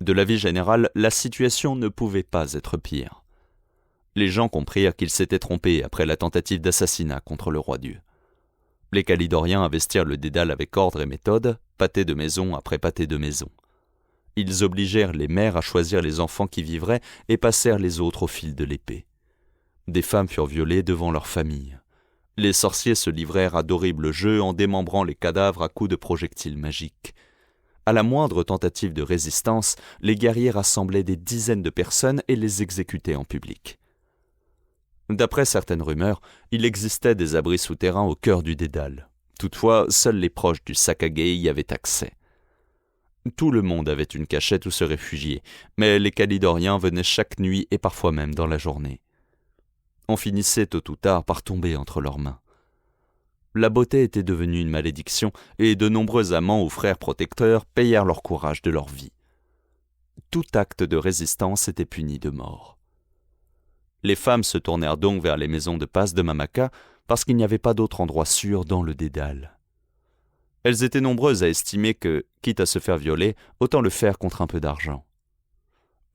De l'avis général, la situation ne pouvait pas être pire. Les gens comprirent qu'ils s'étaient trompés après la tentative d'assassinat contre le roi-dieu. Les Calidoriens investirent le Dédale avec ordre et méthode, pâté de maison après pâté de maison. Ils obligèrent les mères à choisir les enfants qui vivraient et passèrent les autres au fil de l'épée. Des femmes furent violées devant leur famille. Les sorciers se livrèrent à d'horribles jeux en démembrant les cadavres à coups de projectiles magiques. À la moindre tentative de résistance, les guerriers rassemblaient des dizaines de personnes et les exécutaient en public. D'après certaines rumeurs, il existait des abris souterrains au cœur du Dédale. Toutefois, seuls les proches du Sakage y avaient accès. Tout le monde avait une cachette où se réfugier, mais les Calidoriens venaient chaque nuit et parfois même dans la journée. On finissait tôt ou tard par tomber entre leurs mains. La beauté était devenue une malédiction et de nombreux amants ou frères protecteurs payèrent leur courage de leur vie. Tout acte de résistance était puni de mort. Les femmes se tournèrent donc vers les maisons de passe de Mamaka parce qu'il n'y avait pas d'autre endroit sûr dans le Dédale. Elles étaient nombreuses à estimer que, quitte à se faire violer, autant le faire contre un peu d'argent.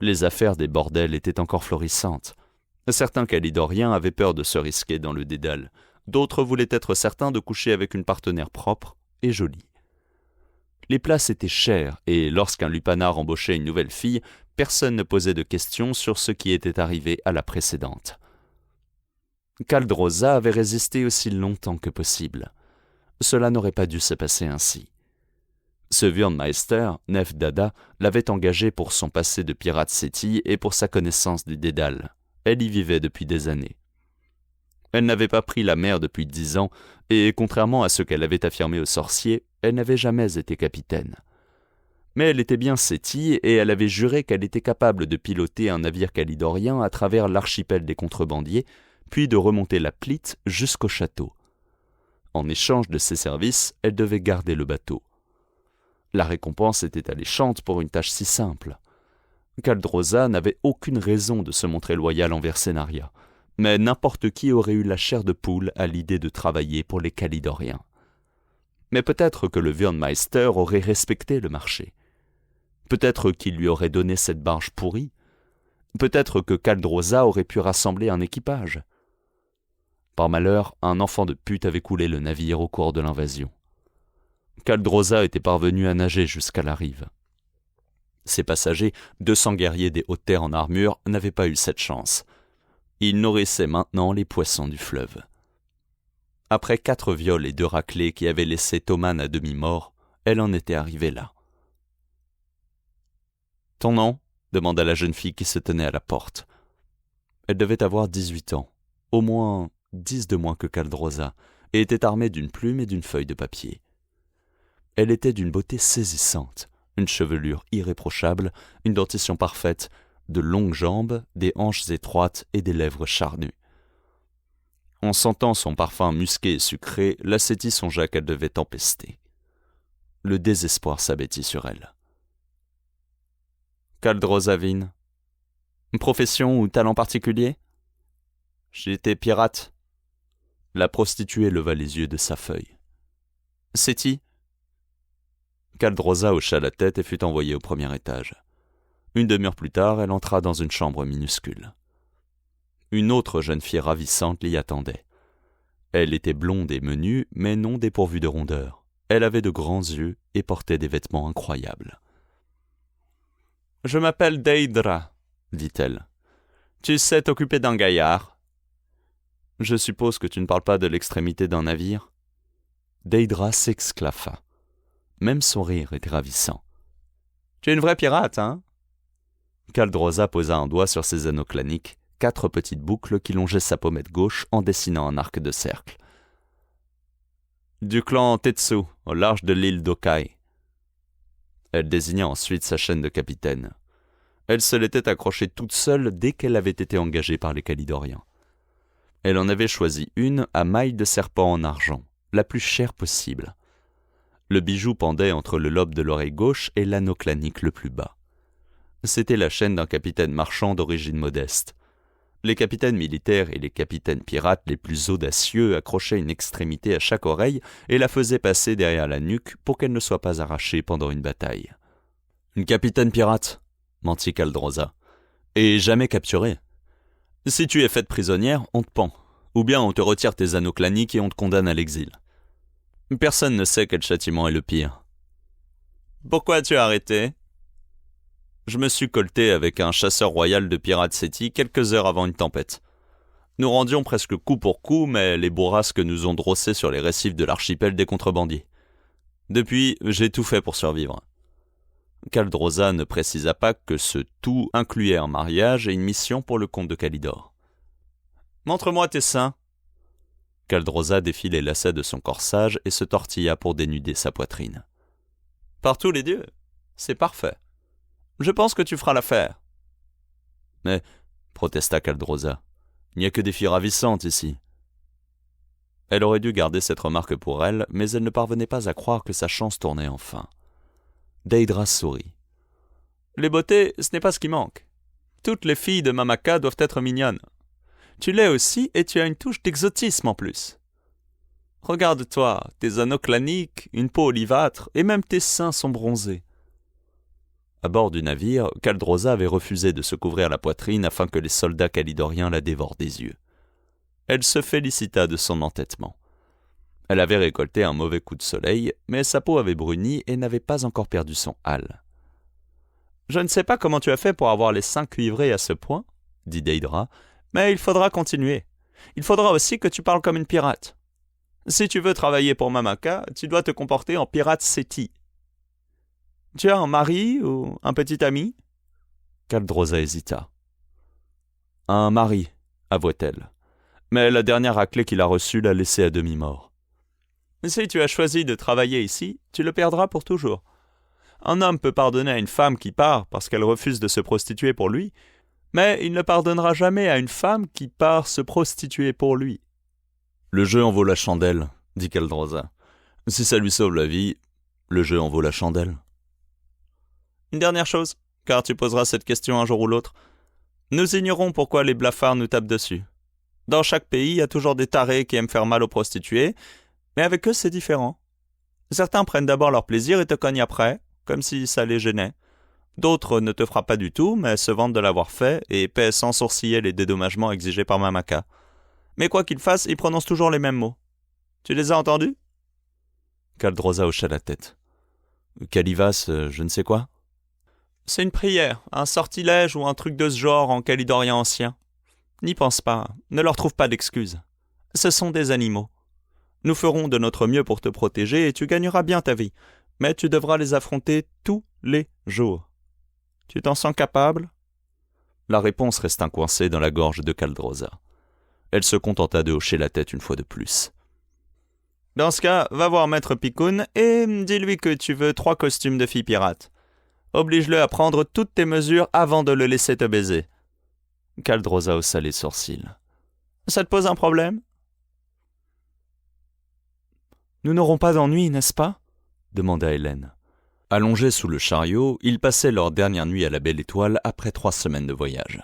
Les affaires des bordels étaient encore florissantes. Certains Calidoriens avaient peur de se risquer dans le Dédale. D'autres voulaient être certains de coucher avec une partenaire propre et jolie. Les places étaient chères et lorsqu'un lupanar embauchait une nouvelle fille, personne ne posait de questions sur ce qui était arrivé à la précédente. Kaldroza avait résisté aussi longtemps que possible. Cela n'aurait pas dû se passer ainsi. Ce Wurmeister, Nef Dada, l'avait engagée pour son passé de pirate Séti et pour sa connaissance du Dédale. Elle y vivait depuis des années. Elle n'avait pas pris la mer depuis 10 ans, et contrairement à ce qu'elle avait affirmé aux sorciers, elle n'avait jamais été capitaine. Mais elle était bien Séti, et elle avait juré qu'elle était capable de piloter un navire calidorien à travers l'archipel des contrebandiers, puis de remonter la Plite jusqu'au château. En échange de ses services, elle devait garder le bateau. La récompense était alléchante pour une tâche si simple. Kaldroza n'avait aucune raison de se montrer loyal envers Sénaria, mais n'importe qui aurait eu la chair de poule à l'idée de travailler pour les Calidoriens. Mais peut-être que le Wurmeister aurait respecté le marché. Peut-être qu'il lui aurait donné cette barge pourrie. Peut-être que Kaldroza aurait pu rassembler un équipage. Par malheur, un enfant de pute avait coulé le navire au cours de l'invasion. Kaldroza était parvenu à nager jusqu'à la rive. Ses passagers, 200 guerriers des hautes terres en armure, n'avaient pas eu cette chance. Ils nourrissaient maintenant les poissons du fleuve. Après 4 viols et 2 raclées qui avaient laissé Thoman à demi-mort, elle en était arrivée là. « Ton nom ?» demanda la jeune fille qui se tenait à la porte. Elle devait avoir 18 ans, au moins 10 de moins que Kaldroza, et était armée d'une plume et d'une feuille de papier. Elle était d'une beauté saisissante, une chevelure irréprochable, une dentition parfaite, de longues jambes, des hanches étroites et des lèvres charnues. En sentant son parfum musqué et sucré, l'ascétie songea qu'elle devait tempester. Le désespoir s'abattit sur elle. « Kaldrosavin, profession ou talent particulier ?»« J'étais pirate. » La prostituée leva les yeux de sa feuille. « C'est-y » Kaldrosa hocha la tête et fut envoyée au premier étage. Une demi-heure plus tard, elle entra dans une chambre minuscule. Une autre jeune fille ravissante l'y attendait. Elle était blonde et menue, mais non dépourvue de rondeur. Elle avait de grands yeux et portait des vêtements incroyables. « Je m'appelle Deidra, » dit-elle. « Tu sais t'occuper d'un gaillard. »« Je suppose que tu ne parles pas de l'extrémité d'un navire ?» Deidra s'exclaffa. Même son rire était ravissant. « Tu es une vraie pirate, hein ?» Kaldrosa posa un doigt sur ses anneaux claniques, 4 petites boucles qui longeaient sa pommette gauche en dessinant un arc de cercle. « Du clan Tetsu, au large de l'île d'Okai. » Elle désigna ensuite sa chaîne de capitaine. Elle se l'était accrochée toute seule dès qu'elle avait été engagée par les Calidoriens. Elle en avait choisi une à maille de serpent en argent, la plus chère possible. Le bijou pendait entre le lobe de l'oreille gauche et l'anneau clanique le plus bas. C'était la chaîne d'un capitaine marchand d'origine modeste. Les capitaines militaires et les capitaines pirates les plus audacieux accrochaient une extrémité à chaque oreille et la faisaient passer derrière la nuque pour qu'elle ne soit pas arrachée pendant une bataille. « Une capitaine pirate » mentit Kaldrosa. « Et jamais capturée. Si tu es faite prisonnière, on te pend. Ou bien on te retire tes anneaux claniques et on te condamne à l'exil. Personne ne sait quel châtiment est le pire. »« Pourquoi tu as arrêté ?» Je me suis colté avec un chasseur royal de pirates Seti quelques heures avant une tempête. Nous rendions presque coup pour coup, mais les bourrasques nous ont drossés sur les récifs de l'archipel des contrebandiers. Depuis, j'ai tout fait pour survivre. Kaldrosa ne précisa pas que ce tout incluait un mariage et une mission pour le comte de Kalidor. « Montre-moi tes seins !» Kaldrosa défit les lacets de son corsage et se tortilla pour dénuder sa poitrine. « Par tous les dieux, c'est parfait. Je pense que tu feras l'affaire. » « Mais, » protesta Kaldrosa, « il n'y a que des filles ravissantes ici. » Elle aurait dû garder cette remarque pour elle, mais elle ne parvenait pas à croire que sa chance tournait enfin. Deidra sourit. « Les beautés, ce n'est pas ce qui manque. Toutes les filles de Mamaka doivent être mignonnes. Tu l'es aussi et tu as une touche d'exotisme en plus. Regarde-toi, tes anneaux claniques, une peau olivâtre et même tes seins sont bronzés. » À bord du navire, Kaldrosa avait refusé de se couvrir la poitrine afin que les soldats kalidoriens la dévorent des yeux. Elle se félicita de son entêtement. Elle avait récolté un mauvais coup de soleil, mais sa peau avait bruni et n'avait pas encore perdu son hâle. « Je ne sais pas comment tu as fait pour avoir les seins cuivrés à ce point, » dit Deidra, « mais il faudra continuer. Il faudra aussi que tu parles comme une pirate. Si tu veux travailler pour Mamaka, tu dois te comporter en pirate Seti. Tu as un mari ou un petit ami ?» Kaldrosa hésita. « Un mari, » avoua-t-elle. Mais la dernière raclée qu'il a reçue l'a laissé à demi-mort. « Si tu as choisi de travailler ici, tu le perdras pour toujours. Un homme peut pardonner à une femme qui part parce qu'elle refuse de se prostituer pour lui, mais il ne pardonnera jamais à une femme qui part se prostituer pour lui. »« Le jeu en vaut la chandelle, » dit Kaldrosa. « Si ça lui sauve la vie, le jeu en vaut la chandelle. » Une dernière chose, car tu poseras cette question un jour ou l'autre. Nous ignorons pourquoi les blafards nous tapent dessus. Dans chaque pays, il y a toujours des tarés qui aiment faire mal aux prostituées, mais avec eux, c'est différent. Certains prennent d'abord leur plaisir et te cognent après, comme si ça les gênait. D'autres ne te frappent pas du tout, mais se vantent de l'avoir fait et paient sans sourciller les dédommagements exigés par Mamaka. Mais quoi qu'ils fassent, ils prononcent toujours les mêmes mots. Tu les as entendus ? Kaldrosa hocha la tête. Kalivas, je ne sais quoi ? C'est une prière, un sortilège ou un truc de ce genre en kalidorien ancien. N'y pense pas, ne leur trouve pas d'excuses. Ce sont des animaux. Nous ferons de notre mieux pour te protéger et tu gagneras bien ta vie, mais tu devras les affronter tous les jours. Tu t'en sens capable ? La réponse resta coincée dans la gorge de Kaldrosa. Elle se contenta de hocher la tête une fois de plus. Dans ce cas, va voir Maître Picoun et dis-lui que tu veux 3 costumes de filles pirates. Oblige-le à prendre toutes tes mesures avant de le laisser te baiser. » Kaldrosa haussa les sourcils. « Ça te pose un problème ?»« Nous n'aurons pas d'ennui, n'est-ce pas ?» demanda Hélène. Allongés sous le chariot, ils passaient leur dernière nuit à la Belle Étoile après 3 semaines de voyage.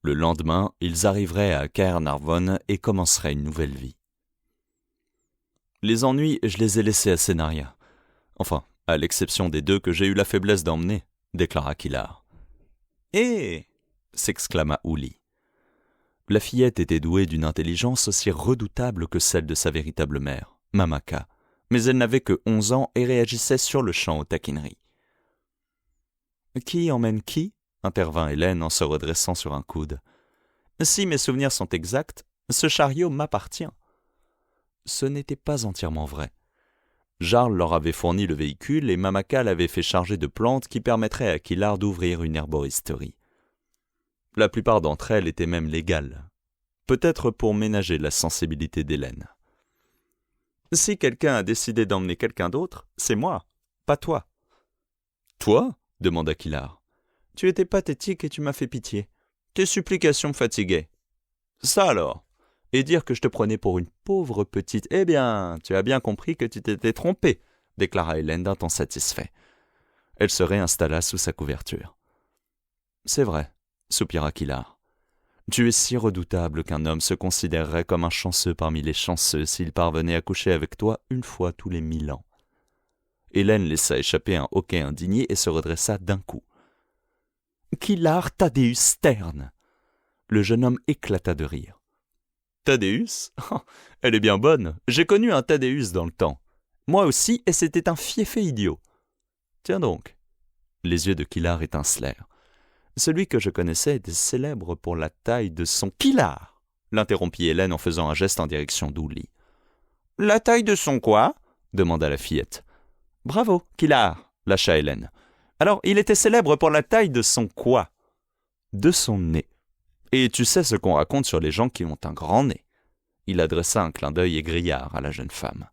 Le lendemain, ils arriveraient à Caernarvon et commenceraient une nouvelle vie. « Les ennuis, je les ai laissés à Sénaria. Enfin, à l'exception des 2 que j'ai eu la faiblesse d'emmener, » déclara Kilar. « Eh !» s'exclama Uli. La fillette était douée d'une intelligence aussi redoutable que celle de sa véritable mère, Mamaka, mais elle n'avait que 11 ans et réagissait sur le champ aux taquineries. « Qui emmène qui ?» intervint Hélène en se redressant sur un coude. « Si mes souvenirs sont exacts, ce chariot m'appartient. » Ce n'était pas entièrement vrai. Jarl leur avait fourni le véhicule et Mamaka l'avait fait charger de plantes qui permettraient à Kilar d'ouvrir une herboristerie. La plupart d'entre elles étaient même légales, peut-être pour ménager la sensibilité d'Hélène. « Si quelqu'un a décidé d'emmener quelqu'un d'autre, c'est moi, pas toi. »« Toi ?» demanda Kilar. « Tu étais pathétique et tu m'as fait pitié. Tes supplications me fatiguaient. »« Ça alors ! Et dire que je te prenais pour une pauvre petite... Eh bien, tu as bien compris que tu t'étais trompé, » déclara Hélène d'un ton satisfait. Elle se réinstalla sous sa couverture. « C'est vrai, » soupira Kilar. « Tu es si redoutable qu'un homme se considérerait comme un chanceux parmi les chanceux s'il parvenait à coucher avec toi 1 fois tous les 1000 ans. » Hélène laissa échapper un hoquet indigné et se redressa d'un coup. « Kilar Thaddeus Stern !» Le jeune homme éclata de rire. « Thaddeus ? Elle est bien bonne. J'ai connu un Thaddeus dans le temps. Moi aussi, et c'était un fieffé idiot. Tiens donc. » Les yeux de Kilar étincelèrent. « Celui que je connaissais était célèbre pour la taille de son... »« Kilar !» l'interrompit Hélène en faisant un geste en direction d'Uli. « La taille de son quoi ?» demanda la fillette. « Bravo, Kilar !» lâcha Hélène. « Alors, il était célèbre pour la taille de son quoi ?»« De son nez. Et tu sais ce qu'on raconte sur les gens qui ont un grand nez. » Il adressa un clin d'œil égrillard à la jeune femme.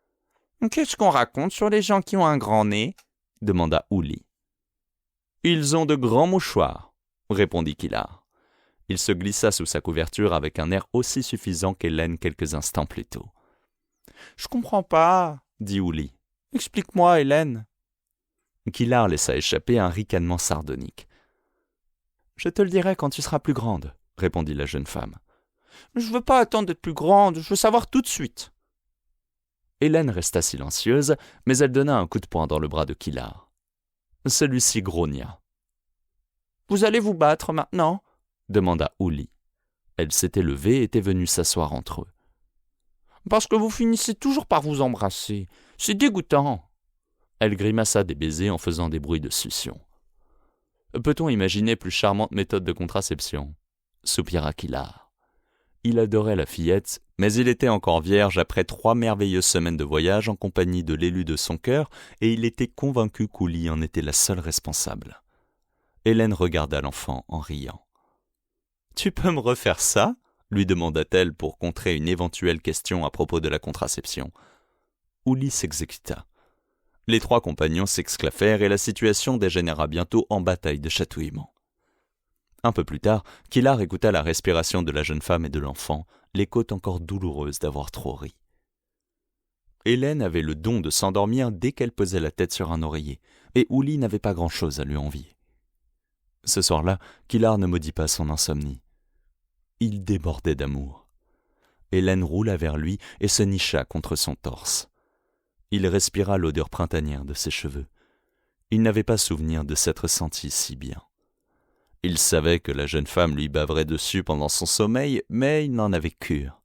« Qu'est-ce qu'on raconte sur les gens qui ont un grand nez ?» demanda Uli. « Ils ont de grands mouchoirs, » répondit Kilar. Il se glissa sous sa couverture avec un air aussi suffisant qu'Hélène quelques instants plus tôt. « Je comprends pas, » dit Uli. « Explique-moi, Hélène. » Kilar laissa échapper un ricanement sardonique. « Je te le dirai quand tu seras plus grande, » répondit la jeune femme. « Je veux pas attendre d'être plus grande, je veux savoir tout de suite. » Hélène resta silencieuse, mais elle donna un coup de poing dans le bras de Kilar. Celui-ci grogna. « Vous allez vous battre maintenant ?» demanda Uli. Elle s'était levée et était venue s'asseoir entre eux. « Parce que vous finissez toujours par vous embrasser. C'est dégoûtant. » Elle grimaça des baisers en faisant des bruits de succion. « Peut-on imaginer plus charmante méthode de contraception ?» soupira Kilar. Il adorait la fillette, mais il était encore vierge après 3 merveilleuses semaines de voyage en compagnie de l'élu de son cœur, et il était convaincu qu'Uli en était la seule responsable. Hélène regarda l'enfant en riant. « Tu peux me refaire ça ?» lui demanda-t-elle pour contrer une éventuelle question à propos de la contraception. Uli s'exécuta. Les 3 compagnons s'exclafèrent et la situation dégénéra bientôt en bataille de chatouillement. Un peu plus tard, Kilar écouta la respiration de la jeune femme et de l'enfant, les côtes encore douloureuses d'avoir trop ri. Hélène avait le don de s'endormir dès qu'elle posait la tête sur un oreiller, et Uli n'avait pas grand-chose à lui envier. Ce soir-là, Kilar ne maudit pas son insomnie. Il débordait d'amour. Hélène roula vers lui et se nicha contre son torse. Il respira l'odeur printanière de ses cheveux. Il n'avait pas souvenir de s'être senti si bien. Il savait que la jeune femme lui baverait dessus pendant son sommeil, mais il n'en avait cure.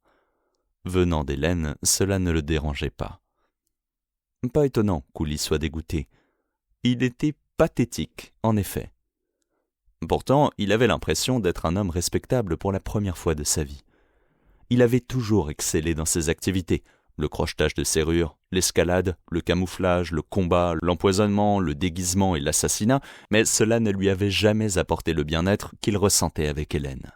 Venant d'Hélène, cela ne le dérangeait pas. Pas étonnant qu'Uli soit dégoûté. Il était pathétique, en effet. Pourtant, il avait l'impression d'être un homme respectable pour la première fois de sa vie. Il avait toujours excellé dans ses activités, le crochetage de serrures, l'escalade, le camouflage, le combat, l'empoisonnement, le déguisement et l'assassinat, mais cela ne lui avait jamais apporté le bien-être qu'il ressentait avec Hélène.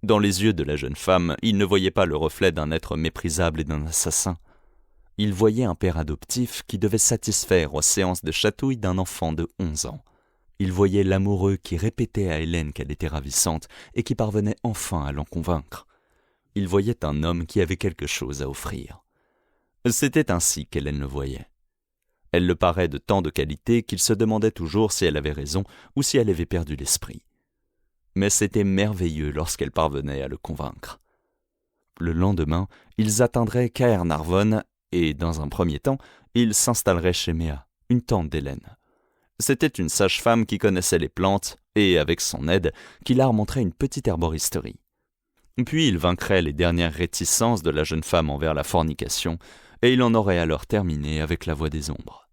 Dans les yeux de la jeune femme, il ne voyait pas le reflet d'un être méprisable et d'un assassin. Il voyait un père adoptif qui devait satisfaire aux séances de chatouille d'un enfant de 11 ans. Il voyait l'amoureux qui répétait à Hélène qu'elle était ravissante et qui parvenait enfin à l'en convaincre. Il voyait un homme qui avait quelque chose à offrir. C'était ainsi qu'Hélène le voyait. Elle le parait de tant de qualités qu'il se demandait toujours si elle avait raison ou si elle avait perdu l'esprit. Mais c'était merveilleux lorsqu'elle parvenait à le convaincre. Le lendemain, ils atteindraient Caernarvon et, dans un premier temps, ils s'installeraient chez Méa, une tante d'Hélène. C'était une sage-femme qui connaissait les plantes et, avec son aide, qui leur montrait une petite herboristerie. Puis il vaincrait les dernières réticences de la jeune femme envers la fornication, et il en aurait alors terminé avec la voix des ombres.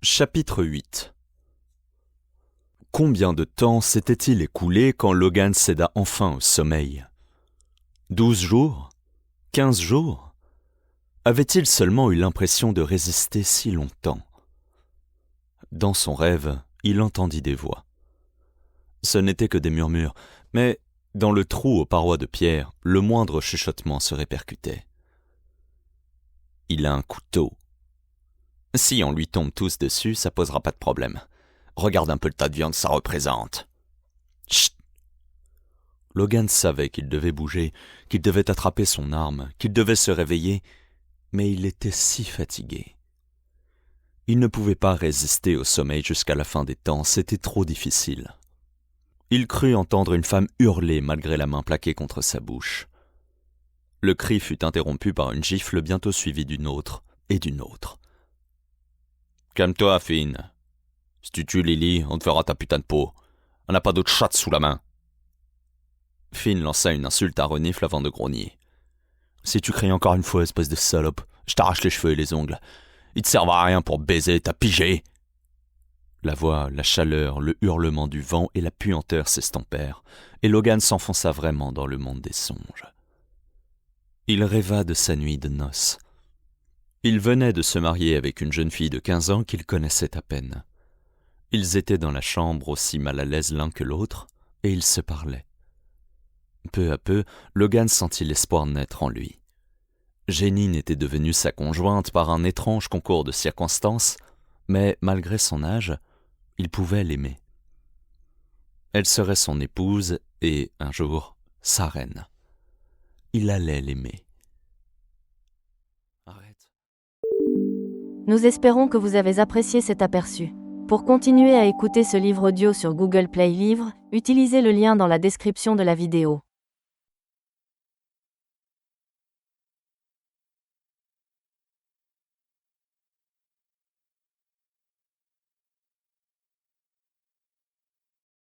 Chapitre 8. Combien de temps s'était-il écoulé quand Logan céda enfin au sommeil ? 12 jours ? 15 jours ? Avait-il seulement eu l'impression de résister si longtemps ? Dans son rêve, il entendit des voix. Ce n'étaient que des murmures, mais dans le trou aux parois de pierre, le moindre chuchotement se répercutait. Il a un couteau. Si on lui tombe tous dessus, ça posera pas de problème. Regarde un peu le tas de viande que ça représente. Chut! Logan savait qu'il devait bouger, qu'il devait attraper son arme, qu'il devait se réveiller, mais il était si fatigué. Il ne pouvait pas résister au sommeil jusqu'à la fin des temps, c'était trop difficile. Il crut entendre une femme hurler malgré la main plaquée contre sa bouche. Le cri fut interrompu par une gifle bientôt suivie d'une autre et d'une autre. « Calme-toi, Finn. Si tu tues Lily, on te fera ta putain de peau. On n'a pas d'autre chatte sous la main. » Finn lança une insulte à renifle avant de grogner. « Si tu cries encore une fois, espèce de salope, je t'arrache les cheveux et les ongles. Il te servra à rien pour baiser, t'as pigé !» La voix, la chaleur, le hurlement du vent et la puanteur s'estompèrent, et Logan s'enfonça vraiment dans le monde des songes. Il rêva de sa nuit de noces. Il venait de se marier avec une jeune fille de 15 ans qu'il connaissait à peine. Ils étaient dans la chambre aussi mal à l'aise l'un que l'autre, et ils se parlaient. Peu à peu, Logan sentit l'espoir naître en lui. Jeanine était devenue sa conjointe par un étrange concours de circonstances, mais malgré son âge, il pouvait l'aimer. Elle serait son épouse et, un jour, sa reine. Il allait l'aimer. Arrête. Nous espérons que vous avez apprécié cet aperçu. Pour continuer à écouter ce livre audio sur Google Play Livres, utilisez le lien dans la description de la vidéo.